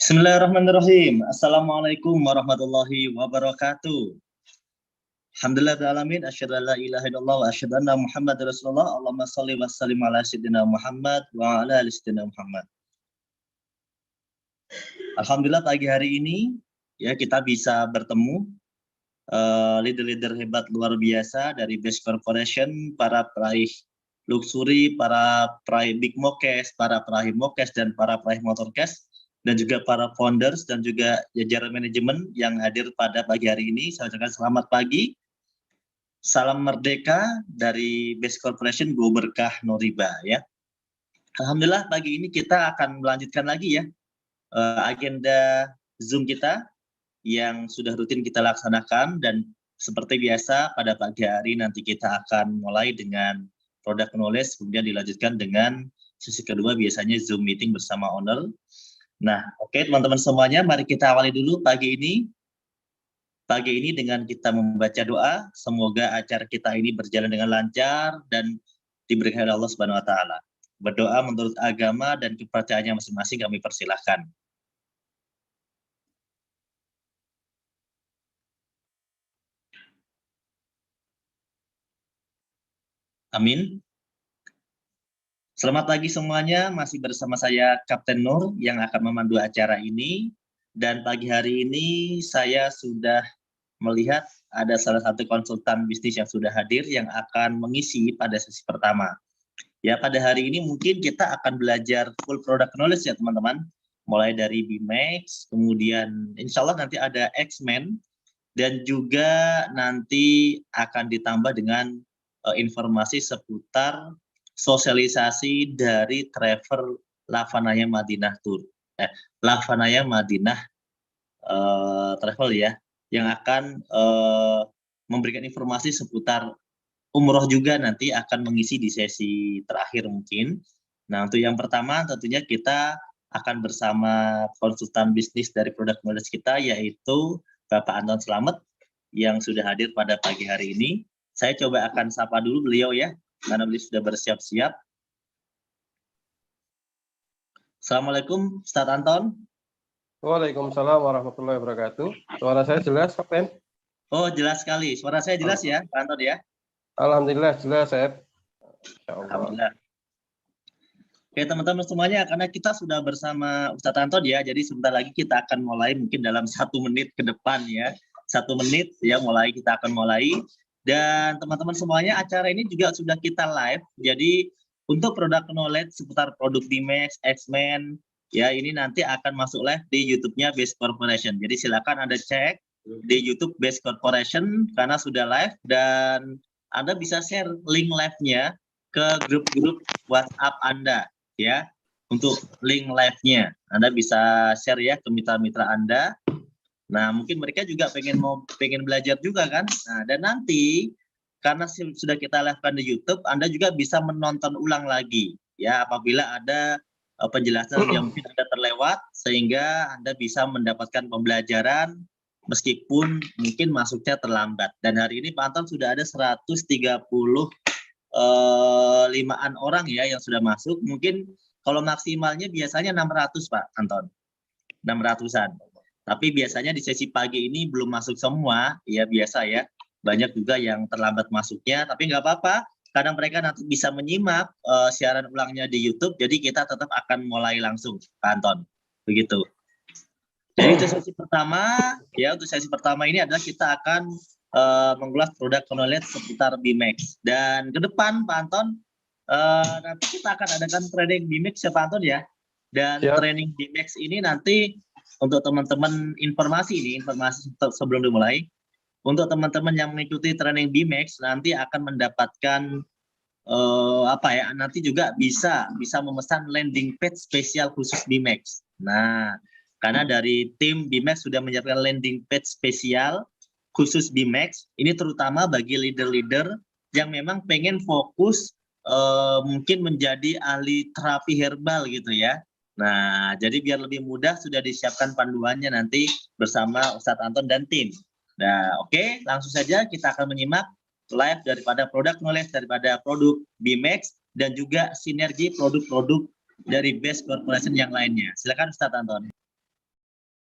Bismillahirrahmanirrahim. Assalamualaikum warahmatullahi wabarakatuh. Alhamdulillah alamin, asyhadu an la ilaha illallah wa asyhadu anna Muhammadar Rasulullah. Allahumma shalli wa sallim ala sayyidina Muhammad wa ala ali sayyidina Muhammad. Alhamdulillah pagi hari ini ya kita bisa bertemu leader-leader hebat luar biasa dari Best Corporation, para peraih luxury, para peraih Big Mokes, para peraih Mokes dan para peraih Motorcast, dan juga para founders dan juga jajaran manajemen yang hadir pada pagi hari ini. Saya ucapkan selamat pagi, salam merdeka dari Best Corporation, Go Berkah No Riba ya. Alhamdulillah pagi ini kita akan melanjutkan lagi ya agenda Zoom kita yang sudah rutin kita laksanakan, dan seperti biasa pada pagi hari nanti kita akan mulai dengan product knowledge, kemudian dilanjutkan dengan sesi kedua biasanya Zoom meeting bersama owner. Nah, oke teman-teman semuanya, mari kita awali dulu pagi ini. Pagi ini dengan kita membaca doa, semoga acara kita ini berjalan dengan lancar dan diberikan oleh Allah Subhanahu wa taala. Berdoa menurut agama dan kepercayaannya masing-masing kami persilahkan. Amin. Selamat pagi semuanya, masih bersama saya Kapten Nur yang akan memandu acara ini. Dan pagi hari ini saya sudah melihat ada salah satu konsultan bisnis yang sudah hadir yang akan mengisi pada sesi pertama. Ya, pada hari ini mungkin kita akan belajar full product knowledge ya teman-teman. Mulai dari BMax, kemudian insya Allah nanti ada X-Men, dan juga nanti akan ditambah dengan informasi seputar sosialisasi dari travel Lavanaya Madinah Tour, Lavanaya Madinah Travel ya, yang akan memberikan informasi seputar umroh juga nanti akan mengisi di sesi terakhir mungkin. Nah, untuk yang pertama tentunya kita akan bersama konsultan bisnis dari produk knowledge kita, yaitu Bapak Anton Slamet yang sudah hadir pada pagi hari ini. Saya coba akan sapa dulu beliau ya, karena beliau sudah bersiap-siap. Assalamualaikum, Ustaz Anton. Waalaikumsalam warahmatullahi wabarakatuh. Suara saya jelas, Kapten? Oh, jelas sekali. Suara saya jelas ya, Pak Anton ya? Alhamdulillah jelas, Seth. Alhamdulillah. Oke teman-teman semuanya, karena kita sudah bersama Ustadz Anton ya, jadi sebentar lagi kita akan mulai mungkin dalam 1 menit ke depan ya. 1 menit ya kita akan mulai. Dan teman-teman semuanya, acara ini juga sudah kita live. Jadi untuk produk knowledge seputar produk BMax, X-Men, ya ini nanti akan masuk live di YouTube-nya Best Corporation. Jadi silakan Anda cek di YouTube Best Corporation karena sudah live, dan Anda bisa share link live-nya ke grup-grup WhatsApp Anda ya. Untuk link live-nya Anda bisa share ya ke mitra-mitra Anda. Nah, mungkin mereka juga pengen belajar juga kan. Nah, dan nanti karena sudah kita live-kan di YouTube, Anda juga bisa menonton ulang lagi ya apabila ada penjelasan yang mungkin Anda terlewat, sehingga Anda bisa mendapatkan pembelajaran meskipun mungkin masuknya terlambat. Dan hari ini Pak Anton sudah ada 135-an orang ya yang sudah masuk. Mungkin kalau maksimalnya biasanya 600 Pak Anton, 600-an. Tapi biasanya di sesi pagi ini belum masuk semua, ya biasa ya. Banyak juga yang terlambat masuknya, tapi nggak apa-apa, karena mereka nanti bisa menyimak siaran ulangnya di YouTube, jadi kita tetap akan mulai langsung, Pak Anton. Begitu. Jadi untuk sesi pertama, ya untuk sesi pertama ini adalah kita akan mengulas produk knowledge seputar BMax. Dan ke depan, Pak Anton, nanti kita akan adakan training BMax ya Pak Anton ya. Dan training BMax ini nanti untuk teman-teman informasi sebelum dimulai, untuk teman-teman yang mengikuti training BMax nanti akan mendapatkan nanti juga bisa memesan landing page spesial khusus BMax. Nah, karena dari tim BMax sudah menyiapkan landing page spesial khusus BMax, ini terutama bagi leader-leader yang memang pengen fokus mungkin menjadi ahli terapi herbal gitu ya. Nah, jadi biar lebih mudah sudah disiapkan panduannya nanti bersama Ustadz Anton dan tim. Nah, oke, langsung saja kita akan menyimak live daripada produk knowledge daripada produk BMax dan juga sinergi produk-produk dari Best Corporation yang lainnya. Silakan Ustadz Anton.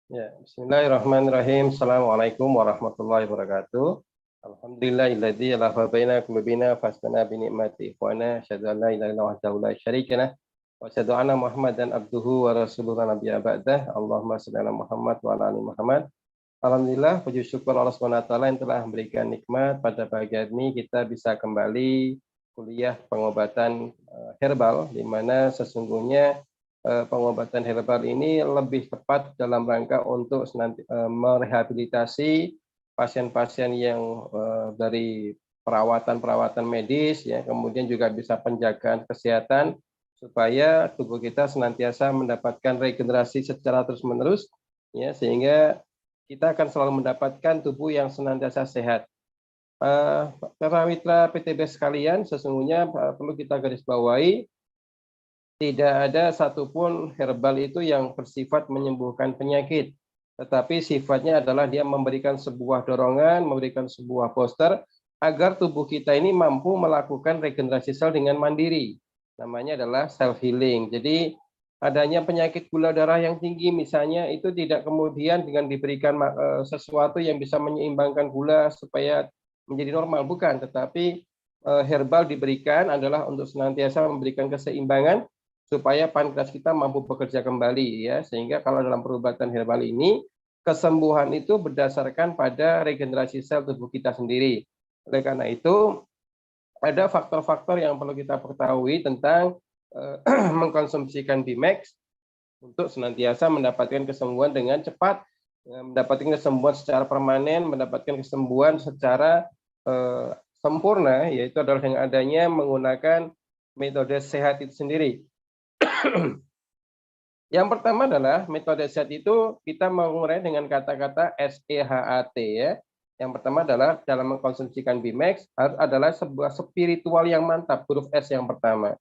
Ya, bismillahirrahmanirrahim. Assalamualaikum warahmatullahi wabarakatuh. Alhamdulillahilladzi alafa baina qulubina fastana bi ni'mati ikhwana asyhadu an la ilaha illallah wahdahu la syarika lah wa asyhadu anna Muhammadan abduhu wa rasuluhu nabiyya ba'dah. Allahumma shalli ala Muhammad wa ala ali Muhammad. Alhamdulillah, puji syukur Allah Subhanahu wa taala yang telah memberikan nikmat pada pagi hari ini kita bisa kembali kuliah pengobatan herbal, di mana sesungguhnya pengobatan herbal ini lebih tepat dalam rangka untuk merehabilitasi pasien-pasien yang dari perawatan medis, ya, kemudian juga bisa penjagaan kesehatan supaya tubuh kita senantiasa mendapatkan regenerasi secara terus-menerus, ya, sehingga kita akan selalu mendapatkan tubuh yang senantiasa sehat. Para mitra PTB sekalian, sesungguhnya perlu kita garis bawahi, tidak ada satupun herbal itu yang bersifat menyembuhkan penyakit, tetapi sifatnya adalah dia memberikan sebuah dorongan, memberikan sebuah booster agar tubuh kita ini mampu melakukan regenerasi sel dengan mandiri. Namanya adalah self healing. Jadi adanya penyakit gula darah yang tinggi misalnya, itu tidak kemudian dengan diberikan sesuatu yang bisa menyeimbangkan gula supaya menjadi normal, bukan, tetapi herbal diberikan adalah untuk senantiasa memberikan keseimbangan supaya pankreas kita mampu bekerja kembali, ya, sehingga kalau dalam perobatan herbal ini kesembuhan itu berdasarkan pada regenerasi sel tubuh kita sendiri. Oleh karena itu ada faktor-faktor yang perlu kita ketahui tentang mengkonsumsikan Bimax untuk senantiasa mendapatkan kesembuhan dengan cepat, mendapatkan kesembuhan secara permanen, mendapatkan kesembuhan secara sempurna, yaitu adalah dengan adanya menggunakan metode sehat itu sendiri. Yang pertama adalah metode sehat itu kita mengurai dengan kata-kata SEHAT, ya. Yang pertama adalah dalam mengkonsumsikan Bimax harus adalah sebuah spiritual yang mantap, huruf S yang pertama.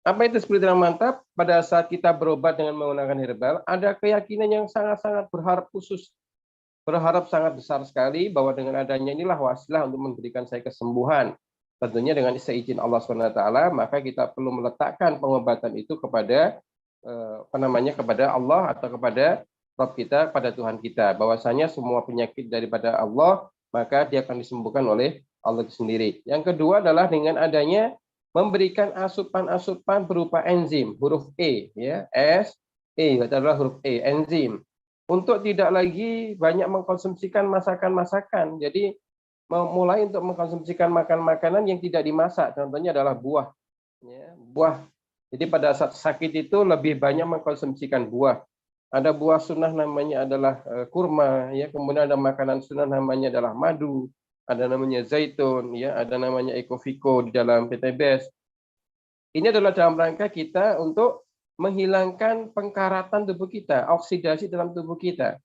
Apa itu spiritual yang mantap? Pada saat kita berobat dengan menggunakan herbal, ada keyakinan yang sangat-sangat berharap khusus, berharap sangat besar sekali bahwa dengan adanya inilah wasilah untuk memberikan saya kesembuhan. Tentunya dengan seizin Allah SWT, maka kita perlu meletakkan pengobatan itu kepada kepada Allah atau kepada Rabb kita, pada Tuhan kita. Bahwasanya semua penyakit daripada Allah, maka dia akan disembuhkan oleh Allah itu sendiri. Yang kedua adalah dengan adanya memberikan asupan-asupan berupa enzim, huruf E, ya, S, E, itu adalah huruf E, enzim. Untuk tidak lagi banyak mengkonsumsikan masakan-masakan. Jadi mulai untuk mengkonsumsikan makanan yang tidak dimasak. Contohnya adalah buah. Ya, buah. Jadi pada saat sakit itu lebih banyak mengkonsumsikan buah. Ada buah sunnah namanya adalah kurma, ya. Kemudian ada makanan sunnah namanya adalah madu. Ada namanya zaitun, ya. Ada namanya ekofiko di dalam PTBS. Ini adalah dalam rangka kita untuk menghilangkan pengkaratan tubuh kita, oksidasi dalam tubuh kita.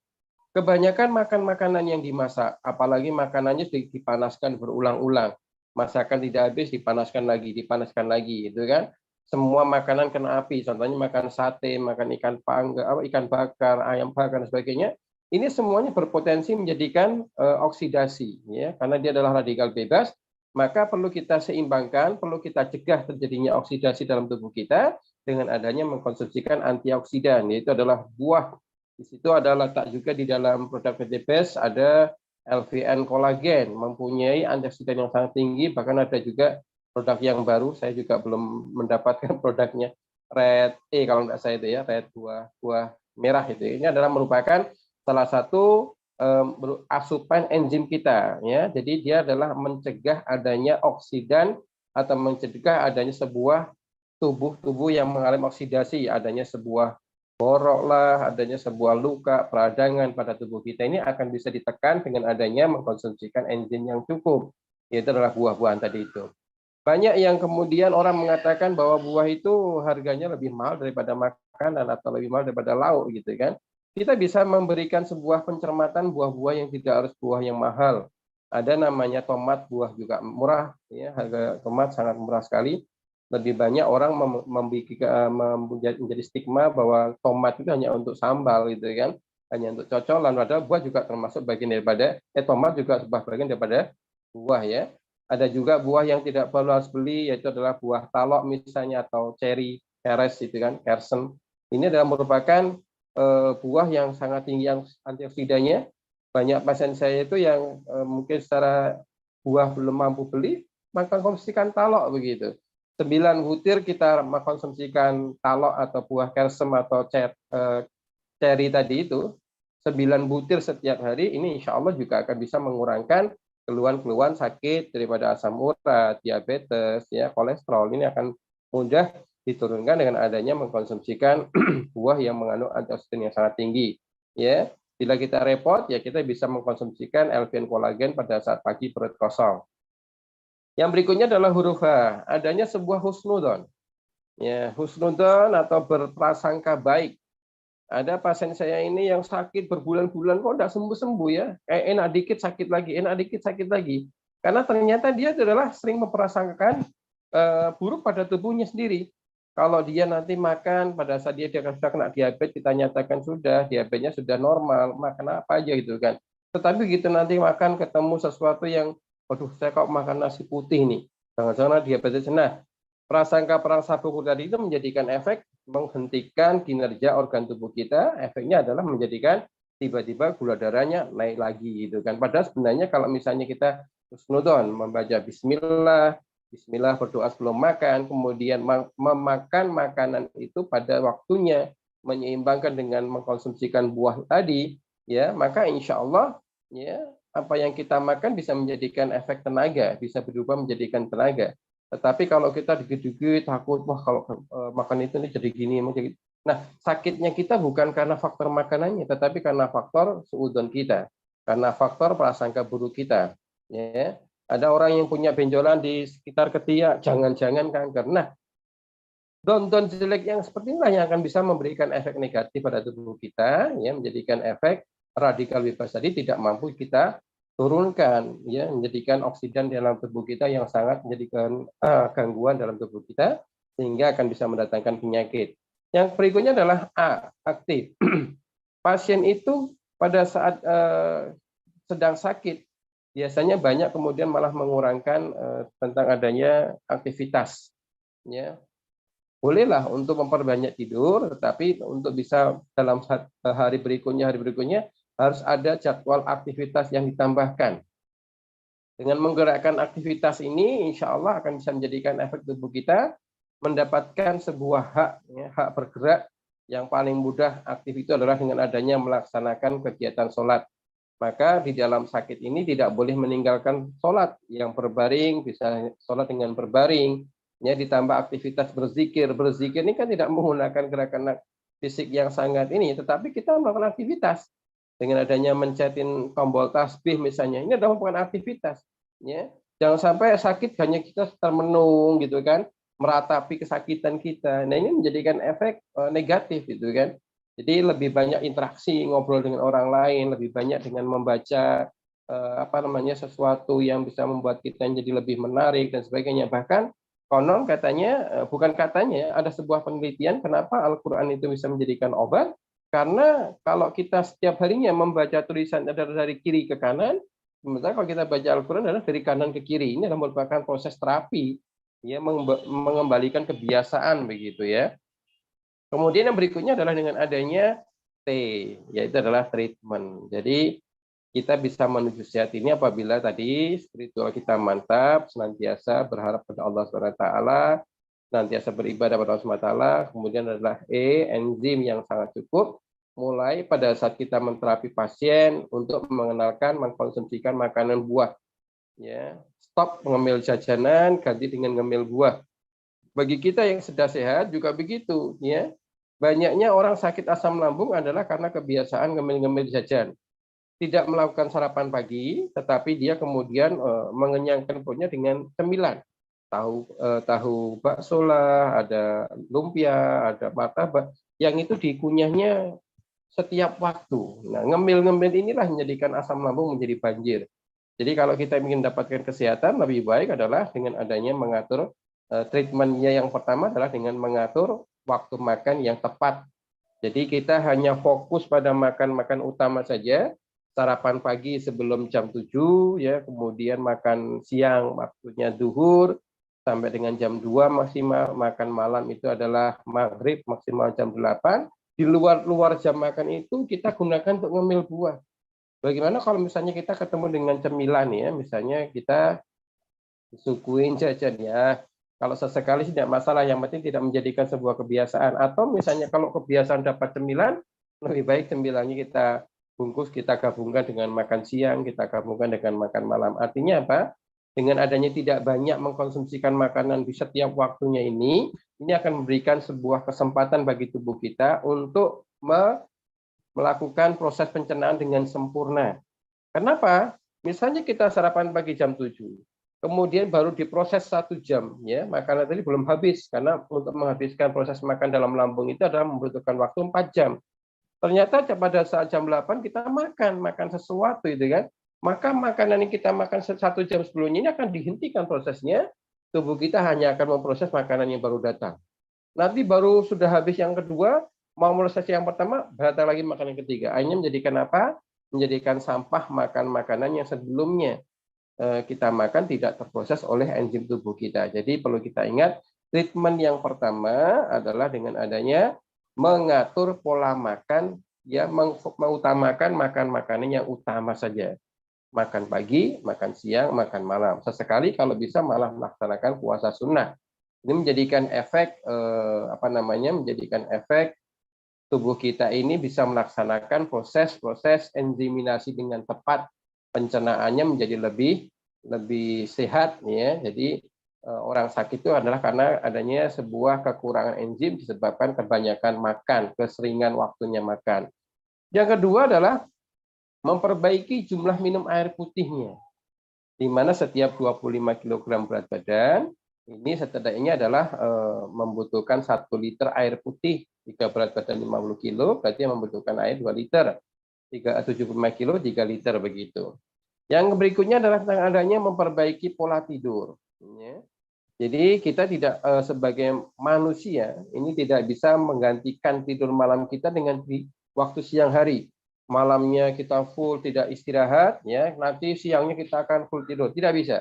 Kebanyakan makan makanan yang dimasak, apalagi makanannya dipanaskan berulang-ulang. Masakan tidak habis, dipanaskan lagi, gitu kan? Semua makanan kena api, contohnya makan sate, makan ikan panggang, ikan bakar, ayam bakar dan sebagainya. Ini semuanya berpotensi menjadikan oksidasi, ya, karena dia adalah radikal bebas. Maka perlu kita seimbangkan, perlu kita cegah terjadinya oksidasi dalam tubuh kita dengan adanya mengkonsumsikan antioksidan, yaitu adalah buah. Di situ ada letak juga di dalam produk PTBS ada LVN kolagen, mempunyai antioksidan yang sangat tinggi, bahkan ada juga produk yang baru, saya juga belum mendapatkan produknya, Red kalau nggak saya itu, ya, Red buah merah itu. Ini adalah merupakan salah satu asupan enzim kita, ya. Jadi dia adalah mencegah adanya oksidan atau mencegah adanya sebuah tubuh yang mengalami oksidasi, adanya sebuah borok lah, adanya sebuah luka, peradangan pada tubuh kita ini akan bisa ditekan dengan adanya mengkonsumsikan enzim yang cukup, yaitu adalah buah-buahan tadi itu. Banyak yang kemudian orang mengatakan bahwa buah itu harganya lebih mahal daripada makanan atau lebih mahal daripada lauk, gitu kan. Kita bisa memberikan sebuah pencermatan buah-buah yang tidak harus buah yang mahal. Ada namanya tomat, buah juga murah, ya, harga tomat sangat murah sekali. Lebih banyak orang menjadi stigma bahwa tomat itu hanya untuk sambal, gitu kan, hanya untuk cocolan. Padahal buah juga termasuk bagian daripada tomat juga sebuah bagian daripada buah, ya. Ada juga buah yang tidak perlu harus beli, yaitu adalah buah talok misalnya, atau ceri, keres, itu kan, kersen. Ini adalah merupakan buah yang sangat tinggi yang antioksidannya. Banyak pasien saya itu yang mungkin secara buah belum mampu beli, maka konsumsikan talok begitu. 9 butir kita mengkonsumsikan talok atau buah kalsem atau cherry tadi itu, 9 butir setiap hari, ini insya Allah juga akan bisa mengurangkan keluhan-keluhan sakit daripada asam urat, diabetes, ya, kolesterol. Ini akan mudah diturunkan dengan adanya mengkonsumsikan buah yang mengandung antioksidan yang sangat tinggi. Ya, bila kita repot, ya kita bisa mengkonsumsikan L-vitamin kolagen pada saat pagi perut kosong. Yang berikutnya adalah huruf H, adanya sebuah husnudon. Ya, husnudon atau berprasangka baik. Ada pasien saya ini yang sakit berbulan-bulan kok tidak sembuh-sembuh ya. Enak dikit sakit lagi, enak dikit sakit lagi. Karena ternyata dia adalah sering memprasangkakan buruk pada tubuhnya sendiri. Kalau dia nanti makan pada saat dia sudah kena diabetes, kita nyatakan sudah diabetesnya sudah normal, makan apa aja gitu kan. Tetapi gitu nanti makan ketemu sesuatu yang, waduh saya kok makan nasi putih nih, jangan-jangan diabetes. Nah, prasangka-prasangka buruk tadi itu menjadikan efek menghentikan kinerja organ tubuh kita. Efeknya adalah menjadikan tiba-tiba gula darahnya naik lagi gitu kan. Padahal sebenarnya kalau misalnya kita husnudon, membaca bismillah, bismillah berdoa sebelum makan, kemudian memakan makanan itu pada waktunya, menyeimbangkan dengan mengkonsumsikan buah tadi, ya, maka insya Allah ya apa yang kita makan bisa menjadikan efek tenaga, bisa berubah menjadikan tenaga. Tetapi kalau kita dikit-dikit takut, wah kalau makan itu nih jadi gini, jadi. Nah, sakitnya kita bukan karena faktor makanannya, tetapi karena faktor suudon kita, karena faktor prasangka buruk kita. Ya, ada orang yang punya benjolan di sekitar ketiak, jangan-jangan kanker. Nah, don-don jelek yang seperti inilah yang akan bisa memberikan efek negatif pada tubuh kita, ya, menjadikan efek radikal bebas tadi tidak mampu kita turunkan, ya, menjadikan oksidan dalam tubuh kita yang sangat menjadikan gangguan dalam tubuh kita sehingga akan bisa mendatangkan penyakit. Yang berikutnya adalah A, aktif. Pasien itu pada saat sedang sakit biasanya banyak kemudian malah mengurangkan tentang adanya aktivitas. Ya, bolehlah untuk memperbanyak tidur, tetapi untuk bisa dalam hari berikutnya harus ada jadwal aktivitas yang ditambahkan. Dengan menggerakkan aktivitas ini, insya Allah akan bisa menjadikan efek tubuh kita mendapatkan sebuah hak, ya, hak bergerak yang paling mudah aktif itu adalah dengan adanya melaksanakan kegiatan sholat. Maka di dalam sakit ini tidak boleh meninggalkan sholat yang berbaring, bisa sholat dengan berbaring, ya, ditambah aktivitas berzikir. Berzikir ini kan tidak menggunakan gerakan fisik yang sangat ini, tetapi kita melakukan aktivitas. Dengan adanya mencetin tombol tasbih misalnya, ini adalah merupakan aktivitas. Ya. Jangan sampai sakit hanya kita termenung gitu kan, meratapi kesakitan kita. Nah, ini menjadikan efek negatif gitu kan. Jadi lebih banyak interaksi, ngobrol dengan orang lain, lebih banyak dengan membaca sesuatu yang bisa membuat kita jadi lebih menarik dan sebagainya. Bahkan konon katanya, bukan katanya, ada sebuah penelitian kenapa Al-Quran itu bisa menjadikan obat. Karena kalau kita setiap harinya membaca tulisan dari kiri ke kanan, sementara kalau kita baca Al-Quran adalah dari kanan ke kiri. Ini adalah merupakan proses terapi, ya, mengembalikan kebiasaan begitu ya. Kemudian yang berikutnya adalah dengan adanya T, yaitu adalah treatment. Jadi kita bisa menuju sehat ini apabila tadi spiritual kita mantap, senantiasa berharap pada Allah SWT, senantiasa beribadah pada Allah SWT. Kemudian adalah E, enzim yang sangat cukup. Mulai pada saat kita menterapi pasien untuk mengenalkan mengkonsumsikan makanan buah. Ya, stop mengemil jajanan, ganti dengan ngemil buah. Bagi kita yang sudah sehat juga begitu, ya. Banyaknya orang sakit asam lambung adalah karena kebiasaan ngemil-ngemil jajan. Tidak melakukan sarapan pagi, tetapi dia kemudian mengenyangkan perutnya dengan cemilan. Tahu bakso lah, ada lumpia, ada martabak, yang itu dikunyahnya setiap waktu. Nah, ngemil-ngemil inilah menjadikan asam lambung menjadi banjir. Jadi kalau kita ingin mendapatkan kesehatan, lebih baik adalah dengan adanya mengatur treatmentnya. Yang pertama adalah dengan mengatur waktu makan yang tepat. Jadi kita hanya fokus pada makan utama saja, sarapan pagi sebelum jam 7, ya, kemudian makan siang waktunya duhur, sampai dengan jam 2 maksimal, makan malam itu adalah maghrib maksimal jam 8, di luar jam makan itu kita gunakan untuk ngemil buah. Bagaimana kalau misalnya kita ketemu dengan cemilan ya, misalnya kita suguhin jajan ya. Kalau sesekali tidak masalah, yang penting tidak menjadikan sebuah kebiasaan. Atau misalnya kalau kebiasaan dapat cemilan, lebih baik cemilannya kita bungkus, kita gabungkan dengan makan siang, kita gabungkan dengan makan malam. Artinya apa? Dengan adanya tidak banyak mengkonsumsikan makanan di setiap waktunya ini akan memberikan sebuah kesempatan bagi tubuh kita untuk melakukan proses pencernaan dengan sempurna. Kenapa? Misalnya kita sarapan pagi jam 7, kemudian baru diproses 1 jam, ya makanan tadi belum habis, karena untuk menghabiskan proses makan dalam lambung itu adalah membutuhkan waktu 4 jam. Ternyata pada saat jam 8 kita makan sesuatu itu kan, maka makanan yang kita makan 1 jam sebelumnya ini akan dihentikan prosesnya, tubuh kita hanya akan memproses makanan yang baru datang. Nanti baru sudah habis yang kedua, mau proses yang pertama, datang lagi makan yang ketiga. Akhirnya menjadikan apa? Menjadikan sampah makan makanan yang sebelumnya kita makan tidak terproses oleh enzim tubuh kita. Jadi perlu kita ingat, treatment yang pertama adalah dengan adanya mengatur pola makan, ya mengutamakan makan makanan yang utama saja. Makan pagi, makan siang, makan malam. Sesekali kalau bisa malah melaksanakan puasa sunnah. Ini menjadikan efek menjadikan efek tubuh kita ini bisa melaksanakan proses enziminasi dengan tepat, pencernaannya menjadi lebih sehat ya. Jadi orang sakit itu adalah karena adanya sebuah kekurangan enzim disebabkan kebanyakan makan, keseringan waktunya makan. Yang kedua adalah memperbaiki jumlah minum air putihnya, di mana setiap 25 kg berat badan ini setidaknya adalah membutuhkan 1 liter air putih. Jika berat badan 50 kilo, berarti membutuhkan air 2 liter. 75 kilo, 3 liter begitu. Yang berikutnya adalah tentang adanya memperbaiki pola tidur. Ya. Jadi kita tidak sebagai manusia ini tidak bisa menggantikan tidur malam kita dengan di waktu siang hari. Malamnya kita full tidak istirahat, ya nanti siangnya kita akan full tidur. Tidak bisa.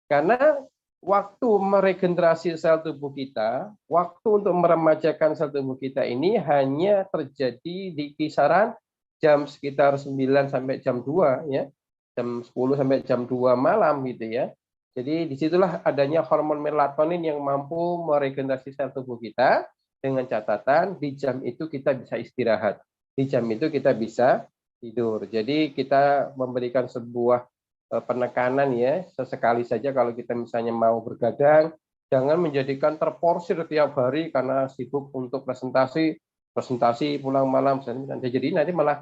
Karena waktu meregenerasi sel tubuh kita, waktu untuk meremajakan sel tubuh kita ini hanya terjadi di kisaran jam sekitar 9 sampai jam 2 ya. Jam 10 sampai jam 2 malam gitu ya. Jadi disitulah adanya hormon melatonin yang mampu meregenerasi sel tubuh kita, dengan catatan di jam itu kita bisa istirahat. Di jam itu kita bisa tidur. Jadi kita memberikan sebuah penekanan ya, sesekali saja kalau kita misalnya mau bergadang, jangan menjadikan terporsir tiap hari karena sibuk untuk presentasi pulang malam. Jadi nanti malah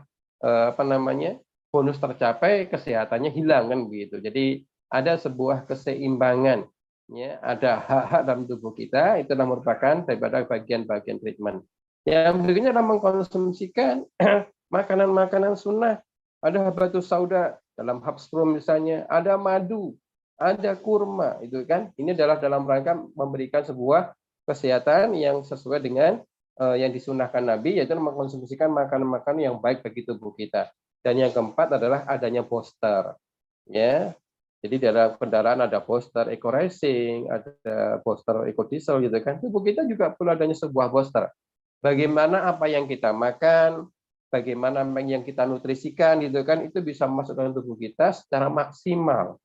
bonus tercapai, kesehatannya hilang kan begitu. Jadi ada sebuah keseimbangan, ya ada hak-hak dalam tubuh kita, itu merupakan daripada bagian-bagian treatment. Yang berikutnya adalah mengkonsumsikan makanan-makanan sunnah. Ada habatus sauda dalam hapsrum misalnya, ada madu, ada kurma, itu kan. Ini adalah dalam rangka memberikan sebuah kesehatan yang sesuai dengan yang disunahkan Nabi, yaitu mengkonsumsikan makanan-makanan yang baik bagi tubuh kita. Dan yang keempat adalah adanya booster, ya. Jadi dalam kendaraan ada booster eco racing, ada booster eco diesel gitu kan. Tubuh kita juga perlu adanya sebuah booster. Bagaimana apa yang kita makan, bagaimana yang kita nutrisikan gitu kan, itu bisa masuk dalam tubuh kita secara maksimal.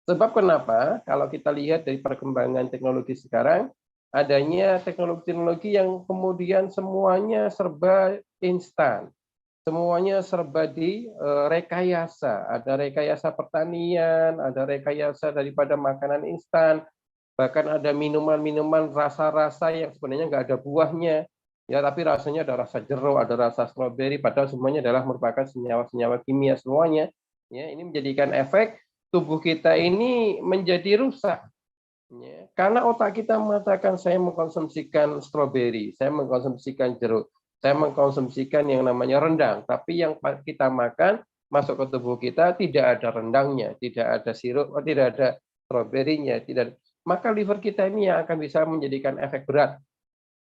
Sebab kenapa? Kalau kita lihat dari perkembangan teknologi sekarang, adanya teknologi-teknologi yang kemudian semuanya serba instan. Semuanya serba direkayasa. Ada rekayasa pertanian, ada rekayasa daripada makanan instan, bahkan ada minuman-minuman rasa-rasa yang sebenarnya nggak ada buahnya, ya tapi rasanya ada rasa jeruk, ada rasa stroberi, padahal semuanya adalah merupakan senyawa-senyawa kimia semuanya. Ya, ini menjadikan efek tubuh kita ini menjadi rusak. Ya, karena otak kita mengatakan saya mengkonsumsikan stroberi, saya mengkonsumsikan jeruk, saya mengkonsumsikan yang namanya rendang, tapi yang kita makan masuk ke tubuh kita tidak ada rendangnya, tidak ada sirup, tidak ada stroberinya, tidak. Maka liver kita ini yang akan bisa menjadikan efek berat.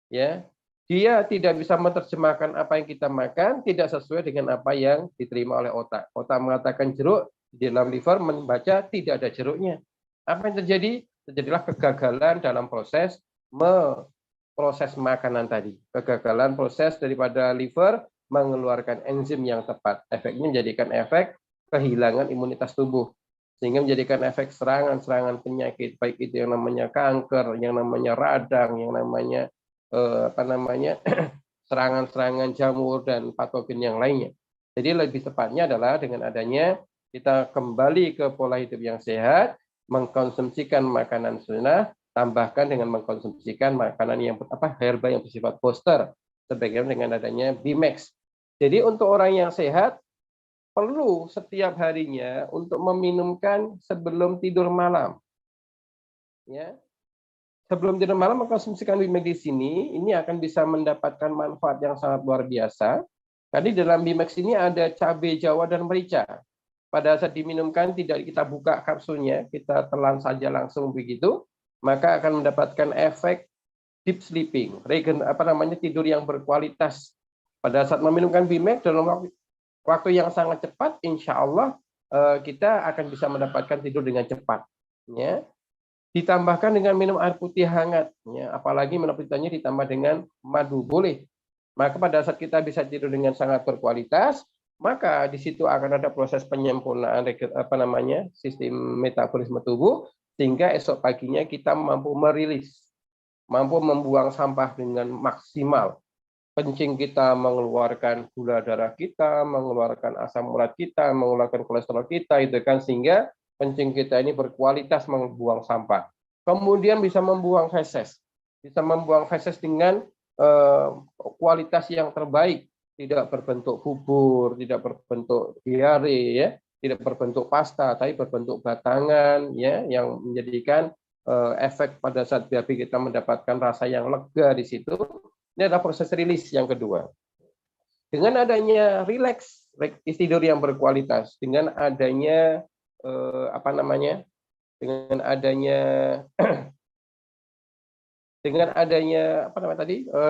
Ya, dia tidak bisa menerjemahkan apa yang kita makan, tidak sesuai dengan apa yang diterima oleh otak. Otak mengatakan jeruk, di dalam liver membaca tidak ada jeruknya. Apa yang terjadi? Terjadilah kegagalan dalam proses proses makanan tadi. Kegagalan proses daripada liver mengeluarkan enzim yang tepat. Efeknya menjadikan efek kehilangan imunitas tubuh. Sehingga menjadikan efek serangan-serangan penyakit, baik itu yang namanya kanker, yang namanya radang, yang namanya serangan-serangan jamur dan patogen yang lainnya. Jadi lebih tepatnya adalah dengan adanya kita kembali ke pola hidup yang sehat, mengkonsumsikan makanan sunnah, tambahkan dengan mengkonsumsikan makanan yang herba yang bersifat booster, sebagaimana dengan adanya Bimax. Jadi untuk orang yang sehat perlu setiap harinya untuk meminumkan sebelum tidur malam. Ya. Sebelum tidur malam mengkonsumsikan Bimax di sini, ini akan bisa mendapatkan manfaat yang sangat luar biasa. Tadi dalam Bimax ini ada cabai Jawa dan merica. Pada saat diminumkan tidak kita buka kapsulnya, kita telan saja langsung begitu, maka akan mendapatkan efek deep sleeping, tidur yang berkualitas. Pada saat meminumkan Bimax dalam waktu yang sangat cepat, insya Allah kita akan bisa mendapatkan tidur dengan cepat. Ya. Ditambahkan dengan minum air putih hangat, ya. Apalagi minum putihnya ditambah dengan madu, boleh. Maka pada saat kita bisa tidur dengan sangat berkualitas, maka di situ akan ada proses penyempurnaan sistem metabolisme tubuh, sehingga esok paginya kita mampu merilis, mampu membuang sampah dengan maksimal. Kencing kita mengeluarkan gula darah kita, mengeluarkan asam urat kita, mengeluarkan kolesterol kita, itu kan, sehingga kencing kita ini berkualitas membuang sampah. Kemudian bisa membuang feses, dengan kualitas yang terbaik, tidak berbentuk bubur, tidak berbentuk diare, ya, tidak berbentuk pasta, tapi berbentuk batangan, ya, yang menjadikan efek pada saat BAB kita mendapatkan rasa yang lega di situ. Ini adalah proses rilis yang kedua. Dengan adanya relax, tidur yang berkualitas, dengan adanya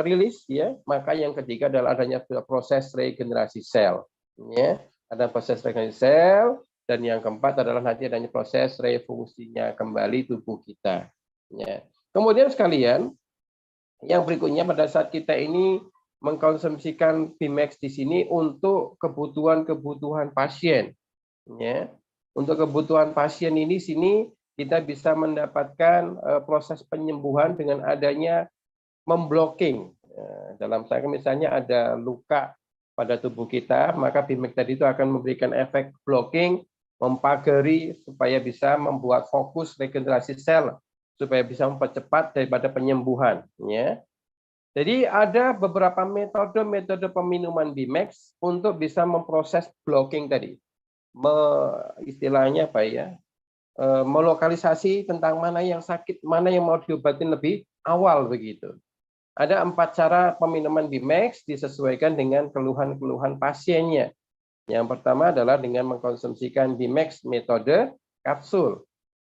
rilis, ya, maka yang ketiga adalah adanya proses regenerasi sel, ya, ada proses regenerasi sel, dan yang keempat adalah nanti adanya proses refungsinya kembali tubuh kita, ya. Kemudian sekalian, yang berikutnya pada saat kita ini mengkonsumsikan Bimax di sini untuk kebutuhan pasien, ya. Untuk kebutuhan pasien ini sini kita bisa mendapatkan proses penyembuhan dengan adanya memblocking. Dalam misalnya ada luka pada tubuh kita, maka Bimax tadi itu akan memberikan efek blocking, mempagari supaya bisa membuat fokus regenerasi sel, supaya bisa mempercepat daripada penyembuhan. Ya. Jadi ada beberapa metode peminuman Bimax untuk bisa memproses blocking tadi. Istilahnya melokalisasi tentang mana yang sakit, mana yang mau diobatin lebih awal begitu. Ada 4 cara peminuman Bimax disesuaikan dengan keluhan-keluhan pasiennya. Yang pertama adalah dengan mengkonsumsikan Bimax metode kapsul.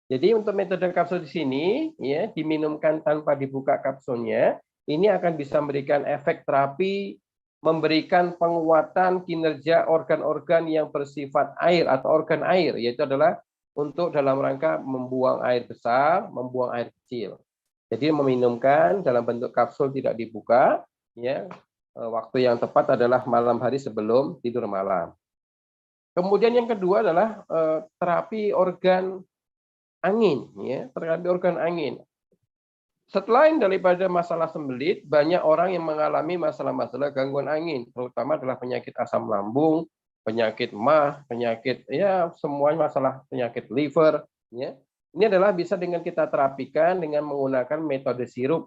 Jadi untuk metode kapsul di sini, ya, diminumkan tanpa dibuka kapsulnya, ini akan bisa memberikan efek terapi, memberikan penguatan kinerja organ-organ yang bersifat air atau organ air, yaitu adalah untuk dalam rangka membuang air besar, membuang air kecil. Jadi meminumkan dalam bentuk kapsul tidak dibuka, ya. Waktu yang tepat adalah malam hari sebelum tidur malam. Kemudian yang kedua adalah terapi organ angin, ya, terapi organ angin. Selain daripada masalah sembelit, banyak orang yang mengalami masalah-masalah gangguan angin, terutama adalah penyakit asam lambung, penyakit MAH, penyakit, ya, semua masalah penyakit liver, ya. Ini adalah bisa dengan kita terapikan dengan menggunakan metode sirup,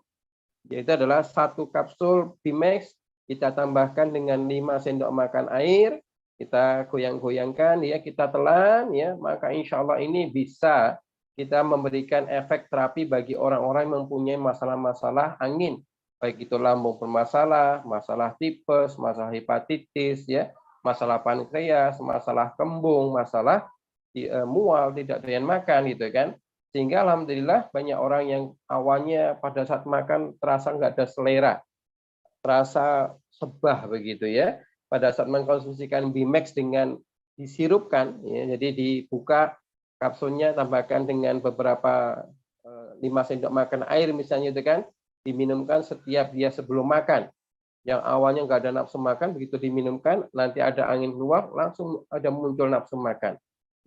yaitu adalah 1 kapsul Bimax kita tambahkan dengan 5 sendok makan air, kita goyang-goyangkan, ya, kita telan, ya, maka insya Allah ini bisa kita memberikan efek terapi bagi orang-orang yang mempunyai masalah-masalah angin, baik itu lambung bermasalah, masalah tipes, masalah hepatitis, ya, masalah pankreas, masalah kembung, masalah mual, tidak doyan makan, gitu kan. Sehingga alhamdulillah banyak orang yang awalnya pada saat makan terasa nggak ada selera, terasa sebah begitu, ya. Pada saat mengkonsumsikan Bimax dengan disirupkan, ya, jadi dibuka kapsulnya, tambahkan dengan beberapa 5 sendok makan air misalnya, itu kan, diminumkan setiap dia sebelum makan. Yang awalnya nggak ada nafsu makan, begitu diminumkan, nanti ada angin keluar, langsung ada muncul nafsu makan.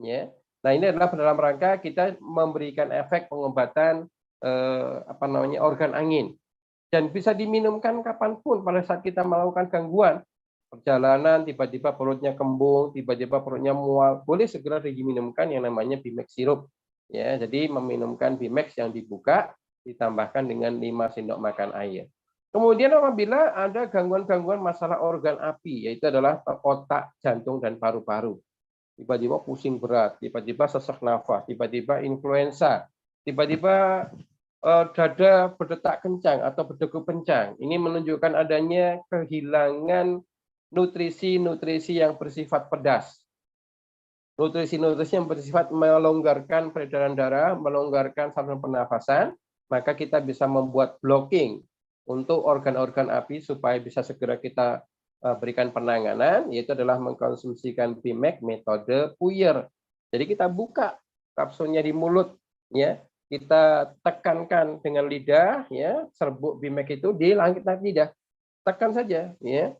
Ya. Nah, ini adalah dalam rangka kita memberikan efek pengobatan organ angin. Dan bisa diminumkan kapanpun pada saat kita melakukan gangguan. Perjalanan, tiba-tiba perutnya kembung, tiba-tiba perutnya mual, boleh segera diminumkan yang namanya Bimex sirup. Ya, jadi meminumkan Bimex yang dibuka, ditambahkan dengan 5 sendok makan air. Kemudian apabila ada gangguan-gangguan masalah organ api, yaitu adalah otak, jantung, dan paru-paru. Tiba-tiba pusing berat, tiba-tiba sesak nafas, tiba-tiba influenza, tiba-tiba dada berdetak kencang atau berdegup kencang. Ini menunjukkan adanya kehilangan nutrisi-nutrisi yang bersifat pedas. Nutrisi-nutrisi yang bersifat melonggarkan peredaran darah, melonggarkan saluran pernafasan, maka kita bisa membuat blocking untuk organ-organ api supaya bisa segera kita berikan penanganan, yaitu adalah mengkonsumsikan Bimex metode puyer. Jadi kita buka kapsulnya di mulut, ya, kita tekankan dengan lidah, ya, serbuk Bimex itu di langit lidah, tekan saja, ya,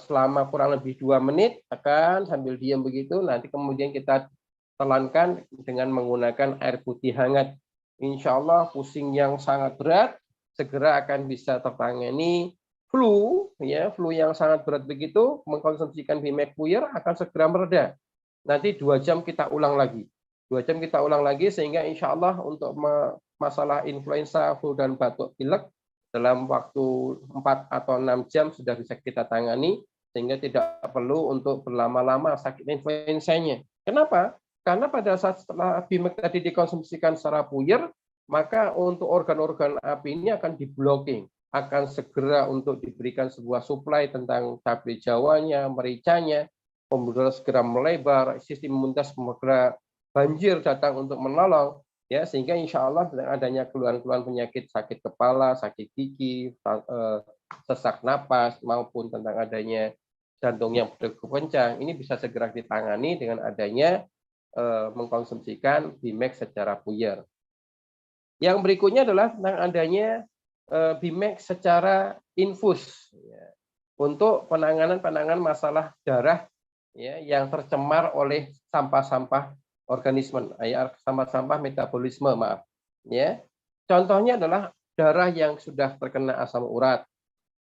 selama kurang lebih 2 menit, tekan sambil diam begitu, nanti kemudian kita telankan dengan menggunakan air putih hangat. Insya Allah pusing yang sangat berat segera akan bisa tertangani. Flu, ya, flu yang sangat berat begitu, mengkonsumsikan Bimex puyer akan segera mereda. Nanti 2 jam kita ulang lagi. 2 jam kita ulang lagi sehingga insya Allah untuk masalah influenza, flu, dan batuk pilek dalam waktu 4 atau 6 jam sudah bisa kita tangani sehingga tidak perlu untuk berlama-lama sakit influenzanya. Kenapa? Karena pada saat setelah Bimex tadi dikonsumsikan secara puyer, maka untuk organ-organ api ini akan diblocking, akan segera untuk diberikan sebuah suplai tentang cabai jawanya, mericanya, kemudian segera melebar, sistem imunitas segera banjir datang untuk menolong, ya, sehingga insya Allah dengan adanya keluhan-keluhan penyakit sakit kepala, sakit gigi, sesak napas, maupun tentang adanya jantung yang berdegup kencang, ini bisa segera ditangani dengan adanya mengkonsumsikan Bimex secara puyer. Yang berikutnya adalah tentang adanya Bimex secara infus, ya, untuk penanganan masalah darah, ya, yang tercemar oleh sampah-sampah organisme, ya, sampah-sampah metabolisme, maaf. Ya. Contohnya adalah darah yang sudah terkena asam urat,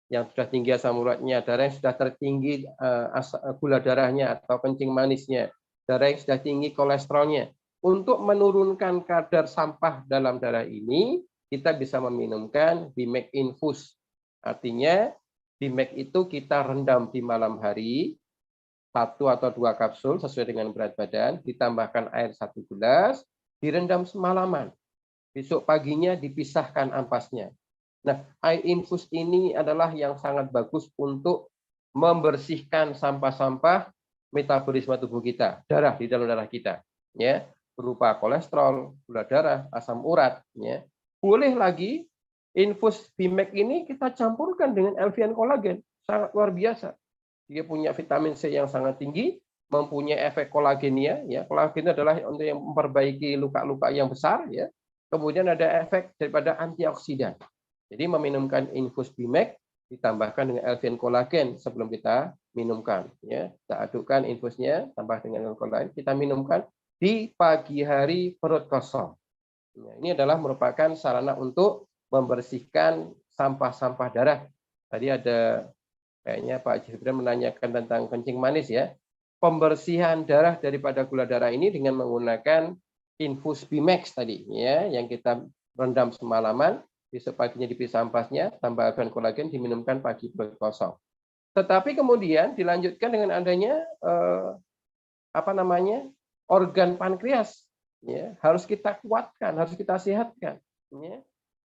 yang sudah tinggi asam uratnya, darah yang sudah tertinggi gula darahnya atau kencing manisnya, darah yang sudah tinggi kolesterolnya. Untuk menurunkan kadar sampah dalam darah ini, kita bisa meminumkan Bimex infus. Artinya, Bimex itu kita rendam di malam hari, 1 atau 2 kapsul sesuai dengan berat badan, ditambahkan air 1 gelas, direndam semalaman. Besok paginya dipisahkan ampasnya. Nah, air infus ini adalah yang sangat bagus untuk membersihkan sampah-sampah metabolisme tubuh kita, darah di dalam darah kita, ya, berupa kolesterol, gula darah, asam urat, ya. Boleh lagi infus Bimex ini kita campurkan dengan Elvian kolagen, sangat luar biasa. Dia punya vitamin C yang sangat tinggi, mempunyai efek kolagenia, ya. Kolagen adalah untuk yang memperbaiki luka-luka yang besar, ya. Kemudian ada efek daripada antioksidan. Jadi meminumkan infus Bimex ditambahkan dengan Elvian kolagen sebelum kita minumkan, ya. Kita adukkan infusnya tambah dengan kolagen, kita minumkan di pagi hari perut kosong. Nah, ini adalah merupakan sarana untuk membersihkan sampah-sampah darah. Tadi ada kayaknya Pak Jibril menanyakan tentang kencing manis, ya. Pembersihan darah daripada gula darah ini dengan menggunakan infus Bimex tadi, ya, yang kita rendam semalaman, besok paginya dipisah ampasnya, tambahkan kolagen, diminumkan pagi perut kosong. Tetapi kemudian dilanjutkan dengan adanya organ pankreas, ya, harus kita kuatkan, harus kita sehatkan, ya.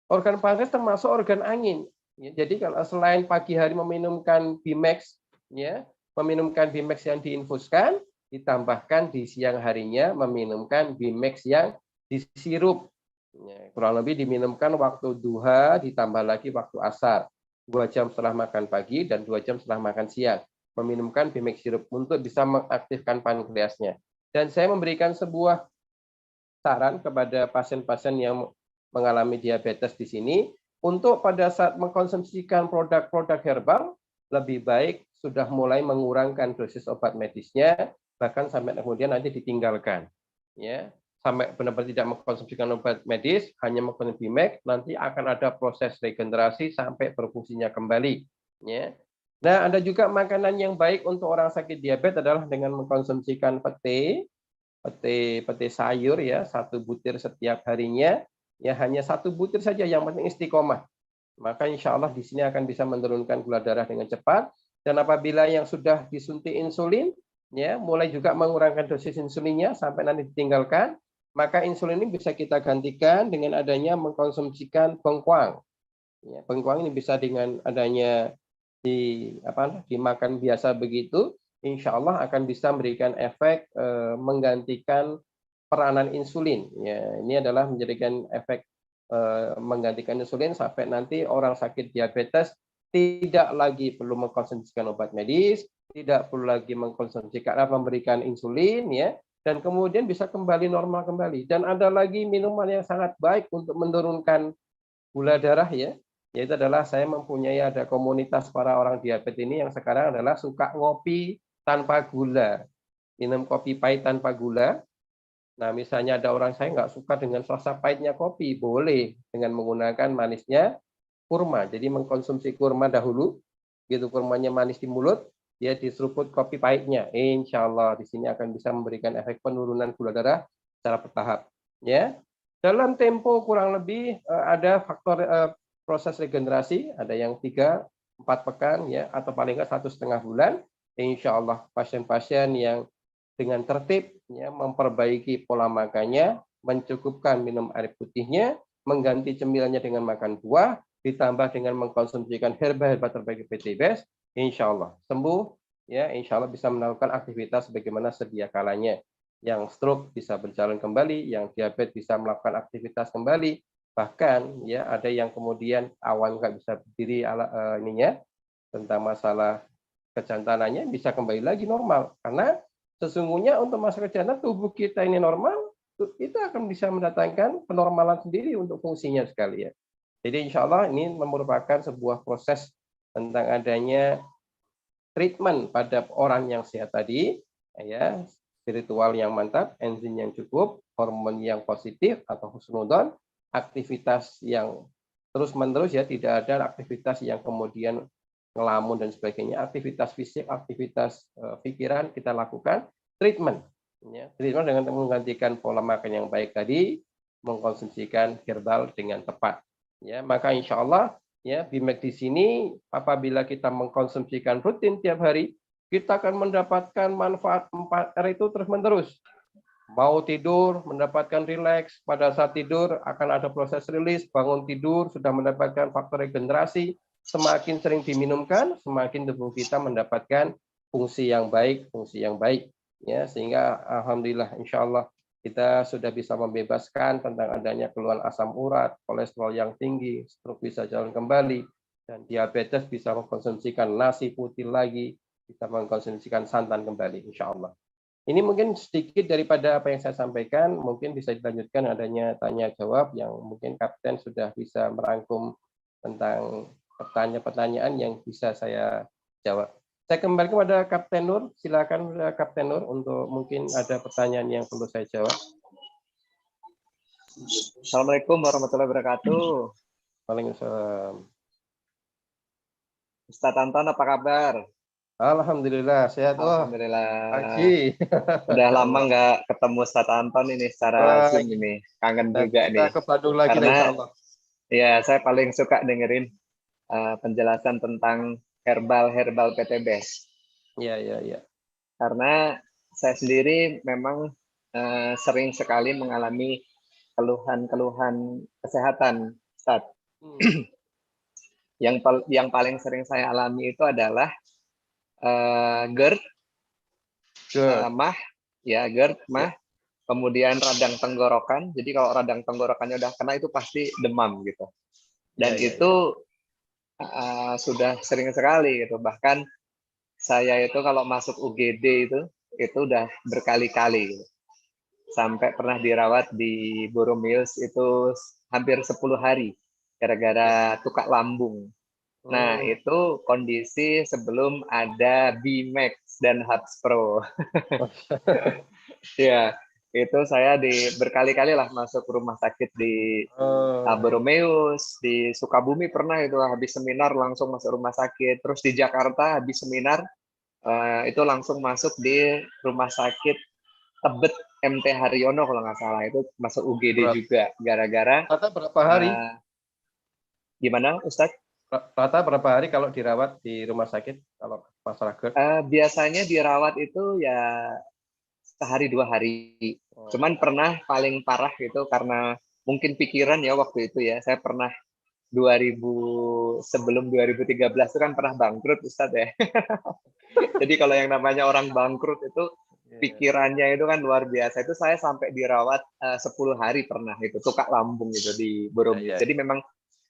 Organ pankreas termasuk organ angin, ya. Jadi kalau selain pagi hari meminumkan Bimex, ya, meminumkan Bimex yang diinfuskan, ditambahkan di siang harinya meminumkan Bimex yang disirup, ya, kurang lebih diminumkan waktu duha ditambah lagi waktu asar, 2 jam setelah makan pagi dan 2 jam setelah makan siang, meminumkan Bimex sirup untuk bisa mengaktifkan pankreasnya. Dan saya memberikan sebuah saran kepada pasien-pasien yang mengalami diabetes di sini untuk pada saat mengkonsumsikan produk-produk herbal, lebih baik sudah mulai mengurangkan dosis obat medisnya, bahkan sampai kemudian nanti ditinggalkan. Ya, sampai benar-benar tidak mengkonsumsikan obat medis, hanya mengkonsumsi BMAX, nanti akan ada proses regenerasi sampai berfungsinya kembali. Ya. Nah, ada juga makanan yang baik untuk orang sakit diabetes adalah dengan mengkonsumsikan pete sayur ya, 1 butir setiap harinya, ya hanya 1 butir saja, yang penting istiqomah. Maka insya Allah di sini akan bisa menurunkan gula darah dengan cepat. Dan apabila yang sudah disuntik insulin, ya mulai juga mengurangkan dosis insulinnya sampai nanti ditinggalkan, maka insulin ini bisa kita gantikan dengan adanya mengkonsumsikan bengkuang. Ya, bengkuang ini bisa dengan adanya dimakan biasa begitu, insya Allah akan bisa memberikan efek menggantikan peranan insulin. Ya, ini adalah menjadikan efek menggantikan insulin sampai nanti orang sakit diabetes tidak lagi perlu mengkonsumsikan obat medis, tidak perlu lagi memberikan insulin, ya, dan kemudian bisa kembali normal kembali. Dan ada lagi minuman yang sangat baik untuk menurunkan gula darah, ya, yaitu adalah saya mempunyai ada komunitas para orang diabetes ini yang sekarang adalah suka ngopi tanpa gula, minum kopi pahit tanpa gula. Nah, misalnya ada orang saya nggak suka dengan rasa pahitnya kopi, boleh dengan menggunakan manisnya kurma. Jadi mengkonsumsi kurma dahulu, gitu kurmanya manis di mulut, dia diseruput kopi pahitnya. Insya Allah di sini akan bisa memberikan efek penurunan gula darah secara bertahap. Ya, dalam tempo kurang lebih ada faktor proses regenerasi, ada yang 3-4 pekan, ya, atau paling nggak 1,5 bulan. Insya Allah pasien-pasien yang dengan tertib, ya, memperbaiki pola makannya, mencukupkan minum air putihnya, mengganti cemilannya dengan makan buah, ditambah dengan mengkonsumsikan herba-herba terbaik PTBS, insya Allah sembuh, ya, insya Allah bisa melakukan aktivitas sebagaimana sedia kalanya. Yang stroke bisa berjalan kembali, yang diabetes bisa melakukan aktivitas kembali, bahkan ya ada yang kemudian awan nggak bisa berdiri ininya tentang masalah kejantanannya bisa kembali lagi normal, karena sesungguhnya untuk masa kejantan tubuh kita ini normal, kita akan bisa mendatangkan penormalan sendiri untuk fungsinya sekali, ya. Jadi insya Allah ini merupakan sebuah proses tentang adanya treatment pada orang yang sehat tadi, ya, spiritual yang mantap, enzim yang cukup, hormon yang positif atau husnudon, aktivitas yang terus-menerus, ya, tidak ada aktivitas yang kemudian ngelamun dan sebagainya, aktivitas fisik, aktivitas pikiran kita lakukan, treatment, ya, treatment dengan menggantikan pola makan yang baik tadi, mengkonsumsikan herbal dengan tepat, ya, maka insya Allah, ya, BMAX di sini apabila kita mengkonsumsikan rutin tiap hari, kita akan mendapatkan manfaat 4R itu terus-menerus. Mau tidur, mendapatkan rileks, pada saat tidur akan ada proses rilis, bangun tidur sudah mendapatkan faktor regenerasi, semakin sering diminumkan, semakin tubuh kita mendapatkan fungsi yang baik, ya, sehingga alhamdulillah insya Allah kita sudah bisa membebaskan tentang adanya keluhan asam urat, kolesterol yang tinggi, stroke bisa jalan kembali, dan diabetes bisa mengkonsumsikan nasi putih lagi, bisa mengkonsumsikan santan kembali, insya Allah. Ini mungkin sedikit daripada apa yang saya sampaikan, mungkin bisa dilanjutkan adanya tanya jawab yang mungkin Kapten sudah bisa merangkum tentang pertanyaan-pertanyaan yang bisa saya jawab. Saya kembali kepada Kapten Nur, silakan Kapten Nur untuk mungkin ada pertanyaan yang perlu saya jawab. Assalamualaikum warahmatullahi wabarakatuh. Waalaikumsalam. Ustadz Anton, apa kabar? Alhamdulillah, sehat. Alhamdulillah. Pagi. Udah lama nggak ketemu Ustadz Anton ini secara Zoom ini. Kangen juga nih. Kita ke Bandung lagi, karena insya Allah. Ya, saya paling suka dengerin penjelasan tentang herbal PTBS. Iya. Karena saya sendiri memang sering sekali mengalami keluhan kesehatan, Ustadz. Yang paling sering saya alami itu adalah GERD, GERD, kemudian radang tenggorokan. Jadi kalau radang tenggorokannya udah kena itu pasti demam gitu. Dan itu sudah sering sekali gitu. Bahkan saya itu kalau masuk UGD itu udah berkali-kali gitu. Sampai pernah dirawat di Boromius itu hampir 10 hari. gara-gara tukak lambung. Nah, Hmm. itu kondisi sebelum ada Bimax dan Hubs Pro. Ya, itu saya berkali-kali lah masuk rumah sakit di Oh, Boromeus, di Sukabumi pernah itu habis seminar langsung masuk rumah sakit. Terus di Jakarta habis seminar itu langsung masuk di rumah sakit Tebet MT Haryono kalau nggak salah, itu masuk UGD berat. juga gara-gara Rata berapa hari? gimana Ustadz? Rata berapa hari kalau dirawat di rumah sakit kalau masalah GERD? Biasanya dirawat itu ya sehari 2 hari. Oh, Cuman pernah paling parah itu karena mungkin pikiran ya waktu itu ya. Saya pernah 2000 sebelum 2013 itu kan pernah bangkrut Ustadz ya. Jadi kalau yang namanya orang bangkrut itu iya. pikirannya itu kan luar biasa. Itu saya sampai dirawat 10 hari pernah itu tukak lambung itu di Iya, Borobudur. iya, Jadi iya.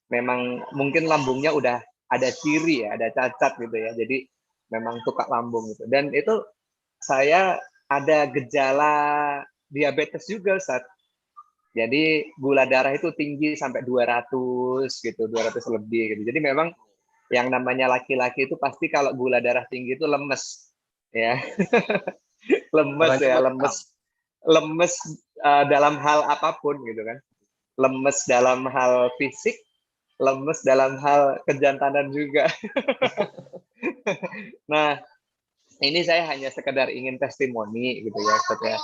memang mungkin lambungnya udah ada ciri ya, ada cacat gitu ya. Jadi memang tukak lambung gitu. Dan itu saya ada gejala diabetes juga, Ustaz. Jadi gula darah itu tinggi sampai 200 gitu, 200 lebih gitu. Jadi memang yang namanya laki-laki itu pasti kalau gula darah tinggi itu lemes, ya, lemes Caranya ya, merekam. lemes dalam hal apapun gitu kan, lemes dalam hal fisik, lemes dalam hal kejantanan juga. Nah, ini saya hanya sekedar ingin testimoni gitu ya, Ustaz ya.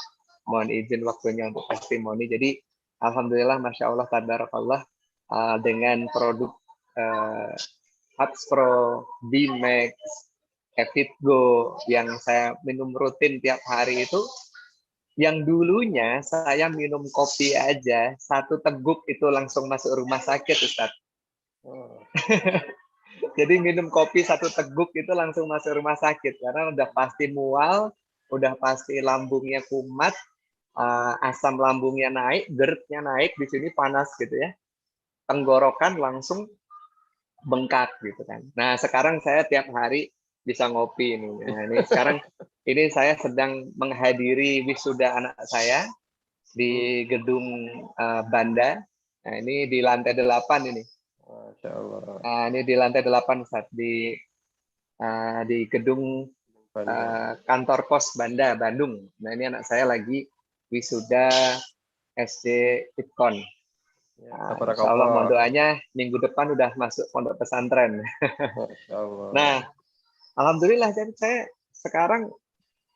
Mohon izin waktunya untuk testimoni. Jadi alhamdulillah, masya Allah, tabarakallah, dengan produk uh, Hubs Pro, Bimax, Evitgo yang saya minum rutin tiap hari itu, yang dulunya saya minum kopi aja 1 teguk itu langsung masuk rumah sakit, Ustaz. Oh, Jadi minum kopi 1 teguk itu langsung masuk rumah sakit karena udah pasti mual, udah pasti lambungnya kumat, asam lambungnya naik, GERD-nya naik, di sini panas gitu ya. Tenggorokan langsung bengkak gitu kan. Nah, sekarang saya tiap hari bisa ngopi nih. Nah, ini sekarang ini saya sedang menghadiri wisuda anak saya hmm, di gedung Banda. Nah, ini di lantai 8 ini. Masya Allah. Nah, ini di lantai 8 Ustaz, di gedung Banda. kantor pos Banda, Bandung. Nah, ini anak saya lagi wisuda SD Itkon. Ya, Nah, insya Allah mohon tabarakallah. doanya minggu depan udah masuk pondok pesantren. Masya Allah. Nah, alhamdulillah jadi saya sekarang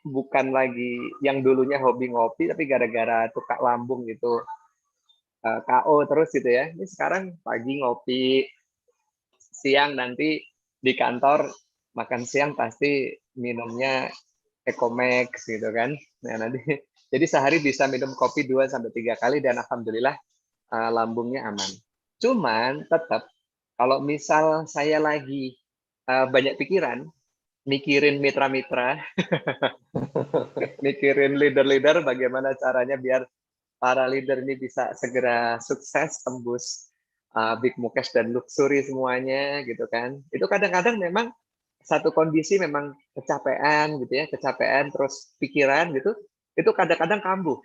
bukan lagi yang dulunya hobi ngopi, tapi gara-gara tukak lambung gitu, KO terus gitu ya. Ini sekarang pagi ngopi, siang nanti di kantor makan siang pasti minumnya Ecomax gitu kan. Nah, nanti jadi sehari bisa minum kopi 2 sampai 3 kali dan alhamdulillah lambungnya aman. Cuman tetap kalau misal saya lagi banyak pikiran, mikirin mitra-mitra, mikirin leader-leader bagaimana caranya biar para leader ini bisa segera sukses tembus Big Mukesh dan Luxury semuanya gitu kan. Itu kadang-kadang memang satu kondisi memang kecapean gitu ya, kecapean terus pikiran gitu, itu kadang-kadang kambuh.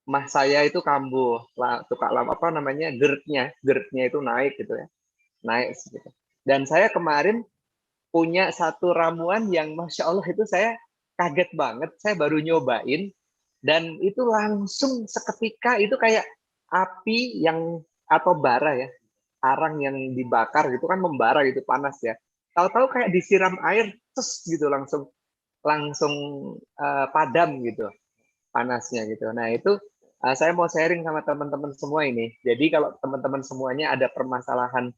Mah saya itu kambuh, tukar apa namanya, GERD-nya itu naik gitu ya, naik gitu. Dan saya kemarin punya satu ramuan yang masya Allah itu saya kaget banget, saya baru nyobain dan itu langsung seketika itu kayak api yang atau bara ya, arang yang dibakar gitu kan membara gitu panas ya. Tahu-tahu kayak disiram air, terus gitu langsung langsung padam gitu panasnya gitu. Nah itu saya mau sharing sama teman-teman semua ini. Jadi kalau teman-teman semuanya ada permasalahan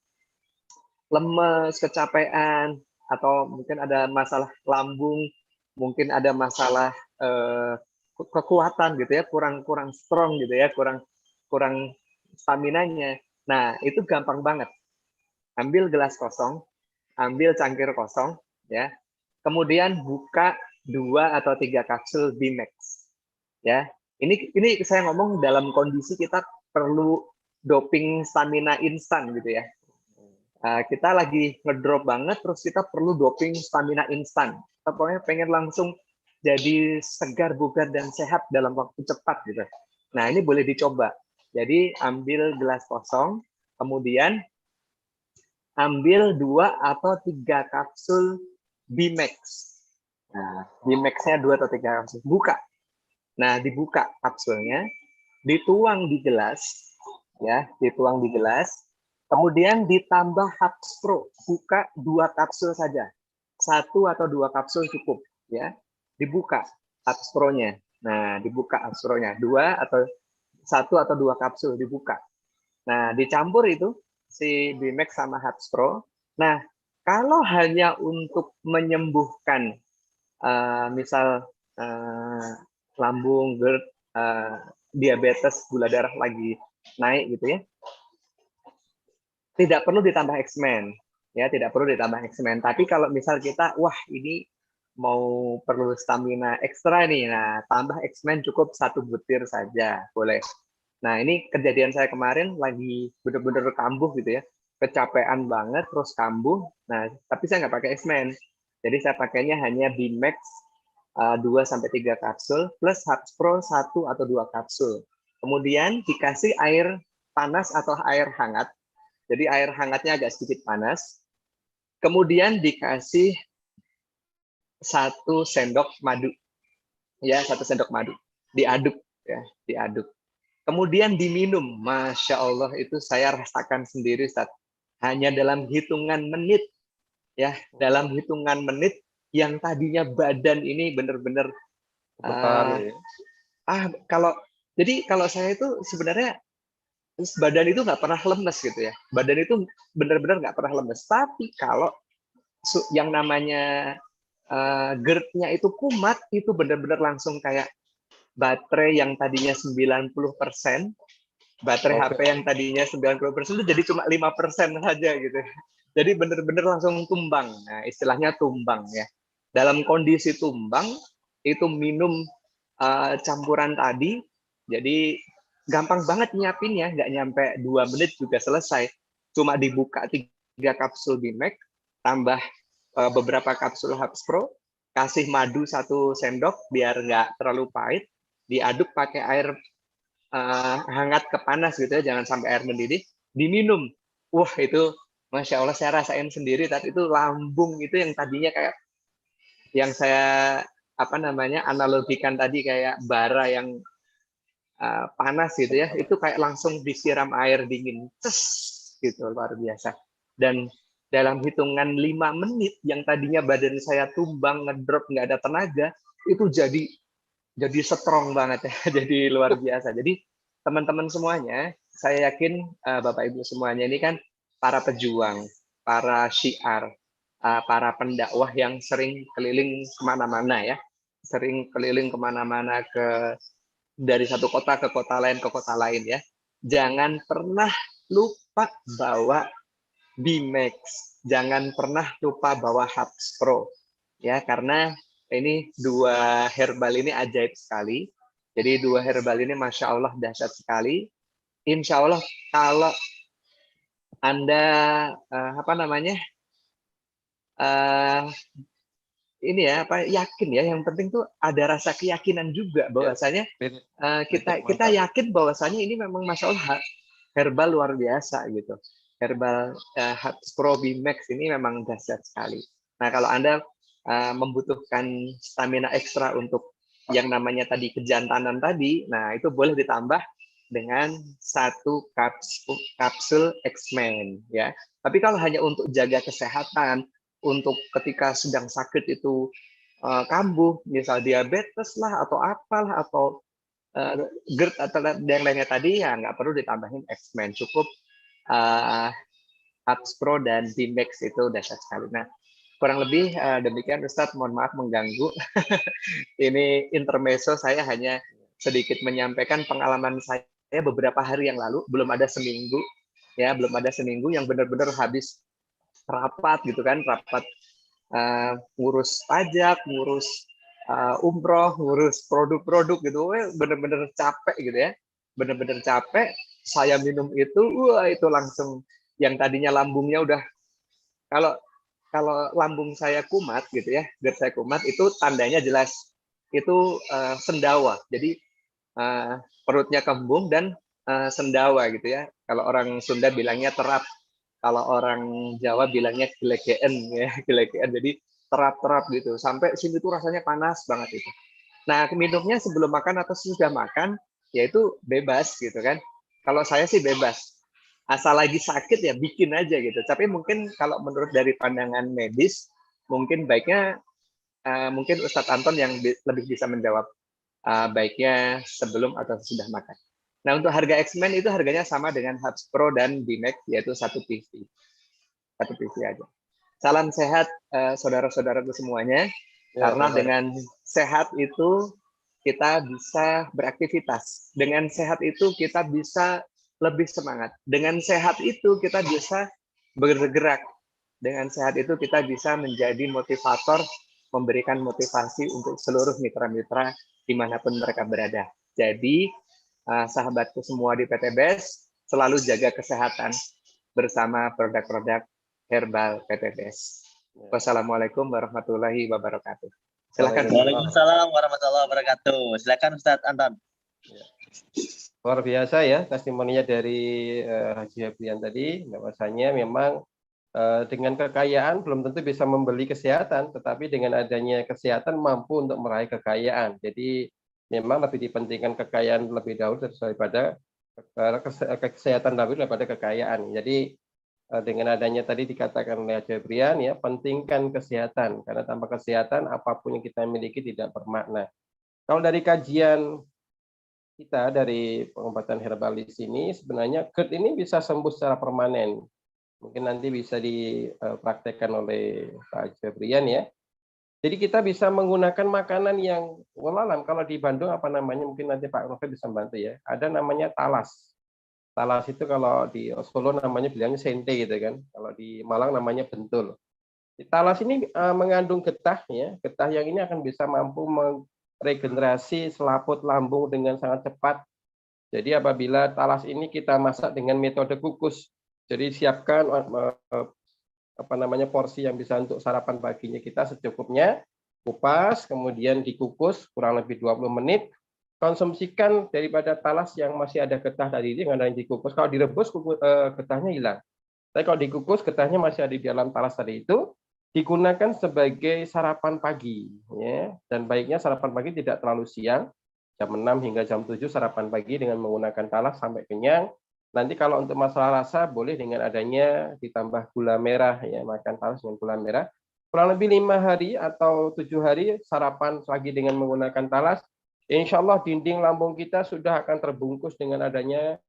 lemes, kecapean, atau mungkin ada masalah lambung, mungkin ada masalah kekuatan gitu ya, kurang strong gitu ya, kurang stamina-nya. Nah, itu gampang banget. Ambil gelas kosong, ambil cangkir kosong, ya. Kemudian buka 2 atau 3 kapsul Bimax, ya. Ini saya ngomong dalam kondisi kita perlu doping stamina instan gitu ya. Kita lagi ngedrop banget, terus kita perlu doping stamina instan. Kita pokoknya pengen langsung jadi segar, bugar, dan sehat dalam waktu cepat gitu. Nah, ini boleh dicoba. Jadi ambil gelas kosong, kemudian ambil 2 atau 3 kapsul Bimex. Nah, Bimex-nya 2 atau 3 kapsul. Buka. Nah, dibuka kapsulnya, dituang di gelas, ya, dituang di gelas. Kemudian ditambah Habspro. Buka 2 kapsul saja. 1 atau 2 kapsul cukup, ya. Dibuka Habspro-nya. Nah, dibuka Habspro-nya. 2 atau 1 atau 2 kapsul dibuka. Nah, dicampur itu si Bimex sama Habspro. Nah, kalau hanya untuk menyembuhkan misal lambung, GERD, diabetes, gula darah lagi naik gitu ya, tidak perlu ditambah X-Men. Ya, tidak perlu ditambah X-Men. Tapi kalau misal kita, wah ini mau perlu stamina ekstra nih, nah tambah X-Men cukup 1 butir saja, boleh. Nah, ini kejadian saya kemarin lagi bener-bener kambuh gitu ya. Kecapean banget, terus kambuh. Nah, tapi saya nggak pakai X-Men. Jadi saya pakainya hanya Bimex 2-3 kapsul, plus Habspro 1 atau 2 kapsul. Kemudian dikasih air panas atau air hangat. Jadi air hangatnya agak sedikit panas. Kemudian dikasih 1 sendok madu. Ya, 1 sendok madu. Diaduk, ya, diaduk. Kemudian diminum, Masya Allah itu saya rasakan sendiri, Ustaz. Hanya dalam hitungan menit, ya, dalam hitungan menit yang tadinya badan ini benar-benar kalau jadi kalau saya itu sebenarnya badan itu nggak pernah lemes gitu ya, badan itu benar-benar nggak pernah lemes. Tapi kalau yang namanya GERD-nya itu kumat, itu benar-benar langsung kayak baterai yang tadinya 90%, baterai HP yang tadinya 90% itu jadi cuma 5% saja gitu. Jadi benar-benar langsung tumbang. Nah, istilahnya tumbang ya. Dalam kondisi tumbang, itu minum campuran tadi, jadi gampang banget nyiapinnya, nggak nyampe 2 menit juga selesai. Cuma dibuka 3 kapsul Bimex, tambah beberapa kapsul Habspro, kasih madu 1 sendok biar nggak terlalu pahit, diaduk pakai air hangat ke panas gitu ya, jangan sampai air mendidih, diminum. Wah, itu Masya Allah saya rasain sendiri, tapi itu lambung itu yang tadinya kayak yang saya analogikan tadi kayak bara yang panas gitu ya, itu kayak langsung disiram air dingin, gitu, luar biasa. Dan dalam hitungan 5 menit yang tadinya badan saya tumbang, ngedrop, nggak ada tenaga, itu jadi strong banget ya, jadi luar biasa. Jadi teman-teman semuanya, saya yakin Bapak Ibu semuanya ini kan para pejuang, para syiar, para pendakwah yang sering keliling kemana-mana ya, sering keliling kemana-mana dari satu kota ke kota lain ya. Jangan pernah lupa bawa Bimex, jangan pernah lupa bawa Habspro ya, karena ini 2 herbal ini ajaib sekali. Jadi 2 herbal ini Masya Allah dahsyat sekali. Insya Allah kalau Anda ini ya yakin ya, yang penting tuh ada rasa keyakinan juga bahwasanya kita yakin bahwasanya ini memang Masya Allah herbal luar biasa gitu. Herbal Habspro Bimex ini memang dahsyat sekali. Nah, kalau Anda membutuhkan stamina ekstra untuk yang namanya tadi kejantanan tadi, nah itu boleh ditambah dengan 1 kapsul X-Men ya. Tapi kalau hanya untuk jaga kesehatan, untuk ketika sedang sakit itu kambuh, misal diabetes lah atau apalah, atau GERD atau yang lainnya tadi, ya nggak perlu ditambahin X-Men, cukup Habspro dan Bimex itu dahsyat sekali. Nah, kurang lebih demikian Ustadz, mohon maaf mengganggu. Ini intermezzo, saya hanya sedikit menyampaikan pengalaman saya beberapa hari yang lalu, belum ada seminggu ya, belum ada seminggu yang benar-benar habis rapat gitu kan, rapat ngurus pajak, ngurus umroh, ngurus produk-produk gitu, bener-bener capek gitu ya, bener-bener capek. Saya minum itu, wah itu langsung yang tadinya lambungnya udah, kalau lambung saya kumat gitu ya, GERD saya kumat, itu tandanya jelas itu sendawa. Jadi perutnya kembung dan sendawa gitu ya. Kalau orang Sunda bilangnya terap, kalau orang Jawa bilangnya gelegeen ya, gelegeen. Jadi terap-terap gitu. Sampai sini tuh rasanya panas banget itu. Nah, minumnya sebelum makan atau sesudah makan, yaitu bebas gitu kan. Kalau saya sih bebas. Asal lagi sakit ya bikin aja gitu. Tapi mungkin kalau menurut dari pandangan medis, mungkin baiknya mungkin Ustadz Anton yang lebih bisa menjawab baiknya sebelum atau sesudah makan. Nah, untuk harga X-Men itu harganya sama dengan Hubs Pro dan BMAX, yaitu 1 PV. 1 PV aja. Salam sehat saudara-saudaraku semuanya. Ya, Karena dengan sehat itu kita bisa beraktivitas. Dengan sehat itu kita bisa lebih semangat. Dengan sehat itu kita bisa bergerak. Dengan sehat itu kita bisa menjadi motivator, memberikan motivasi untuk seluruh mitra-mitra dimanapun mereka berada. Jadi, sahabatku semua di PT BES, selalu jaga kesehatan bersama produk-produk herbal PT BES. Wassalamualaikum warahmatullahi wabarakatuh. Silakan. Waalaikumsalam warahmatullahi wabarakatuh. Silakan Ustadz Anton. Luar biasa ya testimoninya dari Haji Febrian tadi, bahwasanya memang dengan kekayaan belum tentu bisa membeli kesehatan, tetapi dengan adanya kesehatan mampu untuk meraih kekayaan. Jadi memang lebih dipentingkan kekayaan lebih dahulu daripada kesehatan daripada kekayaan. Jadi dengan adanya tadi dikatakan oleh Haji Febrian ya, pentingkan kesehatan, karena tanpa kesehatan apapun yang kita miliki tidak bermakna. Kalau dari kajian kita dari pengobatan herbal di sini, sebenarnya GERD ini bisa sembuh secara permanen. Mungkin nanti bisa dipraktekkan oleh Pak Haji Febrian ya. Jadi kita bisa menggunakan makanan yang walalan. Kalau di Bandung apa namanya, mungkin nanti Pak Novel bisa bantu ya. Ada namanya talas. Talas itu kalau di Solo namanya bilangnya sente gitu kan. Kalau di Malang namanya bentul. Talas ini mengandung getah ya. Getah yang ini akan bisa mampu meregenerasi selaput lambung dengan sangat cepat. Jadi apabila talas ini kita masak dengan metode kukus, jadi siapkan porsi yang bisa untuk sarapan paginya kita secukupnya, kupas, kemudian dikukus kurang lebih 20 menit, konsumsikan daripada talas yang masih ada getah tadi yang ada yang dikukus. Kalau direbus getahnya hilang. Tapi kalau dikukus getahnya masih ada di dalam talas tadi itu, digunakan sebagai sarapan pagi ya. Dan baiknya sarapan pagi tidak terlalu siang, jam 6 hingga jam 7 sarapan pagi dengan menggunakan talas sampai kenyang. Nanti kalau untuk masalah rasa boleh dengan adanya ditambah gula merah ya, makan talas dengan gula merah. Kurang lebih 5 hari atau 7 hari sarapan lagi dengan menggunakan talas. Insya Allah dinding lambung kita sudah akan terbungkus dengan adanya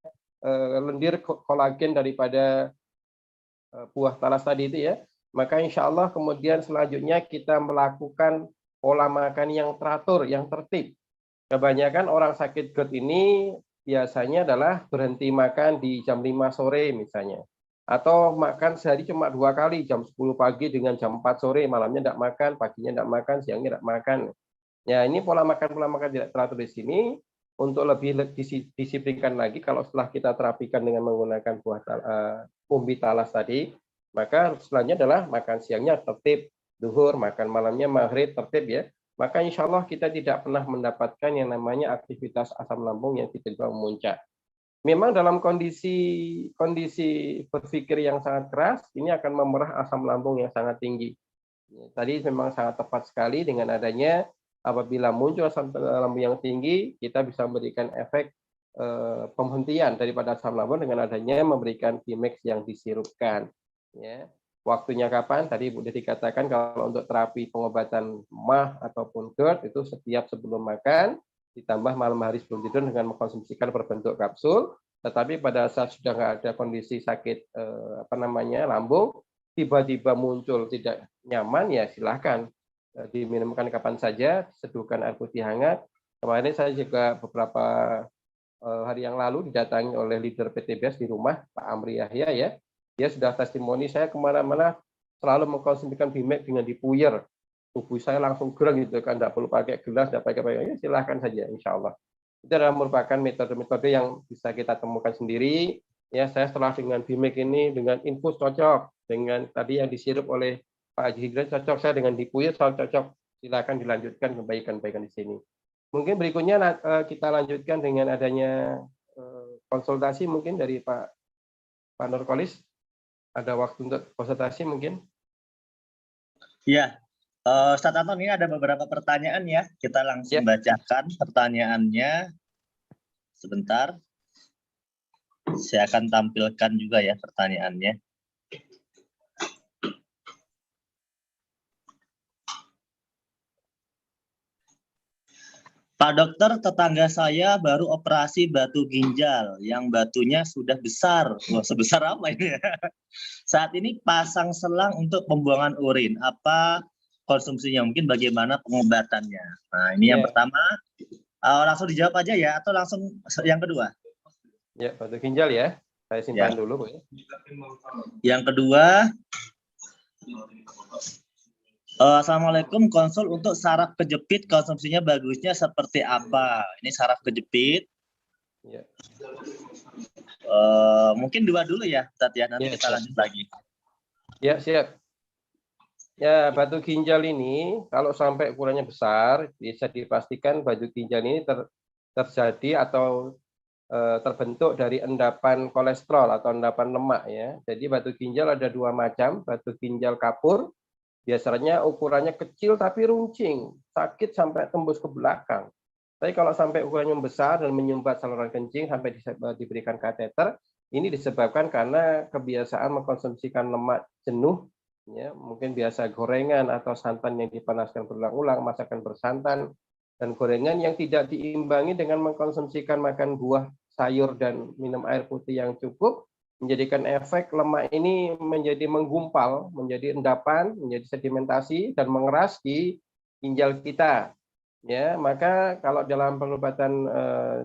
lendir kolagen daripada buah talas tadi itu ya. Maka insya Allah kemudian selanjutnya kita melakukan pola makan yang teratur, yang tertib. Kebanyakan orang sakit GERD ini biasanya adalah berhenti makan di jam 5 sore misalnya. Atau makan sehari cuma 2 kali, jam 10 pagi dengan jam 4 sore, malamnya tidak makan, paginya tidak makan, siangnya tidak makan. Ya, ini pola makan tidak teratur di sini. Untuk lebih disiplinkan lagi, kalau setelah kita terapikan dengan menggunakan buah umbi talas tadi, maka selanjutnya adalah makan siangnya tertib, zuhur, makan malamnya maghrib tertib ya. Maka insya Allah kita tidak pernah mendapatkan yang namanya aktivitas asam lambung yang tiba-tiba memuncak. Memang dalam kondisi berpikir yang sangat keras, ini akan memerah asam lambung yang sangat tinggi. Tadi memang sangat tepat sekali dengan adanya apabila muncul asam lambung yang tinggi, kita bisa memberikan efek penghentian daripada asam lambung dengan adanya memberikan BMAX yang disirupkan. Ya. Waktunya kapan? Tadi sudah dikatakan kalau untuk terapi pengobatan MAH ataupun GERD itu setiap sebelum makan, ditambah malam hari sebelum tidur dengan mengkonsumsikan berbentuk kapsul. Tetapi pada saat sudah nggak ada kondisi sakit lambung, tiba-tiba muncul tidak nyaman, ya silahkan diminumkan kapan saja, seduhkan air putih hangat. Kemarin saya juga beberapa hari yang lalu didatangi oleh leader PT BES di rumah, Pak Amri Yahya ya. Dia sudah testimoni, saya kemana-mana selalu mengkonsumsikan BMAX dengan dipuyer. Tubuh saya langsung gereng gitu kan, tidak perlu pakai gelas, tidak pakai ya, silahkan saja, insya Allah. Itu adalah merupakan metode-metode yang bisa kita temukan sendiri. Ya, saya setelah dengan BMAX ini, dengan infus cocok, dengan tadi yang disirup oleh Pak Haji Hidran cocok, saya dengan dipuyer selalu cocok. Silakan dilanjutkan kebaikan-kebaikan di sini. Mungkin berikutnya kita lanjutkan dengan adanya konsultasi mungkin dari Pak Nurkolis, ada waktu untuk konsultasi mungkin? Ya, Ustadz Anton, ini ada beberapa pertanyaan ya. Kita langsung bacakan pertanyaannya. Sebentar. Saya akan tampilkan juga ya pertanyaannya. Pak Dokter, tetangga saya baru operasi batu ginjal yang batunya sudah besar. Wah, sebesar apa ini ya? Saat ini pasang selang untuk pembuangan urin. Apa konsumsinya? Mungkin bagaimana pengobatannya? Nah, ini yang pertama. Langsung dijawab aja ya, atau langsung yang kedua? Ya, batu ginjal ya. Saya simpan dulu, Bu. Yang kedua, Assalamualaikum, konsul untuk saraf kejepit konsumsinya bagusnya seperti apa? Ini saraf kejepit. Ya. Mungkin dua dulu ya, Ustadz ya. Nanti kita lanjut lagi. Ya, siap. Ya, batu ginjal ini kalau sampai ukurannya besar, bisa dipastikan batu ginjal ini terjadi atau terbentuk dari endapan kolesterol atau endapan lemak ya. Jadi batu ginjal ada dua macam, batu ginjal kapur. Biasanya ukurannya kecil tapi runcing, sakit sampai tembus ke belakang. Tapi kalau sampai ukurannya besar dan menyumbat saluran kencing sampai diberikan kateter, ini disebabkan karena kebiasaan mengkonsumsikan lemak jenuh, ya, mungkin biasa gorengan atau santan yang dipanaskan berulang-ulang, masakan bersantan, dan gorengan yang tidak diimbangi dengan mengkonsumsikan makan buah, sayur, dan minum air putih yang cukup, menjadikan efek lemak ini menjadi menggumpal, menjadi endapan, menjadi sedimentasi dan mengeras di ginjal kita. Ya, maka kalau dalam pengobatan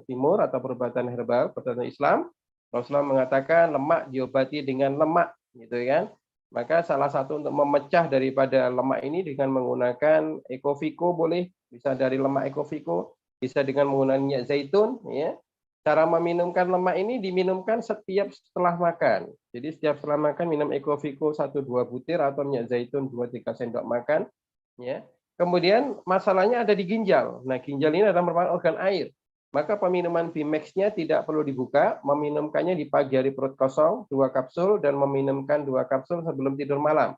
timur atau pengobatan herbal, pengobatan Islam, Rasulullah mengatakan lemak diobati dengan lemak, gitu kan? Maka salah satu untuk memecah daripada lemak ini dengan menggunakan Ecoviko boleh, bisa dari lemak Ecoviko, bisa dengan menggunakan minyak zaitun, ya. Cara meminumkan lemak ini diminumkan setiap setelah makan. Jadi setiap setelah makan minum Ecoviko 1-2 butir atau minyak zaitun 2-3 sendok makan. Ya. Kemudian masalahnya ada di ginjal. Nah, ginjal ini adalah merupakan organ air. Maka peminuman Bimax-nya tidak perlu dibuka, meminumkannya di pagi hari perut kosong 2 kapsul dan meminumkan 2 kapsul sebelum tidur malam.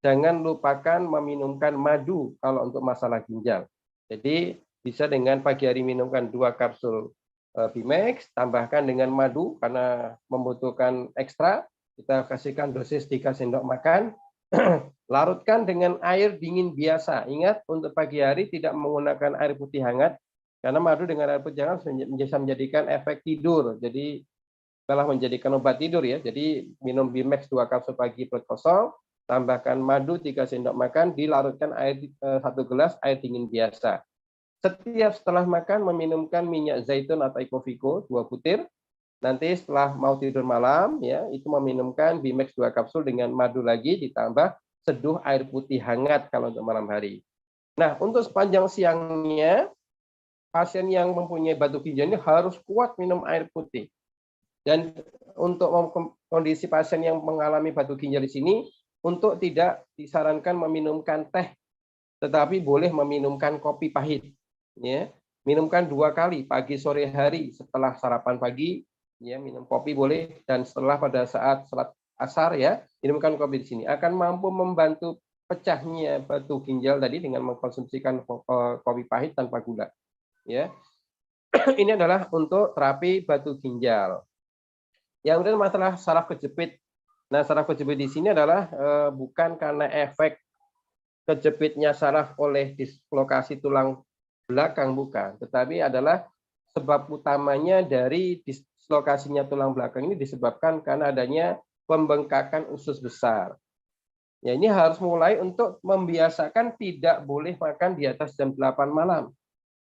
Jangan lupakan meminumkan madu kalau untuk masalah ginjal. Jadi bisa dengan pagi hari minumkan 2 kapsul Bimax, tambahkan dengan madu karena membutuhkan ekstra, kita kasihkan dosis 3 sendok makan, larutkan dengan air dingin biasa. Ingat, untuk pagi hari tidak menggunakan air putih hangat, karena madu dengan air putih hangat bisa menjadikan efek tidur, jadi malah menjadikan obat tidur ya. Jadi minum Bimax 2 kapsul pagi perut kosong, tambahkan madu 3 sendok makan, dilarutkan air 1 gelas air dingin biasa. Setiap setelah makan meminumkan minyak zaitun atau Ecoviko 2 butir. Nanti setelah mau tidur malam ya, itu meminumkan Bimax 2 kapsul dengan madu lagi ditambah seduh air putih hangat kalau untuk malam hari. Nah, untuk sepanjang siangnya pasien yang mempunyai batu ginjal ini harus kuat minum air putih. Dan untuk kondisi pasien yang mengalami batu ginjal di sini, untuk tidak disarankan meminumkan teh, tetapi boleh meminumkan kopi pahit. Ya, minumkan 2 kali pagi sore hari setelah sarapan pagi, ya, minum kopi boleh, dan setelah pada saat salat asar ya, minumkan kopi di sini akan mampu membantu pecahnya batu ginjal tadi dengan mengkonsumsikan kopi pahit tanpa gula. Ya, ini adalah untuk terapi batu ginjal. Yang kemudian masalah saraf kejepit. Nah, saraf kejepit di sini adalah bukan karena efek kejepitnya saraf oleh dislokasi tulang belakang, bukan, tetapi adalah sebab utamanya dari dislokasinya tulang belakang ini disebabkan karena adanya pembengkakan usus besar. Ya, ini harus mulai untuk membiasakan tidak boleh makan di atas jam 8 malam.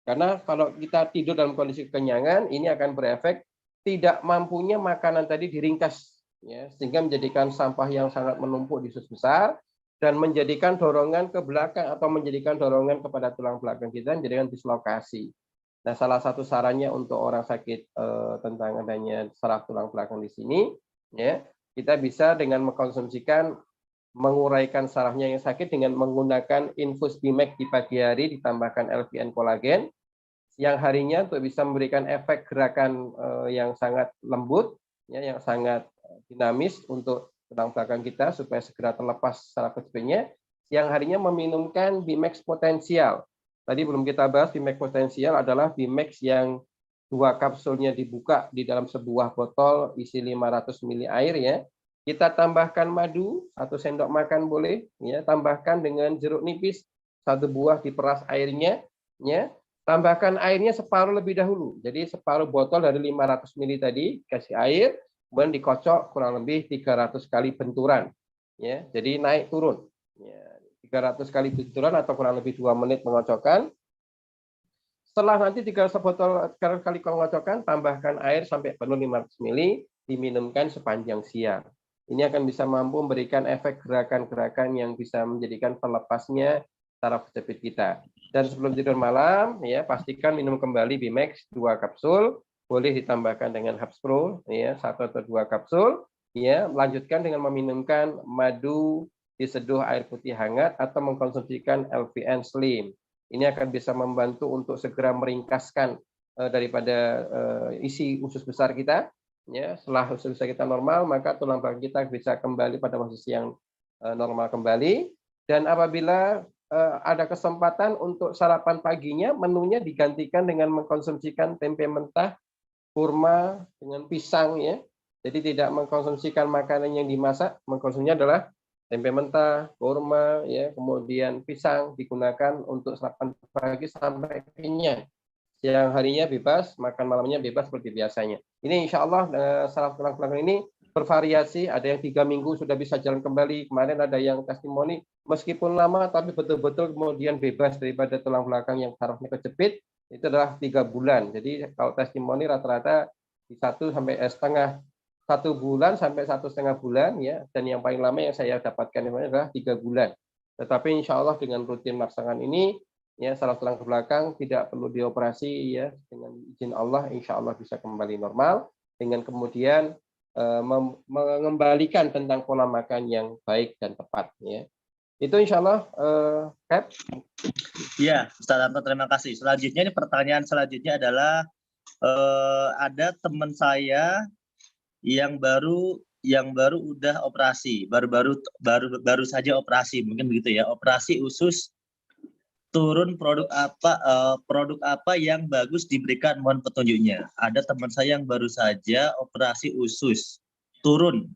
Karena kalau kita tidur dalam kondisi kekenyangan, ini akan berefek tidak mampunya makanan tadi diringkas, ya, sehingga menjadikan sampah yang sangat menumpuk di usus besar, dan menjadikan dorongan ke belakang atau menjadikan dorongan kepada tulang belakang kita, menjadikan dislokasi. Nah, salah satu sarannya untuk orang sakit tentang adanya saraf tulang belakang di sini, ya, kita bisa dengan mengkonsumsikan, menguraikan sarafnya yang sakit dengan menggunakan infus Bimax di pagi hari ditambahkan LVN kolagen. siang harinya untuk bisa memberikan efek gerakan yang sangat lembut, ya, yang sangat dinamis untuk tulang belakang kita supaya segera terlepas saraf kejepitnya. Siang harinya meminumkan Bimax potensial. Tadi belum kita bahas, Bimax potensial adalah Bimax yang 2 kapsulnya dibuka di dalam sebuah botol isi 500 ml air ya. Kita tambahkan madu 1 sendok makan boleh ya, tambahkan dengan jeruk nipis 1 buah diperas airnya ya. Tambahkan airnya separuh lebih dahulu. Jadi separuh botol dari 500 ml tadi kasih air, kemudian dikocok kurang lebih 300 kali benturan ya. Jadi naik turun. Ya, 300 kali benturan atau kurang lebih 2 menit mengocokkan. Setelah nanti 300 botol kali pengocokkan, tambahkan air sampai penuh 500 ml, diminumkan sepanjang siang. Ini akan bisa mampu memberikan efek gerakan-gerakan yang bisa menjadikan terlepasnya saraf kejepit kita. Dan sebelum tidur malam, ya pastikan minum kembali Bimax 2 kapsul, boleh ditambahkan dengan Habspro, ya 1 atau 2 kapsul. Ya, lanjutkan dengan meminumkan madu diseduh air putih hangat atau mengkonsumsikan LVN Slim. Ini akan bisa membantu untuk segera meringkaskan daripada isi usus besar kita. Ya, setelah usus besar kita normal, maka tulang belakang kita bisa kembali pada posisi yang normal kembali. Dan apabila ada kesempatan untuk sarapan paginya, menunya digantikan dengan mengkonsumsikan tempe mentah, kurma dengan pisang ya. Jadi tidak mengkonsumsikan makanan yang dimasak, mengkonsumsinya adalah tempe mentah, kurma, ya, kemudian pisang digunakan untuk sarapan pagi sampai kenyang. Siang harinya bebas, makan malamnya bebas seperti biasanya. Ini insya Allah saraf tulang belakang ini bervariasi, ada yang 3 minggu sudah bisa jalan kembali, kemarin ada yang testimoni, meskipun lama tapi betul-betul kemudian bebas daripada tulang belakang yang sarafnya kejepit, itu adalah 3 bulan. Jadi kalau testimoni rata-rata di 1 bulan sampai 1,5 bulan ya, dan yang paling lama yang saya dapatkan adalah 3 bulan. Tetapi insya Allah dengan rutin melaksanakan ini, ya saraf tulang belakang tidak perlu dioperasi ya, dengan izin Allah insya Allah bisa kembali normal dengan kemudian mengembalikan tentang pola makan yang baik dan tepat ya. Itu insya Allah, Kep. Ya, Ustaz Anto, terima kasih. Selanjutnya ini pertanyaan selanjutnya adalah ada teman saya yang baru udah operasi, baru saja operasi, mungkin begitu ya, operasi usus. Turun produk apa yang bagus diberikan, mohon petunjuknya. Ada teman saya yang baru saja operasi usus turun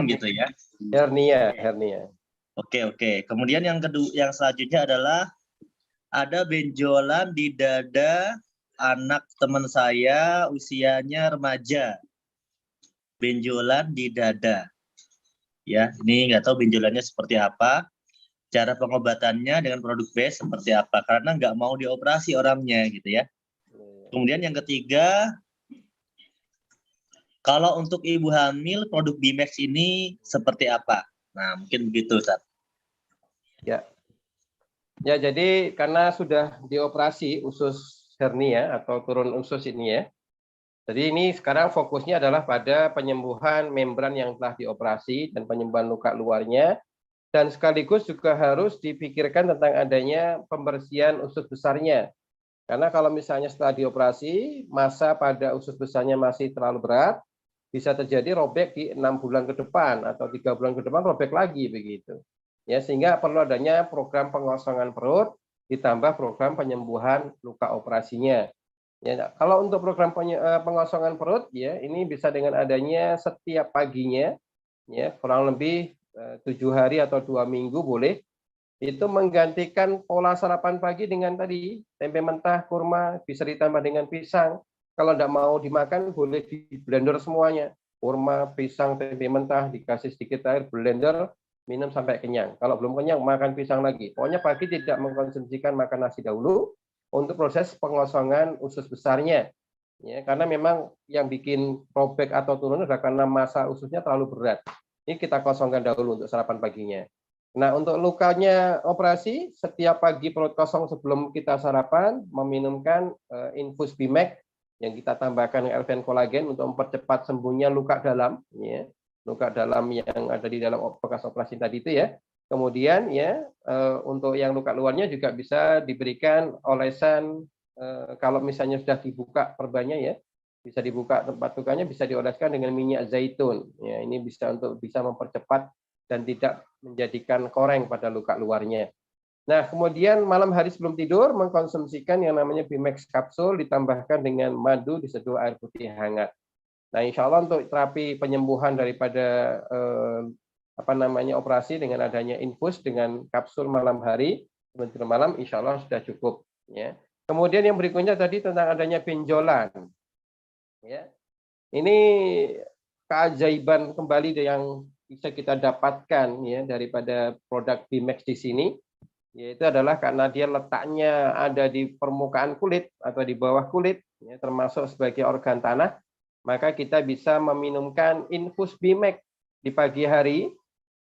gitu ya. Hernia. Oke. Kemudian yang selanjutnya adalah ada benjolan di dada anak teman saya usianya remaja. Benjolan di dada. Ya, ini nggak tahu benjolannya seperti apa. Cara pengobatannya dengan produk base seperti apa, karena nggak mau dioperasi orangnya gitu ya. Kemudian yang ketiga, kalau untuk ibu hamil produk Bimax ini seperti apa? Nah, mungkin begitu, Ustaz. Ya, jadi karena sudah dioperasi usus hernia atau turun usus ini ya, jadi ini sekarang fokusnya adalah pada penyembuhan membran yang telah dioperasi dan penyembuhan luka luarnya. Dan sekaligus juga harus dipikirkan tentang adanya pembersihan usus besarnya. Karena kalau misalnya setelah dioperasi, masa pada usus besarnya masih terlalu berat, bisa terjadi robek di 6 bulan ke depan atau 3 bulan ke depan robek lagi begitu. Ya, sehingga perlu adanya program pengosongan perut ditambah program penyembuhan luka operasinya. Ya, kalau untuk program pengosongan perut ya, ini bisa dengan adanya setiap paginya ya, kurang lebih 7 hari atau 2 minggu boleh, itu menggantikan pola sarapan pagi dengan tadi tempe mentah, kurma, bisa ditambah dengan pisang. Kalau tidak mau dimakan boleh di blender semuanya, kurma, pisang, tempe mentah, dikasih sedikit air, blender, minum sampai kenyang. Kalau belum kenyang makan pisang lagi. Pokoknya pagi tidak mengkonsumsikan makan nasi dahulu untuk proses pengosongan usus besarnya. Ya, karena memang yang bikin robek atau turun adalah karena masa ususnya terlalu berat. Ini kita kosongkan dahulu untuk sarapan paginya. Nah, untuk lukanya operasi, setiap pagi perut kosong sebelum kita sarapan, meminumkan infus Bimax yang kita tambahkan LVN kolagen untuk mempercepat sembuhnya luka dalam, ya, luka dalam yang ada di dalam bekas operasi tadi itu ya. Kemudian ya untuk yang luka luarnya juga bisa diberikan olesan kalau misalnya sudah dibuka perbannya ya, bisa dibuka tempat lukanya, bisa dioleskan dengan minyak zaitun. Ya, ini bisa mempercepat dan tidak menjadikan koreng pada luka luarnya. Nah, kemudian malam hari sebelum tidur mengkonsumsikan yang namanya Bimex kapsul ditambahkan dengan madu diseduh air putih hangat. Nah, insya Allah untuk terapi penyembuhan daripada operasi dengan adanya infus dengan kapsul malam hari sebelum tidur malam, insya Allah sudah cukup. Ya. Kemudian yang berikutnya tadi tentang adanya benjolan. Ya. Ini keajaiban kembali yang bisa kita dapatkan ya daripada produk Bimex di sini, yaitu adalah karena dia letaknya ada di permukaan kulit atau di bawah kulit, ya, termasuk sebagai organ tanah, maka kita bisa meminumkan infus Bimex di pagi hari.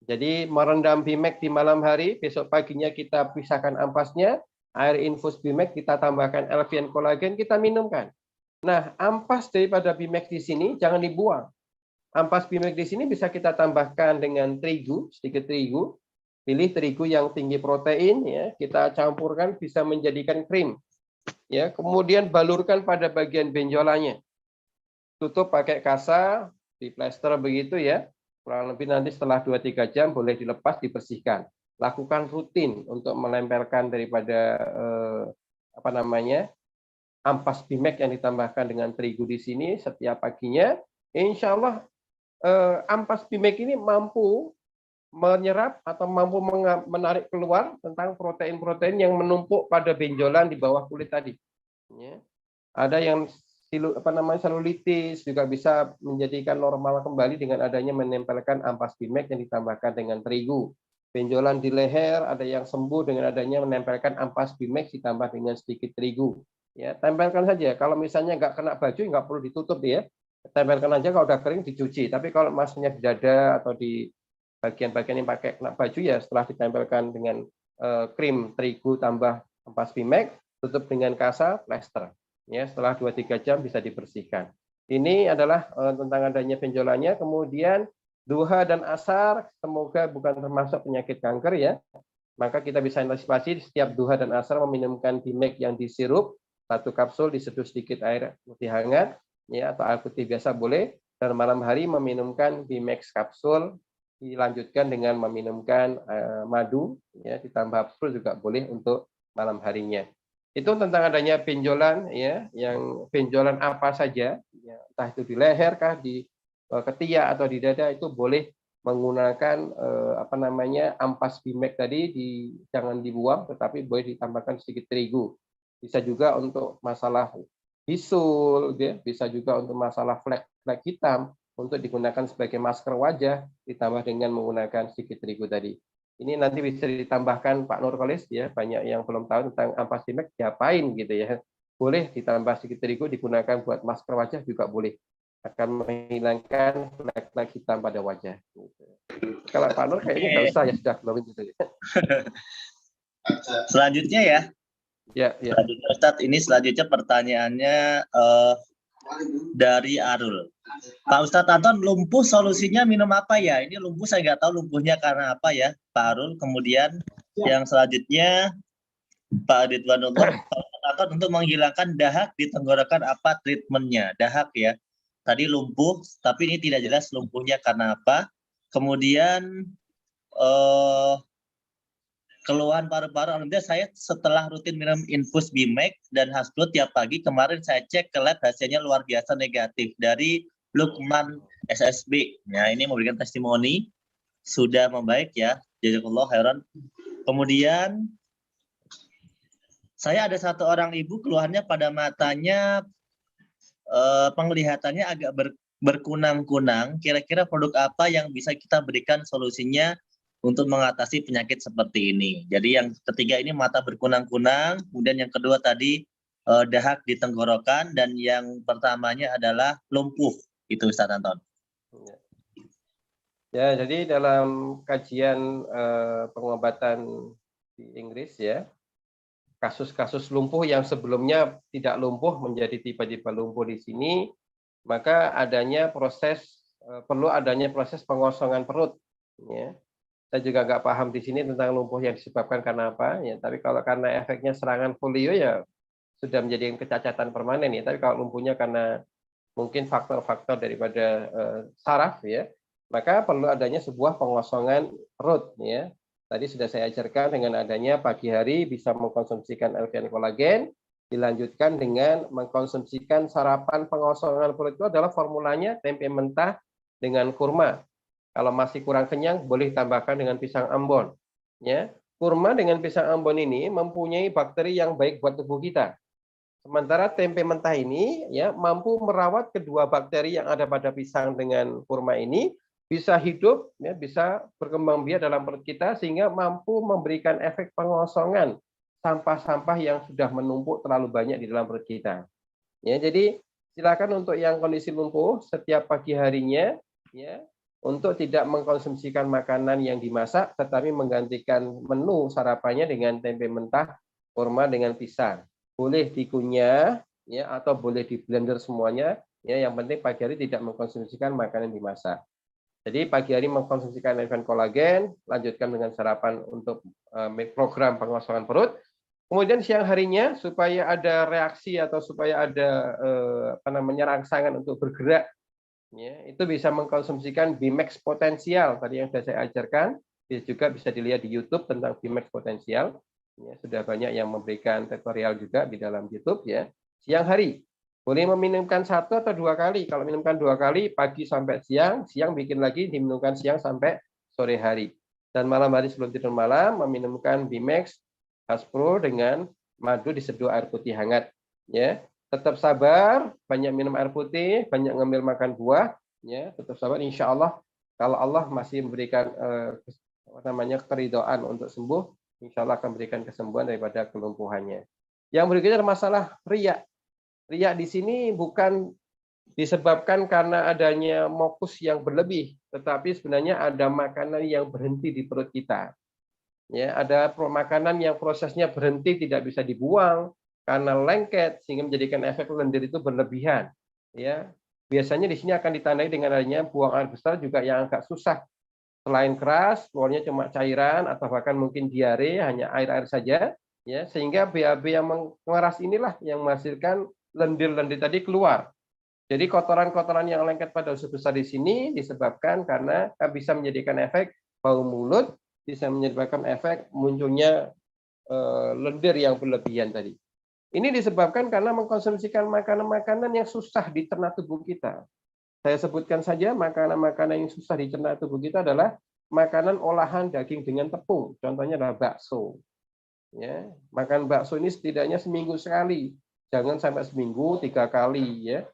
Jadi merendam Bimex di malam hari, besok paginya kita pisahkan ampasnya, air infus Bimex kita tambahkan Elvian kolagen, kita minumkan. Nah, ampas daripada Bimex di sini jangan dibuang. Ampas Bimex di sini bisa kita tambahkan dengan terigu, sedikit terigu. Pilih terigu yang tinggi protein, ya, kita campurkan bisa menjadikan krim. Ya, kemudian balurkan pada bagian benjolannya. Tutup pakai kasa, di plester begitu ya. Kurang lebih nanti setelah 2-3 jam boleh dilepas, dibersihkan. Lakukan rutin untuk menempelkan daripada ampas Bimex yang ditambahkan dengan terigu di sini setiap paginya. Insya Allah ampas Bimex ini mampu menyerap atau mampu menarik keluar tentang protein-protein yang menumpuk pada benjolan di bawah kulit tadi. Ya. Ada yang selulitis juga bisa menjadikan normal kembali dengan adanya menempelkan ampas Bimex yang ditambahkan dengan terigu. Benjolan di leher ada yang sembuh dengan adanya menempelkan ampas Bimex ditambah dengan sedikit terigu. Ya, tempelkan saja. Kalau misalnya nggak kena baju, nggak perlu ditutup ya. Tempelkan aja, kalau udah kering dicuci. Tapi kalau masanya di dada atau di bagian-bagian yang pakai kena baju ya setelah ditempelkan dengan krim terigu tambah ampas Bimex, tutup dengan kasa, plester. Ya, setelah 2-3 jam bisa dibersihkan. Ini adalah tentang adanya benjolannya. Kemudian duha dan asar, semoga bukan termasuk penyakit kanker ya. Maka kita bisa antisipasi setiap duha dan asar meminumkan Bimex yang disirup, 1 kapsul diseduh sedikit air putih hangat, ya, atau air putih biasa boleh. Dan malam hari meminumkan Bimex kapsul, dilanjutkan dengan meminumkan madu, ya, ditambah kapsul juga boleh untuk malam harinya. Itu tentang adanya benjolan, ya, yang benjolan apa saja, ya, entah itu di leher kah, di ketiak atau di dada, itu boleh menggunakan ampas Bimex tadi, jangan dibuang, tetapi boleh ditambahkan sedikit terigu. Bisa juga untuk masalah bisul, ya, bisa juga untuk masalah flek-flek hitam, untuk digunakan sebagai masker wajah, ditambah dengan menggunakan sedikit terigu tadi. Ini nanti bisa ditambahkan Pak Nurkolis, ya, banyak yang belum tahu tentang ampas Bimex, diapain gitu ya. Boleh ditambah sedikit terigu, digunakan buat masker wajah juga boleh. Akan menghilangkan flek-flek hitam pada wajah. Kalau Pak Nur kayaknya nggak usah ya, sudah belum gitu ya. Selanjutnya ya. Ya, ya. Selanjutnya Ustadz, ini selanjutnya pertanyaannya dari Arul. Pak Ustadz Anton, lumpuh solusinya minum apa ya? Ini lumpuh saya nggak tahu lumpuhnya karena apa ya, Pak Arul. Kemudian yang selanjutnya Pak Ridwanullah, Pak Ustadz Anton, untuk menghilangkan dahak di tenggorokan apa treatmentnya? Dahak ya. Tadi lumpuh, tapi ini tidak jelas lumpuhnya karena apa. Kemudian keluhan paru-paru, alhamdulillah saya setelah rutin minum infus Bimex dan Hasbro tiap pagi, kemarin saya cek ke lab hasilnya luar biasa negatif dari Lukman SSB. Nah, ini memberikan testimoni sudah membaik ya. Jazakallah khairan. Kemudian saya ada satu orang ibu, keluhannya pada matanya penglihatannya agak berkunang-kunang. Kira-kira produk apa yang bisa kita berikan solusinya untuk mengatasi penyakit seperti ini? Jadi yang ketiga ini mata berkunang-kunang, kemudian yang kedua tadi dahak di tenggorokan, dan yang pertamanya adalah lumpuh. Itu Ustaz Anton. Ya, jadi dalam kajian pengobatan di Inggris ya, kasus-kasus lumpuh yang sebelumnya tidak lumpuh menjadi tiba-tiba lumpuh di sini, maka perlu adanya proses pengosongan perut. Ya. Saya juga nggak paham di sini tentang lumpuh yang disebabkan karena apa, ya. Tapi kalau karena efeknya serangan polio ya sudah menjadi kecacatan permanen ya. Tapi kalau lumpuhnya karena mungkin faktor-faktor daripada saraf ya, maka perlu adanya sebuah pengosongan perut ya. Tadi sudah saya ajarkan dengan adanya pagi hari bisa mengkonsumsikan L-VN kolagen, dilanjutkan dengan mengkonsumsikan sarapan pengosongan perut. Itu adalah formulanya tempe mentah dengan kurma. Kalau masih kurang kenyang boleh tambahkan dengan pisang Ambon ya. Kurma dengan pisang Ambon ini mempunyai bakteri yang baik buat tubuh kita. Sementara tempe mentah ini ya mampu merawat kedua bakteri yang ada pada pisang dengan kurma ini, bisa hidup ya, bisa berkembang biak dalam perut kita sehingga mampu memberikan efek pengosongan sampah-sampah yang sudah menumpuk terlalu banyak di dalam perut kita. Ya, jadi silakan untuk yang kondisi lumpuh setiap pagi harinya ya untuk tidak mengkonsumsikan makanan yang dimasak tetapi menggantikan menu sarapannya dengan tempe mentah, kurma dengan pisang. Boleh dikunyah ya atau boleh di blender semuanya ya, yang penting pagi hari tidak mengkonsumsikan makanan dimasak. Jadi pagi hari mengkonsumsikan L-VN kolagen, lanjutkan dengan sarapan untuk program pengosongan perut. Kemudian siang harinya supaya ada reaksi atau supaya ada rangsangan untuk bergerak ya, itu bisa mengkonsumsikan Bimax potensial tadi yang sudah saya ajarkan. Juga bisa dilihat di YouTube tentang Bimax potensial. Ya, sudah banyak yang memberikan tutorial juga di dalam YouTube ya. Siang hari boleh meminumkan 1 atau 2 kali. Kalau minumkan 2 kali pagi sampai siang, siang bikin lagi diminumkan siang sampai sore hari. Dan malam hari sebelum tidur malam meminumkan Bimax Haspro dengan madu diseduh air putih hangat ya. Tetap sabar, banyak minum air putih, banyak ngemil makan buah ya. Tetap sabar, insya Allah kalau Allah masih memberikan keridhaan untuk sembuh, insya Allah akan berikan kesembuhan daripada kelumpuhannya. Yang berikutnya adalah masalah riak. Riak di sini bukan disebabkan karena adanya mokus yang berlebih, tetapi sebenarnya ada makanan yang berhenti di perut kita. Ya, ada makanan yang prosesnya berhenti tidak bisa dibuang karena lengket sehingga menjadikan efek lendir itu berlebihan. Ya, biasanya di sini akan ditandai dengan adanya buang air besar juga yang agak susah. Selain keras, keluarnya cuma cairan atau bahkan mungkin diare, hanya air-air saja, ya sehingga BAB yang mengeras inilah yang menghasilkan lendir-lendir tadi keluar. Jadi kotoran-kotoran yang lengket pada usus besar di sini disebabkan karena bisa menjadikan efek bau mulut, bisa menyebabkan efek munculnya lendir yang berlebihan tadi. Ini disebabkan karena mengkonsumsikan makanan-makanan yang susah dicerna tubuh kita. Saya sebutkan saja makanan-makanan yang susah dicerna tubuh kita adalah makanan olahan daging dengan tepung. Contohnya adalah bakso. Ya, makan bakso ini setidaknya seminggu sekali. Jangan sampai seminggu 3 kali ya.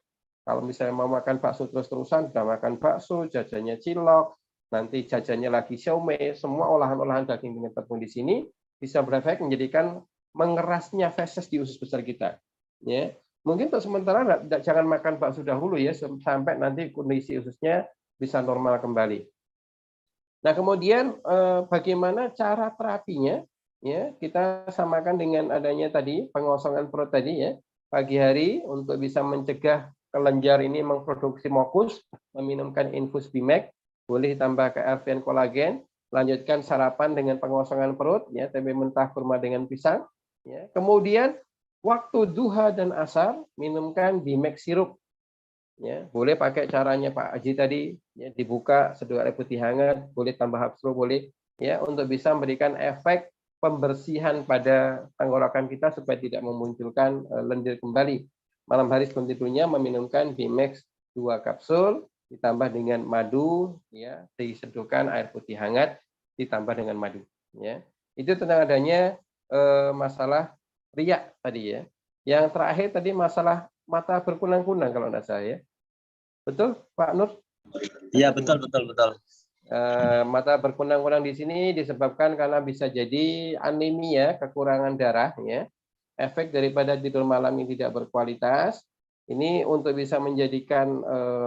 Kalau misalnya mau makan bakso terus-terusan, sudah makan bakso, jajannya cilok, nanti jajannya lagi siomay, semua olahan-olahan daging dengan tepung di sini bisa berefek menjadikan mengerasnya feses di usus besar kita. Ya. Mungkin untuk sementara jangan makan bakso dahulu ya sampai nanti kondisi ususnya bisa normal kembali. Nah, kemudian bagaimana cara terapinya? Ya, kita samakan dengan adanya tadi pengosongan perut tadi ya. Pagi hari untuk bisa mencegah kelenjar ini memproduksi mokus, meminumkan infus Bimax, boleh ditambah ke L-VN kolagen, lanjutkan sarapan dengan pengosongan perut ya, tempe mentah kurma dengan pisang ya. Kemudian waktu duha dan asar minumkan Bimax sirup. Ya, boleh pakai caranya Pak Haji tadi, ya, dibuka seduh air putih hangat, boleh tambah hapsro boleh, ya, untuk bisa memberikan efek pembersihan pada tenggorokan kita supaya tidak memunculkan lendir kembali. Malam hari sebelum tidurnya meminumkan Bimax 2 kapsul ditambah dengan madu, ya, diseduhkan air putih hangat ditambah dengan madu. Ya, itu tentang adanya masalah riak tadi ya. Yang terakhir tadi masalah mata berkunang-kunang kalau tidak salah ya. Betul, Pak Nur? Iya, betul. Mata berkunang-kunang di sini disebabkan karena bisa jadi anemia, kekurangan darah ya. Efek daripada tidur malam yang tidak berkualitas. Ini untuk bisa menjadikan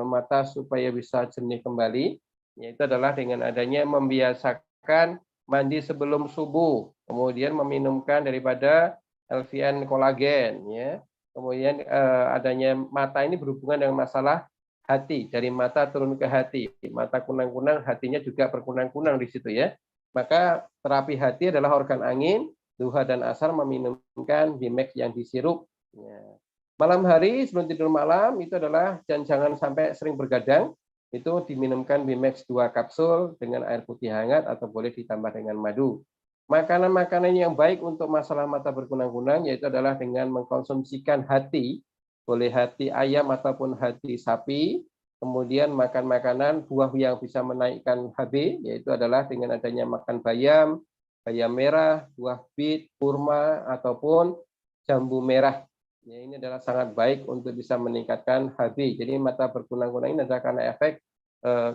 mata supaya bisa jernih kembali, yaitu adalah dengan adanya membiasakan mandi sebelum subuh, kemudian meminumkan daripada L-VN kolagen ya. Kemudian adanya mata ini berhubungan dengan masalah hati, dari mata turun ke hati. Mata kunang-kunang, hatinya juga berkunang-kunang di situ ya. Maka terapi hati adalah organ angin, duha dan asar meminumkan Bimax yang disirup Ya. Malam hari sebelum tidur malam itu adalah jangan sampai sering bergadang. Itu diminumkan Bimax 2 kapsul dengan air putih hangat atau boleh ditambah dengan madu. Makanan-makanan yang baik untuk masalah mata berkunang-kunang yaitu adalah dengan mengkonsumsikan hati, boleh hati ayam ataupun hati sapi, kemudian makan makanan buah yang bisa menaikkan HB, yaitu adalah dengan adanya makan bayam, bayam merah, buah bit, kurma, ataupun jambu merah. Ya, ini adalah sangat baik untuk bisa meningkatkan HB. Jadi mata berkunang-kunang ini adalah karena efek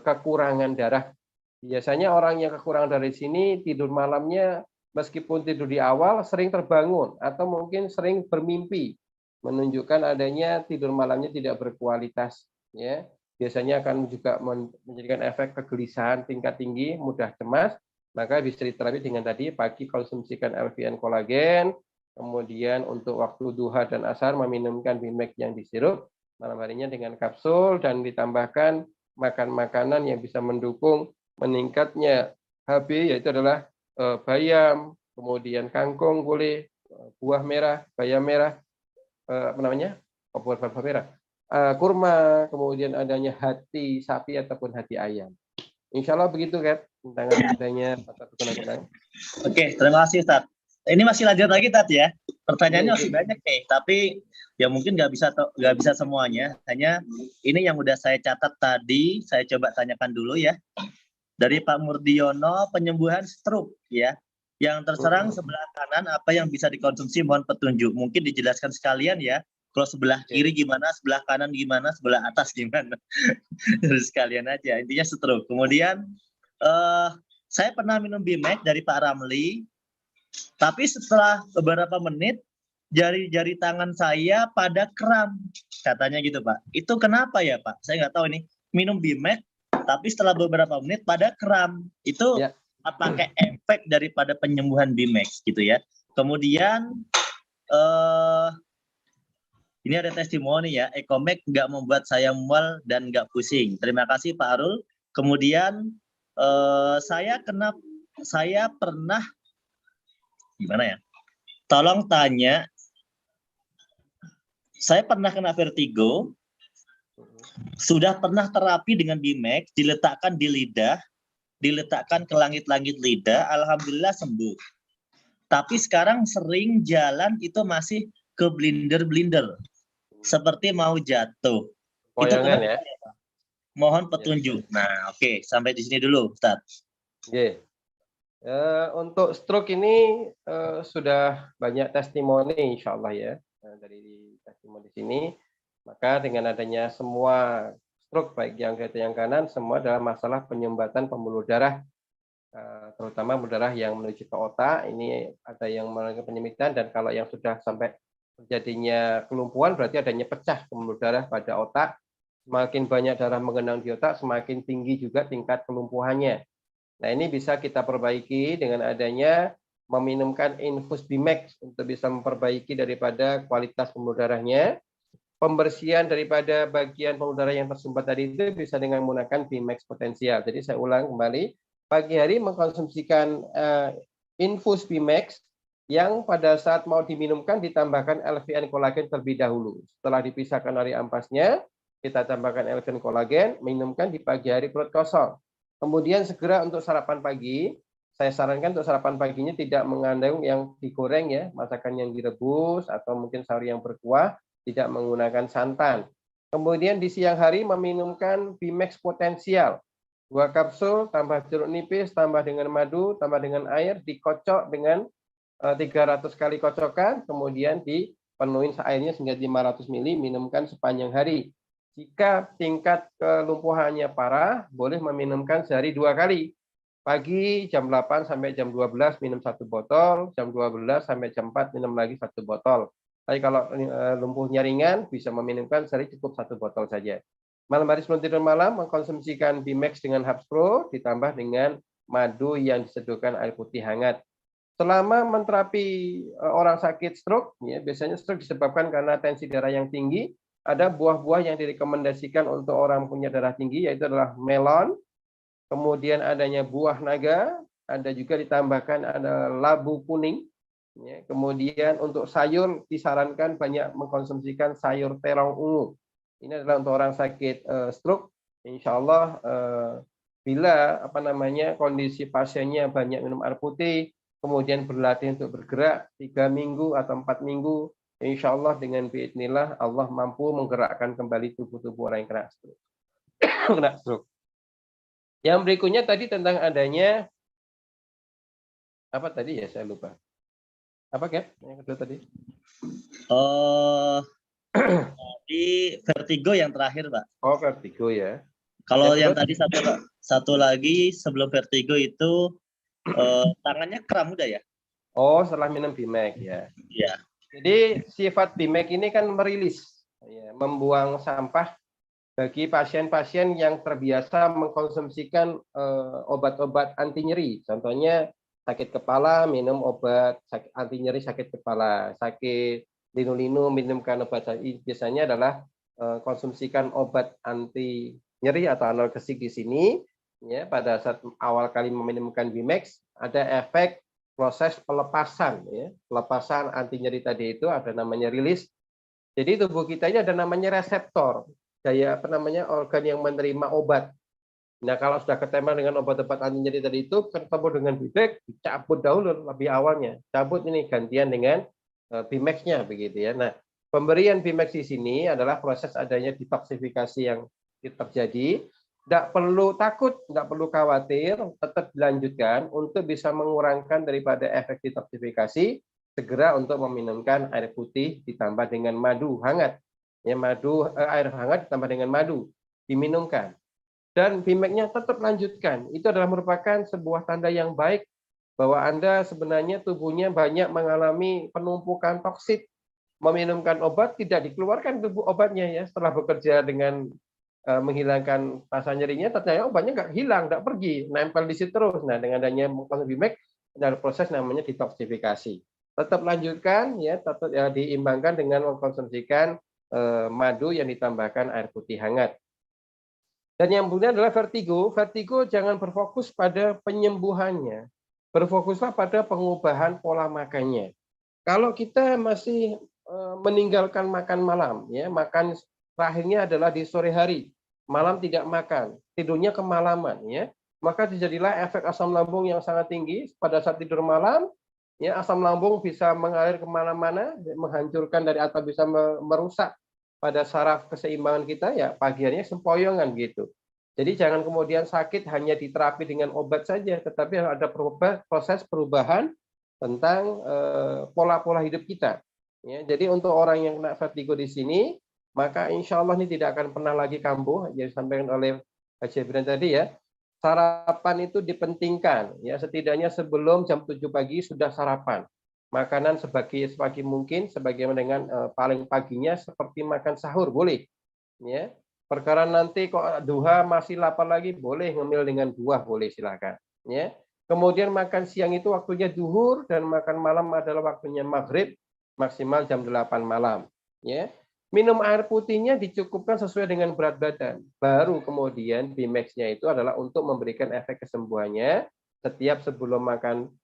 kekurangan darah. Biasanya orang yang kekurangan dari sini tidur malamnya meskipun tidur di awal sering terbangun atau mungkin sering bermimpi, menunjukkan adanya tidur malamnya tidak berkualitas. Ya, biasanya akan juga menjadikan efek kegelisahan tingkat tinggi, mudah cemas. Maka bisa diterapi dengan tadi pagi konsumsikan LVN kolagen, kemudian untuk waktu duha dan asar meminumkan Bimax yang disirup, malam harinya dengan kapsul dan ditambahkan makan makanan yang bisa mendukung meningkatnya HB, yaitu adalah bayam, kemudian kangkung boleh, buah merah, bayam merah, apa namanya? Buah merah. Kurma, kemudian adanya hati sapi ataupun hati ayam. Insya Allah begitu, Kat, tentang adanya mata berkunang-kunang. Oke, terima kasih, Tat. Ini masih lanjut lagi, Tat, ya. Pertanyaannya Iya, masih iya. banyak nih, tapi ya mungkin nggak bisa semuanya. Hanya ini yang udah saya catat tadi, saya coba tanyakan dulu ya. Dari Pak Murdiono, penyembuhan stroke ya. Yang terserang sebelah kanan apa yang bisa dikonsumsi, mohon petunjuk. Mungkin dijelaskan sekalian ya. Kalau sebelah kiri gimana, sebelah kanan gimana, sebelah atas gimana. Terus sekalian aja. Intinya stroke. Kemudian saya pernah minum Bimax dari Pak Ramli, tapi setelah beberapa menit jari-jari tangan saya pada kram, katanya gitu Pak. Itu kenapa ya Pak? Saya nggak tahu ini. Minum Bimax, tapi setelah beberapa menit pada kram. Itu Ya. apakah efek daripada penyembuhan Bimax gitu ya? Kemudian ini ada testimoni ya, Ecomax nggak membuat saya mual dan nggak pusing. Terima kasih Pak Arul. Kemudian saya pernah gimana ya? Tolong tanya, saya pernah kena vertigo, sudah pernah terapi dengan Bimax, diletakkan di lidah, diletakkan ke langit-langit lidah, alhamdulillah sembuh. Tapi sekarang sering jalan itu masih ke blinder-blinder, seperti mau jatuh. Poyangan Itu ya. Mohon petunjuk. Nah, oke, sampai di sini dulu, Ustaz. Oke. Untuk stroke ini sudah banyak testimoni insya Allah ya dari testimoni sini. Maka dengan adanya semua stroke baik yang kiri yang kanan semua adalah masalah penyumbatan pembuluh darah, terutama pembuluh darah yang menuju ke otak. Ini ada yang mengalami penyempitan dan kalau yang sudah sampai terjadinya kelumpuhan berarti adanya pecah pembuluh darah pada otak. Semakin banyak darah mengenang di otak, semakin tinggi juga tingkat kelumpuhannya. Nah, ini bisa kita perbaiki dengan adanya meminumkan infus Bimax untuk bisa memperbaiki daripada kualitas pembuluh darahnya. Pembersihan daripada bagian pembuluh darah yang tersumbat tadi itu bisa dengan menggunakan Bimax potensial. Jadi saya ulang kembali, pagi hari mengkonsumsikan infus Bimax yang pada saat mau diminumkan ditambahkan LVN kolagen terlebih dahulu. Setelah dipisahkan dari ampasnya, kita tambahkan LVN kolagen, minumkan di pagi hari perut kosong. Kemudian segera untuk sarapan pagi, saya sarankan untuk sarapan paginya tidak mengandung yang digoreng ya, masakan yang direbus atau mungkin sahur yang berkuah, tidak menggunakan santan. Kemudian di siang hari meminumkan Bimax potensial. 2 kapsul, tambah jeruk nipis, tambah dengan madu, tambah dengan air, dikocok dengan 300 kali kocokan, kemudian dipenuhi airnya sehingga 500 ml, minumkan sepanjang hari. Jika tingkat kelumpuhannya parah, boleh meminumkan sehari 2 kali. Pagi jam 8 sampai jam 12 minum 1 botol, jam 12 sampai jam 4 minum lagi 1 botol. Tapi kalau lumpuhnya ringan, bisa meminumkan sehari cukup 1 botol saja. Malam hari sebelum tidur malam, mengkonsumsikan Bimax dengan Habs Pro, ditambah dengan madu yang diseduhkan air putih hangat. Selama menterapi orang sakit stroke, ya, biasanya stroke disebabkan karena tensi darah yang tinggi. Ada buah-buah yang direkomendasikan untuk orang punya darah tinggi, yaitu adalah melon, kemudian adanya buah naga, ada juga ditambahkan ada labu kuning, Ya, kemudian untuk sayur disarankan banyak mengkonsumsikan sayur terong ungu. Ini adalah untuk orang sakit stroke. Insya Allah bila kondisi pasiennya banyak minum air putih, kemudian berlatih untuk bergerak 3 minggu atau 4 minggu, insya Allah dengan biidznillah Allah mampu menggerakkan kembali tubuh-tubuh orang yang kena stroke. Kena stroke. Yang berikutnya tadi tentang adanya apa tadi ya, saya lupa. Apa Cap? Yang kedua tadi? Oh, di vertigo yang terakhir, Pak. Oh, vertigo ya. Kalau Yang yang kedua, tadi satu lagi sebelum vertigo itu tangannya kram udah ya? oh, setelah minum Bimek ya. Iya. Jadi sifat Bimek ini kan merilis, ya, membuang sampah bagi pasien-pasien yang terbiasa mengkonsumsikan obat-obat anti nyeri. Contohnya sakit kepala, minum obat anti nyeri sakit kepala, sakit linu-linu, minumkan obat. Biasanya adalah konsumsikan obat anti nyeri atau analgesik di sini. Ya, pada saat awal kali meminumkan Bimex ada efek proses pelepasan, ya, pelepasan anti nyeri tadi itu ada namanya rilis. Jadi tubuh kita ini ada namanya reseptor, kayak organ yang menerima obat. Nah, kalau sudah ketempel dengan obat-obat anti nyeri tadi itu, ketemu dengan Bimex, dicabut dahulu lebih awalnya. Cabut ini gantian dengan Bimex-nya begitu ya. Nah, pemberian Bimex di sini adalah proses adanya detoksifikasi yang terjadi. Tidak perlu takut, tidak perlu khawatir, tetap dilanjutkan untuk bisa mengurangkan daripada efek detoksifikasi, segera untuk meminumkan air putih ditambah dengan madu hangat. Ya, air hangat ditambah dengan madu diminumkan. Dan Bimek-nya tetap lanjutkan. Itu adalah merupakan sebuah tanda yang baik bahwa Anda sebenarnya tubuhnya banyak mengalami penumpukan toksit. Meminumkan obat tidak dikeluarkan tubuh obatnya ya setelah bekerja dengan menghilangkan rasa nyerinya, ternyata obatnya nggak hilang, nggak pergi, nempel di situ terus. Nah, dengan adanya mengkonsumsi Bimek, ada proses namanya detoksifikasi. Tetap lanjutkan, ya, tetap ya, diimbangkan dengan mengkonsumsikan madu yang ditambahkan air putih hangat. Dan yang kemudian adalah vertigo. Vertigo jangan berfokus pada penyembuhannya, berfokuslah pada pengubahan pola makannya. Kalau kita masih meninggalkan makan malam, ya, makan terakhirnya adalah di sore hari, malam tidak makan, tidurnya kemalaman, ya, maka terjadilah efek asam lambung yang sangat tinggi pada saat tidur malam, ya, asam lambung bisa mengalir kemana-mana, menghancurkan dari atau bisa merusak pada saraf keseimbangan kita, ya, pagiannya sempoyongan gitu. Jadi jangan kemudian sakit hanya diterapi dengan obat saja, tetapi ada proses perubahan tentang pola-pola hidup kita. Ya, jadi untuk orang yang kena vertigo di sini, maka insya Allah ini tidak akan pernah lagi kambuh, yang disampaikan oleh Pak Jebran tadi ya. Sarapan itu dipentingkan, ya, setidaknya sebelum jam 7 pagi sudah sarapan. Makanan sepagi mungkin, sebagaimana dengan paling paginya seperti makan sahur boleh. Ya, perkara nanti kok duha masih lapar lagi, boleh ngemil dengan buah, boleh silakan. Ya. Kemudian makan siang itu waktunya duhur dan makan malam adalah waktunya maghrib, maksimal jam 8 malam. Ya. Minum air putihnya dicukupkan sesuai dengan berat badan. Baru kemudian Bimex-nya itu adalah untuk memberikan efek kesembuhannya. Setiap sebelum makan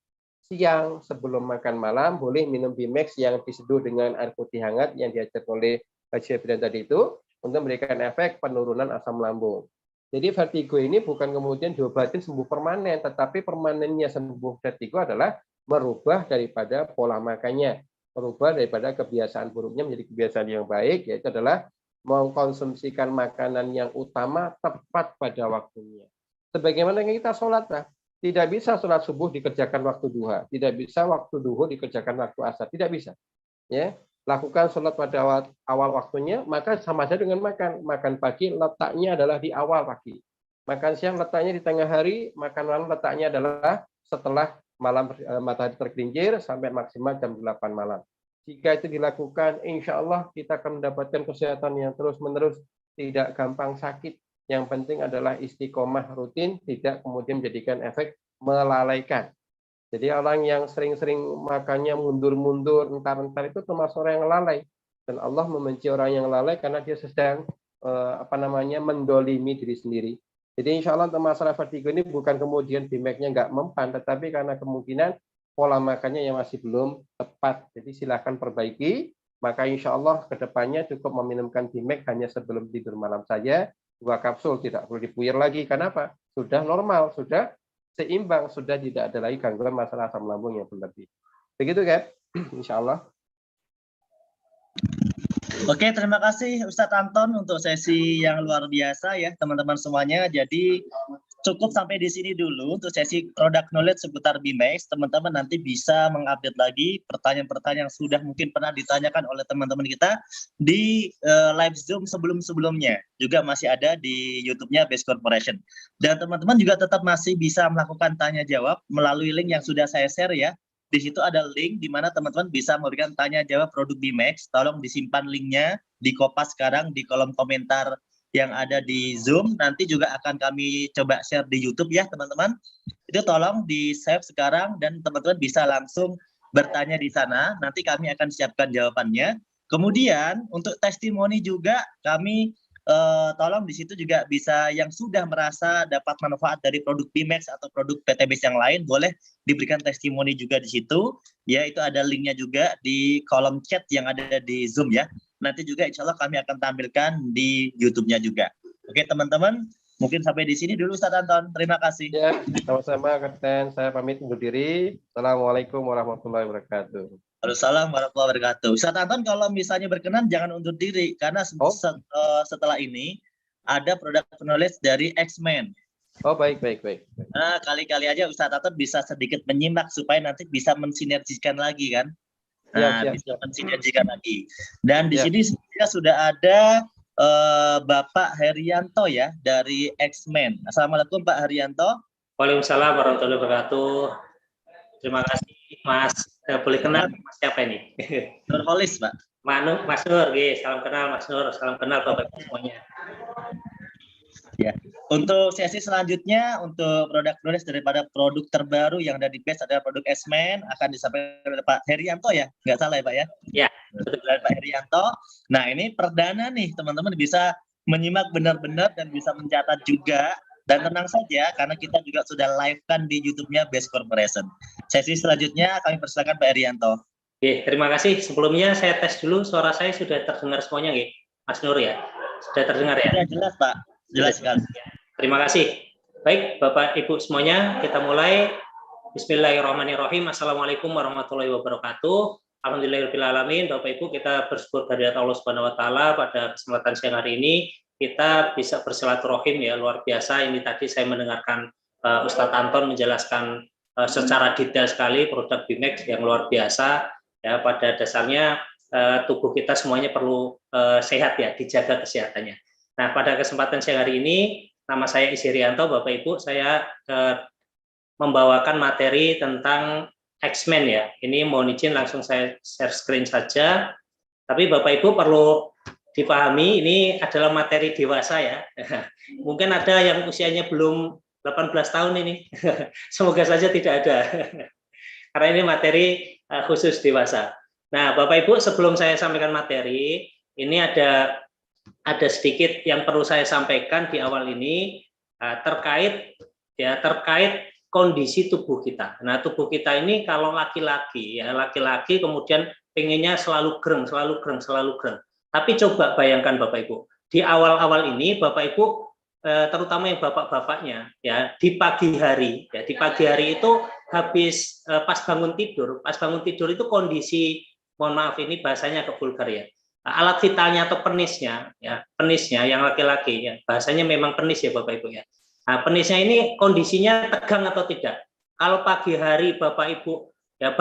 siang, sebelum makan malam, boleh minum Bimex yang diseduh dengan air putih hangat yang diajar oleh Pak Jebran tadi itu untuk memberikan efek penurunan asam lambung. Jadi vertigo ini bukan kemudian diobatin sembuh permanen, tetapi permanennya sembuh vertigo adalah merubah daripada pola makannya, merubah daripada kebiasaan buruknya menjadi kebiasaan yang baik, yaitu adalah mengkonsumsikan makanan yang utama tepat pada waktunya. Sebagaimana kita sholat, tidak bisa sholat subuh dikerjakan waktu duha, tidak bisa waktu duhur dikerjakan waktu asar, tidak bisa. Ya, lakukan sholat pada awal waktunya, maka sama saja dengan makan. Makan pagi letaknya adalah di awal pagi. Makan siang letaknya di tengah hari, makan malam letaknya adalah setelah malam matahari tergelincir sampai maksimal jam 8 malam. Jika itu dilakukan, insya Allah kita akan mendapatkan kesehatan yang terus-menerus, tidak gampang sakit. Yang penting adalah istiqomah rutin, tidak kemudian menjadikan efek melalaikan. Jadi orang yang sering-sering makannya mundur-mundur, entar-entar itu termasuk orang yang lalai. Dan Allah membenci orang yang lalai karena dia sedang mendolimi diri sendiri. Jadi insya Allah untuk masalah vertigo ini bukan kemudian Bimek-nya nggak mempan, tetapi karena kemungkinan pola makannya yang masih belum tepat. Jadi silakan perbaiki. Maka insya Allah kedepannya cukup meminumkan Bimax hanya sebelum tidur malam saja, 2 kapsul, tidak perlu dipuyur lagi. Kenapa? Sudah normal, sudah seimbang, sudah tidak ada lagi gangguan masalah asam lambung yang berlebih. Begitu kan? Insya Allah. Oke, terima kasih Ustadz Anton untuk sesi yang luar biasa ya teman-teman semuanya. Jadi cukup sampai di sini dulu untuk sesi product knowledge seputar Bimax. Teman-teman nanti bisa mengupdate lagi pertanyaan-pertanyaan yang sudah mungkin pernah ditanyakan oleh teman-teman kita di live Zoom sebelum-sebelumnya. Juga masih ada di YouTube-nya Base Corporation. Dan teman-teman juga tetap masih bisa melakukan tanya jawab melalui link yang sudah saya share ya. Di situ ada link di mana teman-teman bisa memberikan tanya jawab produk Bimax. Tolong disimpan linknya, di kopas sekarang di kolom komentar yang ada di Zoom. Nanti juga akan kami coba share di YouTube ya teman-teman. Itu tolong di save sekarang dan teman-teman bisa langsung bertanya di sana. Nanti kami akan siapkan jawabannya. Kemudian untuk testimoni juga kami tolong di situ juga bisa yang sudah merasa dapat manfaat dari produk Bimax atau produk PTBase yang lain boleh diberikan testimoni juga di situ ya, itu ada linknya juga di kolom chat yang ada di Zoom ya. Nanti juga insya Allah kami akan tampilkan di YouTube-nya juga. Oke teman-teman, mungkin sampai di sini dulu Ustadz Anton, terima kasih. Ya, sama-sama Kapten, saya pamit undur diri. Assalamualaikum warahmatullahi wabarakatuh. Waalaikumsalam warahmatullahi wabarakatuh. Ustadz Anton kalau misalnya berkenan jangan undur diri karena setelah ini ada produk knowledge dari X-Men. Oh baik. Nah, kali-kali aja Ustadz Anton bisa sedikit menyimak supaya nanti bisa mensinergikan lagi kan. Nah, bisa mensinergikan lagi. Dan di sini sudah ada Bapak Herianto ya dari X-Men. Assalamualaikum Pak Herianto. Waalaikumsalam warahmatullahi wabarakatuh. Terima kasih Mas. Boleh kenal Mas siapa ini? Nurholis Pak. Mas Nur, salam kenal Mas Nur, salam kenal Bapak semuanya. Ya. Untuk sesi selanjutnya untuk produk knowledge daripada produk terbaru yang ada di Base adalah produk X-Men akan disampaikan oleh Pak Herianto ya, nggak salah ya Pak ya? Ya. Betul dari Pak Herianto. Nah ini perdana nih teman-teman bisa menyimak benar-benar dan bisa mencatat juga. Dan tenang saja karena kita juga sudah live kan di YouTube-nya Base Corporation. Sesi selanjutnya kami persilakan Pak Herianto. Oke, terima kasih. Sebelumnya saya tes dulu suara saya sudah terdengar semuanya nggih, Mas Nur ya. Sudah terdengar ya? Ya jelas Pak, jelas sekali. Terima kasih. Baik, Bapak Ibu semuanya, kita mulai. Bismillahirrahmanirrahim. Assalamualaikum warahmatullahi wabarakatuh. Alhamdulillahirrahmanirrahim. Bapak Ibu, kita bersyukur kehadirat Allah Subhanahu wa taala pada kesempatan siang hari ini kita bisa bersilaturahim ya, luar biasa. Ini tadi saya mendengarkan Ustadz Anton menjelaskan secara detail sekali produk Bimax yang luar biasa ya. Pada dasarnya tubuh kita semuanya perlu sehat ya, dijaga kesehatannya. Nah, pada kesempatan siang hari ini nama saya Isirianto, Bapak Ibu, saya membawakan materi tentang X-Men ya. Ini mohon izin langsung saya share screen saja. Tapi Bapak Ibu perlu dipahami ini adalah materi dewasa ya. Mungkin ada yang usianya belum 18 tahun ini. Semoga saja tidak ada. Karena ini materi khusus dewasa. Nah, Bapak Ibu, sebelum saya sampaikan materi, ini ada sedikit yang perlu saya sampaikan di awal ini terkait kondisi tubuh kita. Nah, tubuh kita ini kalau laki-laki kemudian pengennya selalu gereng. Tapi coba bayangkan Bapak Ibu, di awal-awal ini Bapak Ibu terutama yang bapak-bapaknya ya, di pagi hari itu habis pas bangun tidur itu kondisi, mohon maaf ini bahasanya agak vulgar ya, alat vitalnya atau penisnya yang laki-laki ya, bahasanya memang penis ya Bapak Ibu ya. Nah, penisnya ini kondisinya tegang atau tidak. Kalau pagi hari Bapak Ibu ya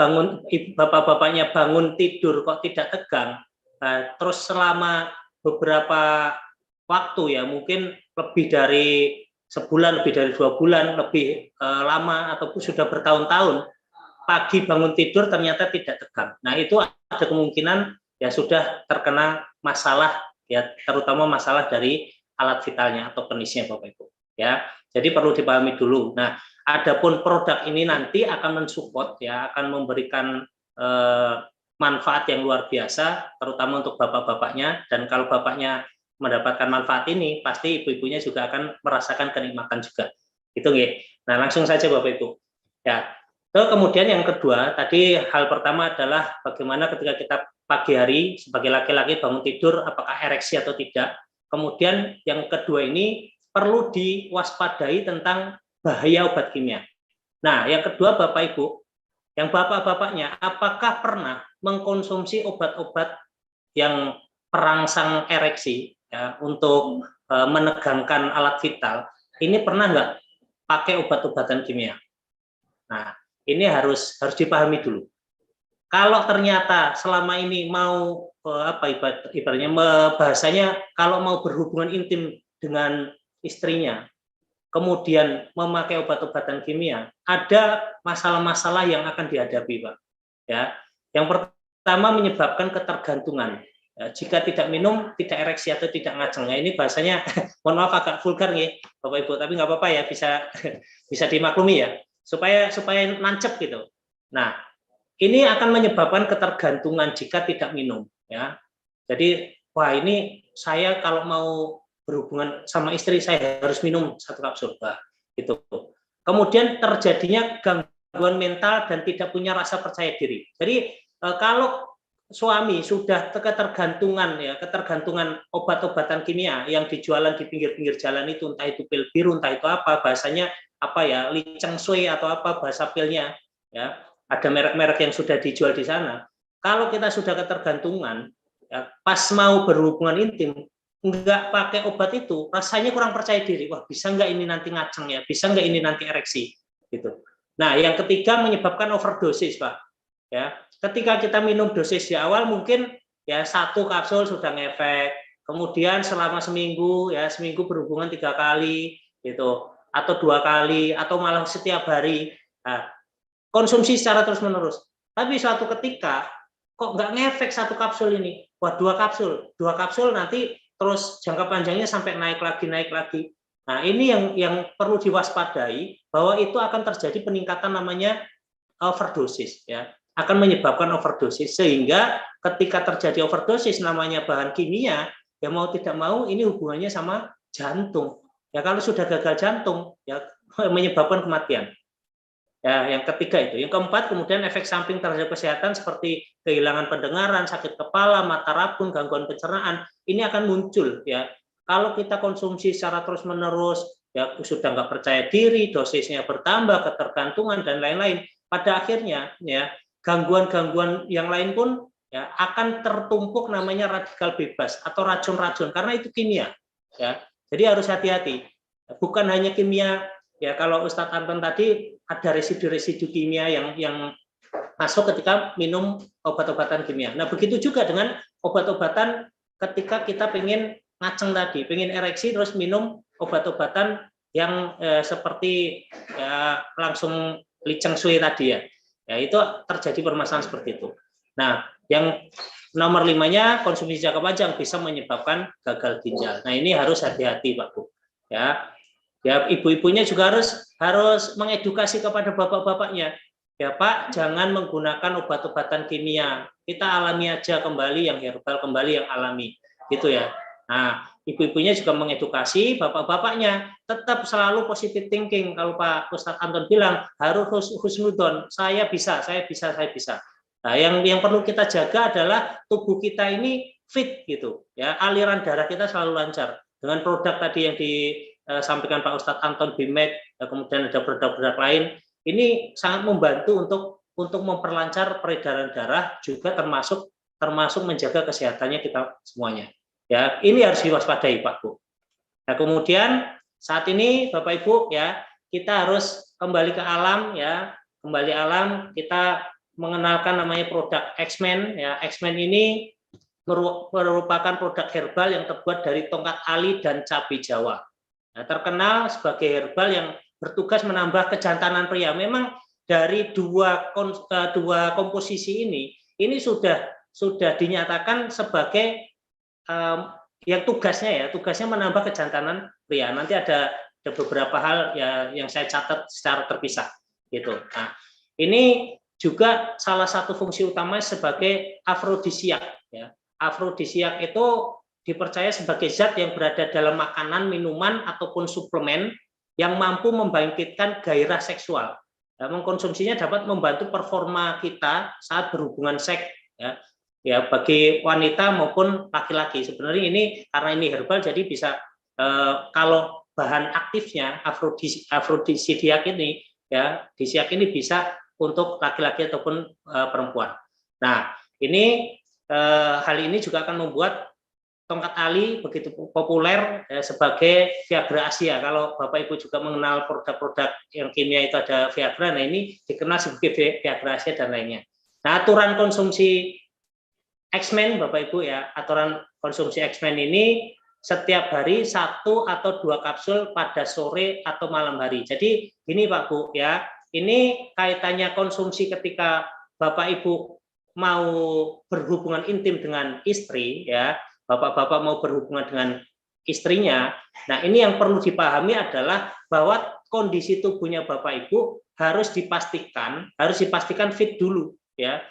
bapak-bapaknya bangun tidur kok tidak tegang, terus selama beberapa waktu ya, mungkin lebih dari sebulan, lebih dari 2 bulan, lebih lama ataupun sudah bertahun-tahun, pagi bangun tidur ternyata tidak tegang. Nah, itu ada kemungkinan ya sudah terkena masalah ya, terutama masalah dari alat vitalnya atau penisnya Bapak Ibu ya. Jadi perlu dipahami dulu. Nah, adapun produk ini nanti akan mensupport ya, akan memberikan manfaat yang luar biasa terutama untuk bapak-bapaknya, dan kalau bapaknya mendapatkan manfaat ini pasti ibu-ibunya juga akan merasakan kenikmatan juga. Itu nggih. Nah, langsung saja Bapak Ibu. Ya. Kemudian yang kedua, tadi hal pertama adalah bagaimana ketika kita pagi hari sebagai laki-laki bangun tidur, apakah ereksi atau tidak. Kemudian yang kedua ini perlu diwaspadai tentang bahaya obat kimia. Nah, yang kedua Bapak Ibu, yang bapak-bapaknya, apakah pernah mengkonsumsi obat-obat yang perangsang ereksi ya, untuk menegangkan alat vital? Ini pernah nggak pakai obat-obatan kimia? Nah, ini harus dipahami dulu. Kalau ternyata selama ini mau ibaratnya bahasanya kalau mau berhubungan intim dengan istrinya, kemudian memakai obat-obatan kimia, ada masalah-masalah yang akan dihadapi, Pak. Ya, yang pertama menyebabkan ketergantungan. Ya, jika tidak minum, tidak ereksi atau tidak ngajeng. Nah, ini bahasanya, mohon maaf agak vulgar nih, Bapak Ibu, tapi nggak apa-apa ya, bisa dimaklumi ya, supaya nancep gitu. Nah, ini akan menyebabkan ketergantungan jika tidak minum. Ya, jadi wah ini saya kalau mau berhubungan sama istri saya harus minum 1 kapsul, gitu. Kemudian terjadinya gangguan mental dan tidak punya rasa percaya diri. Jadi kalau suami sudah ketergantungan obat-obatan kimia yang dijualan di pinggir-pinggir jalan itu, entah itu pil biru, entah itu apa bahasanya Li Cheng Shui atau apa bahasa pilnya, ya ada merek-merek yang sudah dijual di sana. Kalau kita sudah ketergantungan, ya, pas mau berhubungan intim nggak pakai obat itu, rasanya kurang percaya diri. Wah, bisa nggak ini nanti ngaceng ya? Bisa nggak ini nanti ereksi? Gitu. Nah, yang ketiga menyebabkan overdosis, Pak. Ya, ketika kita minum dosis di awal mungkin ya 1 kapsul sudah ngefek. Kemudian selama seminggu berhubungan 3 kali, gitu, atau 2 kali, atau malah setiap hari. Nah, konsumsi secara terus-menerus. Tapi suatu ketika kok nggak ngefek 1 kapsul ini? Wah, 2 kapsul nanti terus jangka panjangnya sampai naik lagi. Nah, ini yang perlu diwaspadai bahwa itu akan terjadi peningkatan namanya overdosis ya. Akan menyebabkan overdosis sehingga ketika terjadi overdosis namanya bahan kimia, ya mau tidak mau ini hubungannya sama jantung. Ya kalau sudah gagal jantung ya menyebabkan kematian. Ya, yang ketiga itu. Yang keempat, kemudian efek samping terhadap kesehatan seperti kehilangan pendengaran, sakit kepala, mata rabun, gangguan pencernaan, ini akan muncul ya. Kalau kita konsumsi secara terus-menerus, ya sudah nggak percaya diri, dosisnya bertambah, ketergantungan dan lain-lain. Pada akhirnya, ya gangguan-gangguan yang lain pun ya akan tertumpuk namanya radikal bebas atau racun-racun karena itu kimia. Ya, jadi harus hati-hati. Bukan hanya kimia. Ya kalau Ustadz Anton tadi ada residu-residu kimia yang masuk ketika minum obat-obatan kimia. Nah begitu juga dengan obat-obatan ketika kita pengen ngaceng tadi, pengen ereksi terus minum obat-obatan yang seperti ya, langsung Li Cheng Shui tadi ya. Ya itu terjadi permasalahan seperti itu. Nah yang nomor 5-nya konsumsi jangka panjang bisa menyebabkan gagal ginjal. Nah ini harus hati-hati Pak Bu. Ya ibu-ibunya juga harus mengedukasi kepada bapak-bapaknya. Ya Pak, jangan menggunakan obat-obatan kimia. Kita alami aja kembali yang herbal, kembali yang alami. Gitu ya. Nah, ibu-ibunya juga mengedukasi bapak-bapaknya. Tetap selalu positive thinking. Kalau Pak Ustadz Anton bilang, harus husnudon. Saya bisa. Nah, yang perlu kita jaga adalah tubuh kita ini fit gitu. Ya, aliran darah kita selalu lancar. Dengan produk tadi yang disampaikan Pak Ustadz Anton Bimek, kemudian ada produk-produk lain, ini sangat membantu untuk memperlancar peredaran darah, juga termasuk menjaga kesehatannya kita semuanya. Ya, ini harus diwaspadai Pak Bu. Nah, kemudian saat ini Bapak Ibu ya, kita harus kembali ke alam ya, kembali alam, kita mengenalkan namanya produk X-Men ya. X-Men ini merupakan produk herbal yang terbuat dari tongkat ali dan cabai Jawa. Nah, terkenal sebagai herbal yang bertugas menambah kejantanan pria. Memang dari dua komposisi ini sudah dinyatakan sebagai yang tugasnya menambah kejantanan pria. Nanti ada beberapa hal ya yang saya catat secara terpisah gitu. Nah, ini juga salah satu fungsi utama sebagai afrodisiak ya. Afrodisiak itu dipercaya sebagai zat yang berada dalam makanan, minuman ataupun suplemen yang mampu membangkitkan gairah seksual. mengkonsumsinya dapat membantu performa kita saat berhubungan seks, ya bagi wanita maupun laki-laki. Sebenarnya ini karena ini herbal, jadi bisa kalau bahan aktifnya afrodisiak ini, ya disiak ini bisa untuk laki-laki ataupun perempuan. Nah, ini hal ini juga akan membuat tongkat ali begitu populer sebagai Viagra Asia. Kalau Bapak Ibu juga mengenal produk-produk yang kimia itu ada Viagra, nah ini dikenal sebagai Viagra Asia dan lainnya. Nah, aturan konsumsi X-Men Bapak Ibu ya, aturan konsumsi X-Men ini setiap hari 1 atau 2 kapsul pada sore atau malam hari. Jadi ini Pak Bu ya, ini kaitannya konsumsi ketika Bapak Ibu mau berhubungan intim dengan istri ya, bapak-bapak mau berhubungan dengan istrinya. Nah, ini yang perlu dipahami adalah bahwa kondisi tubuhnya Bapak Ibu harus dipastikan fit dulu ya.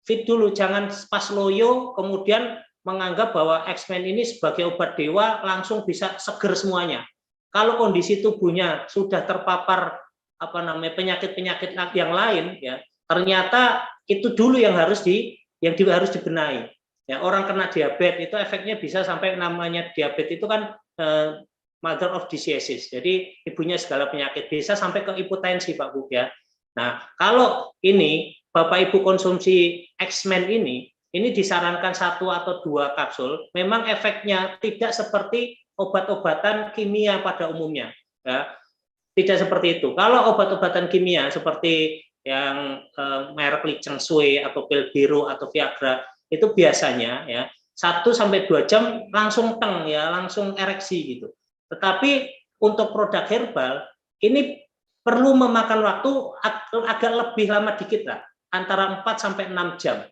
Fit dulu, jangan pas loyo kemudian menganggap bahwa X-Men ini sebagai obat dewa langsung bisa seger semuanya. Kalau kondisi tubuhnya sudah terpapar penyakit-penyakit yang lain ya, ternyata itu dulu yang harus dibenahi. Ya, orang kena diabetes itu efeknya bisa sampai namanya diabetes itu kan mother of diseases. Jadi ibunya segala penyakit, bisa sampai ke hipertensi Pak Bu ya. Nah, kalau ini Bapak Ibu konsumsi X-Men ini disarankan 1 atau 2 kapsul, memang efeknya tidak seperti obat-obatan kimia pada umumnya ya. Tidak seperti itu. Kalau obat-obatan kimia seperti yang merek Li Cheng Shui atau pil biru atau Viagra itu biasanya ya 1-2 jam langsung teng ya, langsung ereksi gitu. Tetapi untuk produk herbal ini perlu memakan waktu agak lebih lama dikit lah, antara 4-6 jam.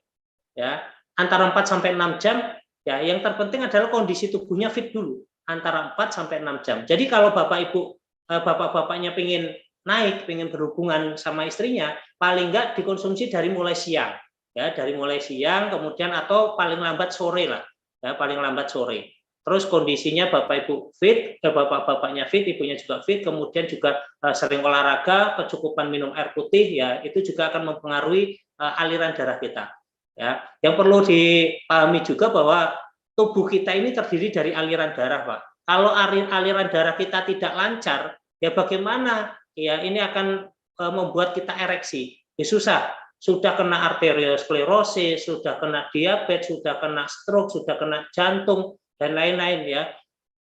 Ya, antara 4-6 jam ya, yang terpenting adalah kondisi tubuhnya fit dulu, antara 4-6 jam. Jadi kalau Bapak Ibu bapak-bapaknya pengen berhubungan sama istrinya, paling enggak dikonsumsi dari mulai siang. Ya, dari mulai siang kemudian atau paling lambat sore lah. Ya, paling lambat sore. Terus kondisinya Bapak Ibu fit, bapak-bapaknya fit, ibunya juga fit, kemudian juga sering olahraga, kecukupan minum air putih ya, itu juga akan mempengaruhi aliran darah kita. Ya, yang perlu dipahami juga bahwa tubuh kita ini terdiri dari aliran darah, Pak. Kalau aliran darah kita tidak lancar, ya bagaimana? Ya ini akan membuat kita ereksi. Ya susah. Sudah kena arteriosklerosis, sudah kena diabetes, sudah kena stroke, sudah kena jantung dan lain-lain ya.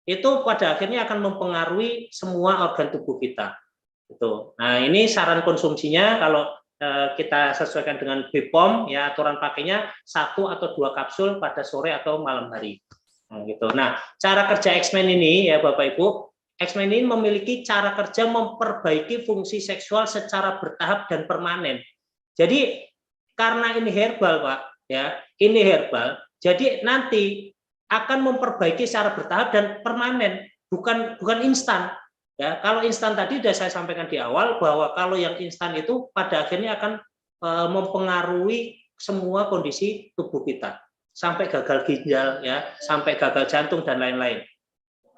Itu pada akhirnya akan mempengaruhi semua organ tubuh kita. Gitu. Nah, ini saran konsumsinya kalau kita sesuaikan dengan BPOM ya, aturan pakainya 1 atau 2 kapsul pada sore atau malam hari. Nah, gitu. Nah, cara kerja X-Men ini ya Bapak Ibu, X-Men ini memiliki cara kerja memperbaiki fungsi seksual secara bertahap dan permanen. Jadi karena ini herbal Pak, ya ini herbal, jadi nanti akan memperbaiki secara bertahap dan permanen, bukan instan. Ya, kalau instan tadi sudah saya sampaikan di awal bahwa kalau yang instan itu pada akhirnya akan mempengaruhi semua kondisi tubuh kita, sampai gagal ginjal, ya, sampai gagal jantung dan lain-lain.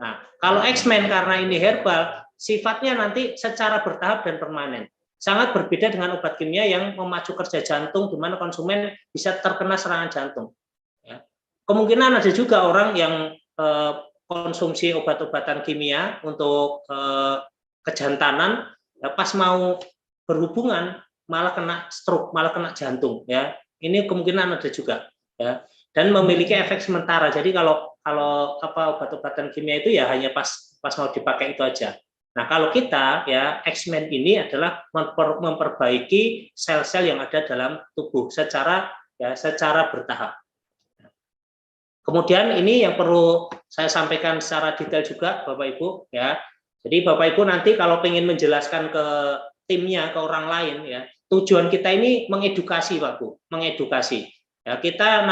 Nah, kalau X-Men karena ini herbal, sifatnya nanti secara bertahap dan permanen. Sangat berbeda dengan obat kimia yang memacu kerja jantung, di mana konsumen bisa terkena serangan jantung. Ya. Kemungkinan ada juga orang yang konsumsi obat-obatan kimia untuk kejantanan, ya, pas mau berhubungan malah kena stroke, malah kena jantung. Ya, ini kemungkinan ada juga. Ya, dan memiliki efek sementara. Jadi kalau obat-obatan kimia itu ya hanya pas mau dipakai itu aja. Nah, kalau kita ya X-Men ini adalah memperbaiki sel-sel yang ada dalam tubuh secara bertahap. Kemudian ini yang perlu saya sampaikan secara detail juga Bapak Ibu ya. Jadi Bapak Ibu nanti kalau ingin menjelaskan ke timnya, ke orang lain ya, tujuan kita ini mengedukasi Pak Bu, mengedukasi. Ya, kita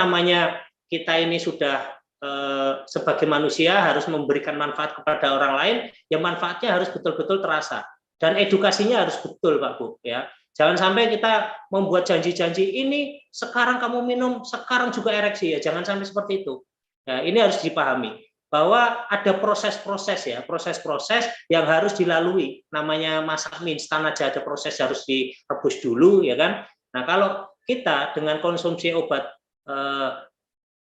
ini sudah sebagai manusia harus memberikan manfaat kepada orang lain, yang manfaatnya harus betul-betul terasa dan edukasinya harus betul Pak Bu ya. Jangan sampai kita membuat janji-janji ini sekarang kamu minum, sekarang juga ereksi ya, jangan sampai seperti itu. Ya, ini harus dipahami. bahwa ada proses-proses ya, proses-proses yang harus dilalui. Namanya masak mie instan aja ada proses harus direbus dulu ya kan. Nah, kalau kita dengan konsumsi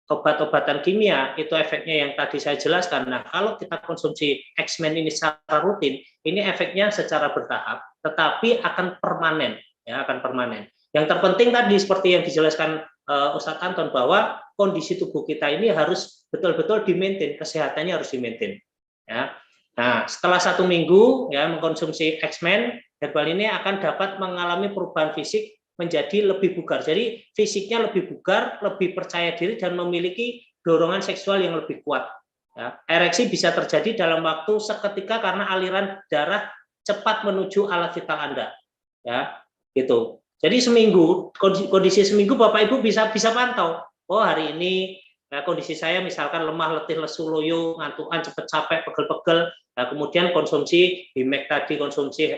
obat-obatan kimia itu efeknya yang tadi saya jelaskan. Nah, kalau kita konsumsi X-Men ini secara rutin, ini efeknya secara bertahap, tetapi akan permanen, ya akan permanen. Yang terpenting tadi seperti yang dijelaskan Ustadz Anton bahwa kondisi tubuh kita ini harus betul-betul di-maintain, kesehatannya harus di-maintain. Ya. Nah, setelah 1 minggu ya mengkonsumsi X-Men, herbal ini akan dapat mengalami perubahan fisik menjadi lebih bugar. Jadi fisiknya lebih bugar, lebih percaya diri dan memiliki dorongan seksual yang lebih kuat. Ya. Ereksi bisa terjadi dalam waktu seketika karena aliran darah cepat menuju alat vital Anda. Ya, gitu. Jadi seminggu, kondisi seminggu Bapak Ibu bisa pantau. Oh, hari ini ya, kondisi saya misalkan lemah, letih, lesu, loyo, ngantukan, cepet capek, pegel-pegel. Nah, kemudian konsumsi Bimek tadi, konsumsi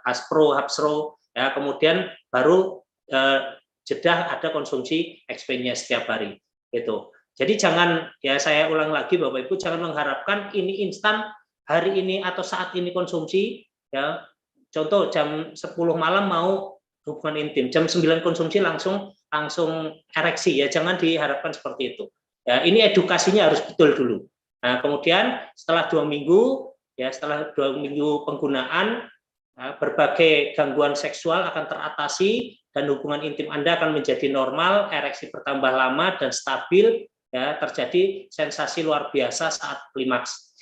Aspro, Hapsro, ya, kemudian baru jeda ada konsumsi XP-nya setiap hari. Gitu. Jadi jangan, ya saya ulang lagi Bapak Ibu, jangan mengharapkan ini instan hari ini atau saat ini konsumsi. Ya, contoh jam 10 malam mau hubungan intim, jam 9 konsumsi langsung ereksi, ya jangan diharapkan seperti itu. Ya, ini edukasinya harus betul dulu. Nah, kemudian setelah 2 minggu, ya setelah 2 minggu penggunaan, berbagai gangguan seksual akan teratasi dan hubungan intim Anda akan menjadi normal, ereksi bertambah lama dan stabil, ya terjadi sensasi luar biasa saat klimaks.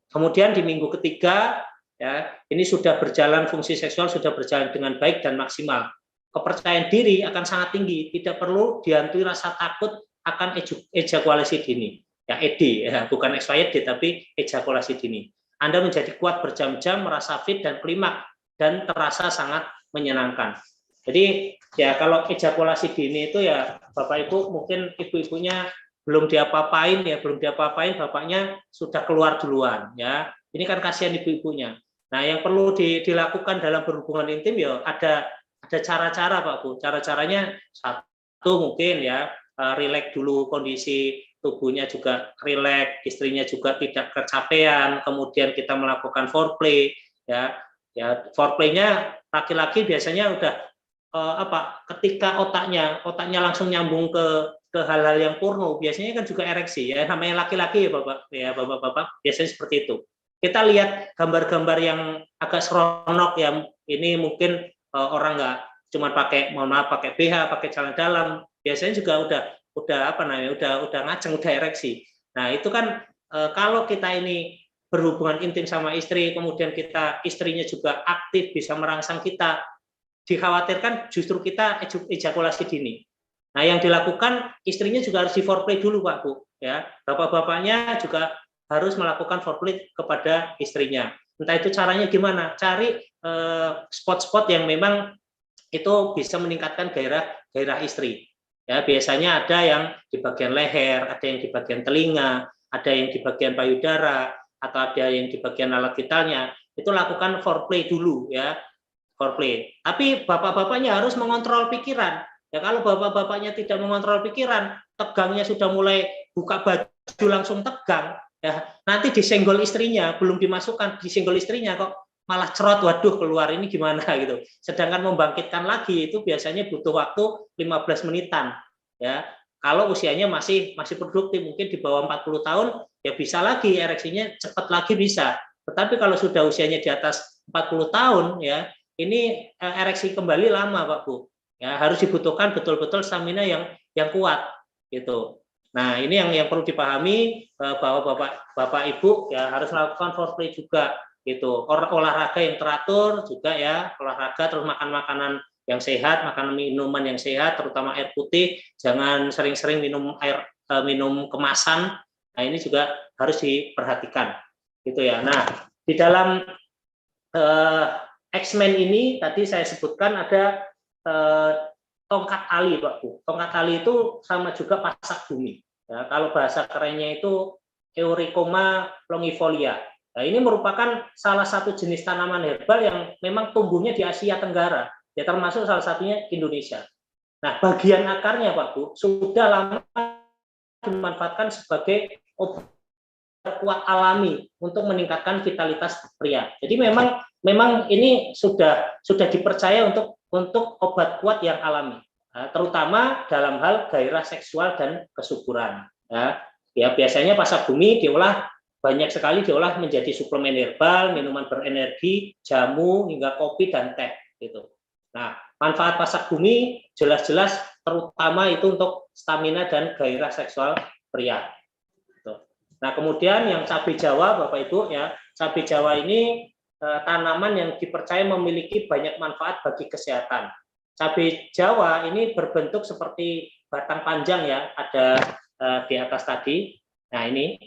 Kemudian di minggu ketiga, ya ini sudah berjalan, fungsi seksual sudah berjalan dengan baik dan maksimal. Kepercayaan diri akan sangat tinggi, tidak perlu dihantui rasa takut akan ejakulasi dini. Ya ED, ya, bukan expired tapi ejakulasi dini. Anda menjadi kuat berjam-jam, merasa fit dan klimaks dan terasa sangat menyenangkan. Jadi ya kalau ejakulasi dini itu ya Bapak Ibu mungkin ibu-ibunya belum diapa-apain ya, bapaknya sudah keluar duluan ya. Ini kan kasihan ibu-ibunya. Nah, yang perlu dilakukan dalam berhubungan intim ya ada cara-cara Pak Bu. Cara-caranya satu mungkin ya rileks dulu, kondisi tubuhnya juga rileks, istrinya juga tidak kecapean, kemudian kita melakukan foreplay ya. Ya, foreplay-nya laki-laki biasanya udah ketika otaknya langsung nyambung ke hal-hal yang porno, biasanya kan juga ereksi ya, namanya laki-laki ya Bapak biasanya seperti itu. Kita lihat gambar-gambar yang agak seronok ya, ini mungkin orang nggak cuma pakai BH, pakai celana dalam, biasanya juga udah ngaceng, udah ereksi. Nah, itu kan kalau kita ini berhubungan intim sama istri, kemudian istrinya juga aktif bisa merangsang kita, dikhawatirkan justru kita ejakulasi dini. Nah, yang dilakukan istrinya juga harus di foreplay dulu Pak Bu, ya. Bapak-bapaknya juga harus melakukan foreplay kepada istrinya. Entah itu caranya gimana, cari spot-spot yang memang itu bisa meningkatkan gairah istri. Ya, biasanya ada yang di bagian leher, ada yang di bagian telinga, ada yang di bagian payudara, atau ada yang di bagian alat vitalnya. Itu lakukan foreplay dulu ya, foreplay. Tapi bapak-bapaknya harus mengontrol pikiran. Ya kalau bapak-bapaknya tidak mengontrol pikiran, tegangnya sudah mulai buka baju langsung tegang, ya nanti disenggol istrinya, belum dimasukkan, disenggol istrinya kok malah cerot, waduh keluar ini gimana gitu. Sedangkan membangkitkan lagi itu biasanya butuh waktu 15 menitan. Ya, kalau usianya masih produktif, mungkin di bawah 40 tahun ya bisa lagi ereksinya cepat lagi bisa. Tetapi kalau sudah usianya di atas 40 tahun ya, ini ereksi kembali lama Pak Bu. Ya, harus dibutuhkan betul-betul stamina yang kuat gitu. Nah, ini yang perlu dipahami bahwa Bapak Ibu ya harus melakukan foreplay juga gitu. Olahraga yang teratur juga ya, olahraga terus makan makanan yang sehat, makan minuman yang sehat, terutama air putih, jangan sering-sering minum kemasan. Nah, ini juga harus diperhatikan gitu ya. Nah, di dalam X-Men ini tadi saya sebutkan ada tongkat tali Pak Bu. Tongkat tali itu sama juga pasak bumi. Ya, kalau bahasa kerennya itu Eurykoma longifolia. Nah, ini merupakan salah satu jenis tanaman herbal yang memang tumbuhnya di Asia Tenggara. Ya, termasuk salah satunya Indonesia. Nah, bagian akarnya Pak Bu sudah lama dimanfaatkan sebagai obat kuat alami untuk meningkatkan vitalitas pria. Jadi memang ini sudah dipercaya untuk obat kuat yang alami, terutama dalam hal gairah seksual dan kesuburan. Ya biasanya pasak bumi banyak sekali diolah menjadi suplemen herbal, minuman berenergi, jamu hingga kopi dan teh gitu. Nah, manfaat pasak bumi jelas-jelas terutama itu untuk stamina dan gairah seksual pria. Nah, kemudian yang cabai Jawa, Bapak Ibu ya, cabai Jawa ini tanaman yang dipercaya memiliki banyak manfaat bagi kesehatan. Cabai Jawa ini berbentuk seperti batang panjang ya, ada di atas tadi. Nah, ini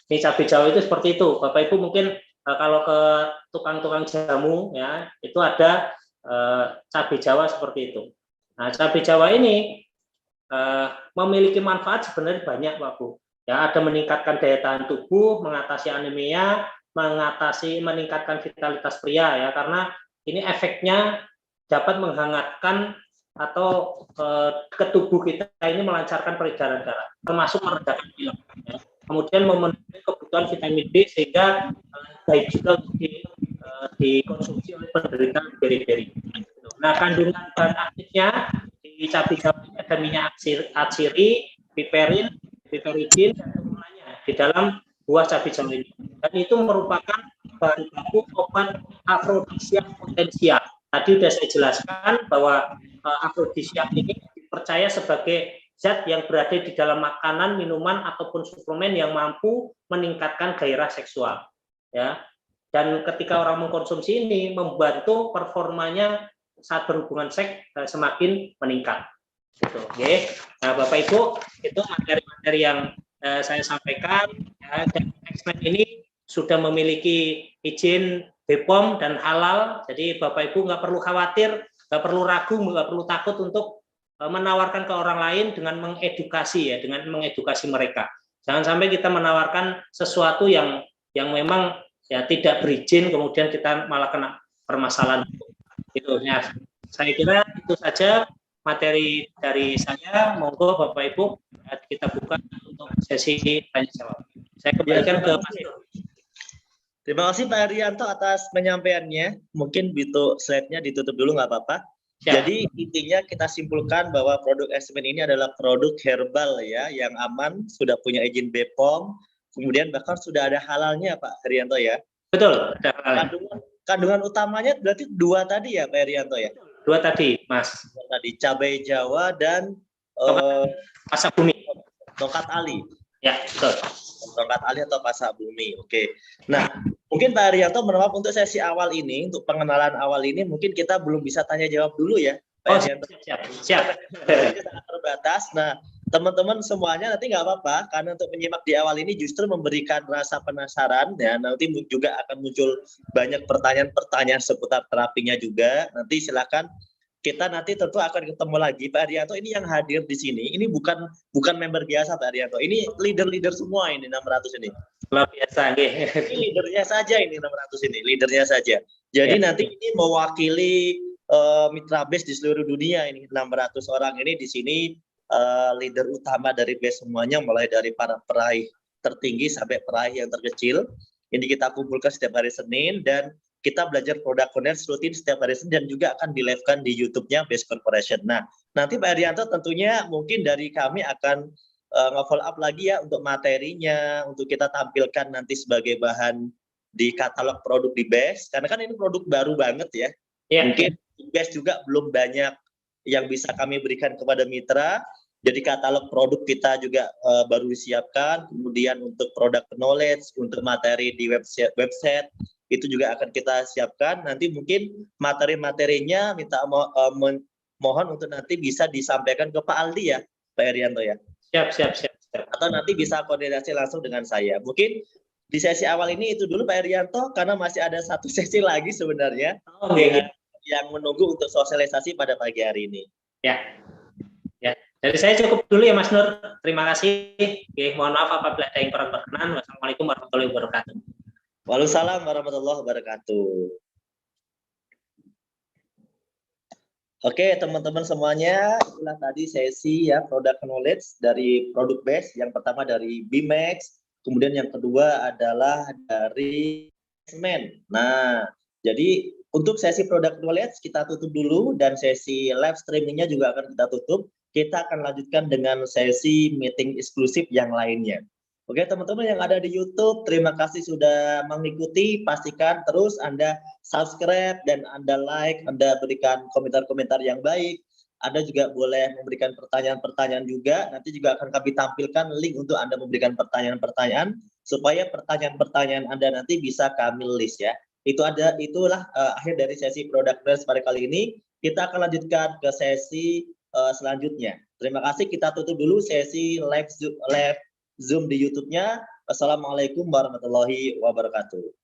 cabai Jawa itu seperti itu. Bapak Ibu mungkin kalau ke tukang-tukang jamu ya, itu ada cabai Jawa seperti itu. Nah, cabai Jawa ini memiliki manfaat sebenarnya banyak, Pak Bu. Ya, ada meningkatkan daya tahan tubuh, mengatasi anemia, meningkatkan vitalitas pria ya, karena ini efeknya dapat menghangatkan atau ke tubuh kita ini melancarkan peredaran darah, termasuk meredakan pilek. Ya. Kemudian memenuhi kebutuhan vitamin D sehingga baik juga untuk dikonsumsi oleh penderita beri-beri. Nah, kandungan bahan aktifnya di cabai Jawa ini ada minyak atsiri, piperin, piperidin, dan turunannya di dalam buah cabai Jawa ini. Dan itu merupakan bahan baku obat afrodisiak potensial. Tadi sudah saya jelaskan bahwa afrodisiak ini dipercaya sebagai zat yang berada di dalam makanan, minuman, ataupun suplemen yang mampu meningkatkan gairah seksual. Ya. Dan ketika orang mengkonsumsi ini, membantu performanya saat berhubungan seks semakin meningkat. Gitu, okay. Nah, Bapak Ibu, itu materi-materi yang saya sampaikan. Ya, dan X-Men ini sudah memiliki izin BPOM dan halal, jadi Bapak Ibu nggak perlu khawatir, nggak perlu ragu, nggak perlu takut untuk menawarkan ke orang lain dengan mengedukasi ya, dengan mengedukasi mereka. Jangan sampai kita menawarkan sesuatu yang memang ya tidak berizin, kemudian kita malah kena permasalahan. Gitu ya. Saya kira itu saja materi dari saya. Monggo Bapak Ibu kita buka untuk sesi tanya jawab. Saya kembalikan ke Mas Nur. Terima kasih Pak Arianto atas penyampaiannya. Mungkin slide-nya ditutup dulu nggak apa-apa. Ya. Jadi intinya kita simpulkan bahwa produk X-Men ini adalah produk herbal ya, yang aman, sudah punya izin BPOM, kemudian bahkan sudah ada halalnya Pak Arianto ya. Betul. Kandungan utamanya berarti 2 tadi ya Pak Arianto ya? 2 tadi, Mas. Tadi cabai Jawa dan pasak bumi. Tongkat Ali. Ya, betul. Tongkat Ali atau pasak bumi. Oke. Nah, mungkin Pak Arianto, mohon maaf untuk sesi awal ini, untuk pengenalan awal ini, mungkin kita belum bisa tanya jawab dulu ya, Pak Arianto. Siap. Ini sangat terbatas. Nah, teman-teman semuanya nanti nggak apa-apa, karena untuk menyimak di awal ini justru memberikan rasa penasaran, ya. Nanti juga akan muncul banyak pertanyaan-pertanyaan seputar terapinya juga. Nanti silakan. Kita nanti tentu akan ketemu lagi Pak Arianto. Ini yang hadir di sini, ini bukan member biasa Pak Arianto. Ini leader semua ini 600 ini. Luar biasa nggih. Ini leadernya saja ini 600 ini, leadernya saja. Jadi nanti ini mewakili mitra BES di seluruh dunia ini 600 orang ini di sini leader utama dari BES semuanya, mulai dari para peraih tertinggi sampai peraih yang terkecil. Ini kita kumpulkan setiap hari Senin dan kita belajar produk connect rutin setiap hari Senin dan juga akan di-live-kan di YouTube-nya BES Corporation. Nah, nanti Pak Arianto tentunya mungkin dari kami akan nge-follow up lagi ya untuk materinya, untuk kita tampilkan nanti sebagai bahan di katalog produk di BES, karena kan ini produk baru banget ya. Mungkin BES juga belum banyak yang bisa kami berikan kepada mitra. Jadi katalog produk kita juga baru disiapkan, kemudian untuk produk knowledge, untuk materi di website itu juga akan kita siapkan. Nanti mungkin materi-materinya mohon untuk nanti bisa disampaikan ke Pak Aldi ya, Pak Arianto ya. Siap. Atau nanti bisa koordinasi langsung dengan saya. Mungkin di sesi awal ini itu dulu Pak Arianto, karena masih ada 1 sesi lagi sebenarnya yang menunggu untuk sosialisasi pada pagi hari ini. Ya. Dari saya cukup dulu ya Mas Nur. Terima kasih. Oke, mohon maaf apabila ada yang kurang berkenan. Wassalamualaikum warahmatullahi wabarakatuh. Waalaikumsalam warahmatullahi wabarakatuh. Oke, teman-teman semuanya, itulah tadi sesi ya product knowledge dari product base. Yang pertama dari BMax, kemudian yang kedua adalah dari Semen. Nah, jadi untuk sesi product knowledge kita tutup dulu dan sesi live streamingnya juga akan kita tutup. Kita akan lanjutkan dengan sesi meeting eksklusif yang lainnya. Oke, teman-teman yang ada di YouTube, terima kasih sudah mengikuti. Pastikan terus Anda subscribe dan Anda like, Anda berikan komentar-komentar yang baik. Anda juga boleh memberikan pertanyaan-pertanyaan juga. Nanti juga akan kami tampilkan link untuk Anda memberikan pertanyaan-pertanyaan supaya pertanyaan-pertanyaan Anda nanti bisa kami list ya. Itulah akhir dari sesi product knowledge pada kali ini. Kita akan lanjutkan ke sesi selanjutnya. Terima kasih. Kita tutup dulu sesi live Zoom di YouTube-nya. Wassalamualaikum warahmatullahi wabarakatuh.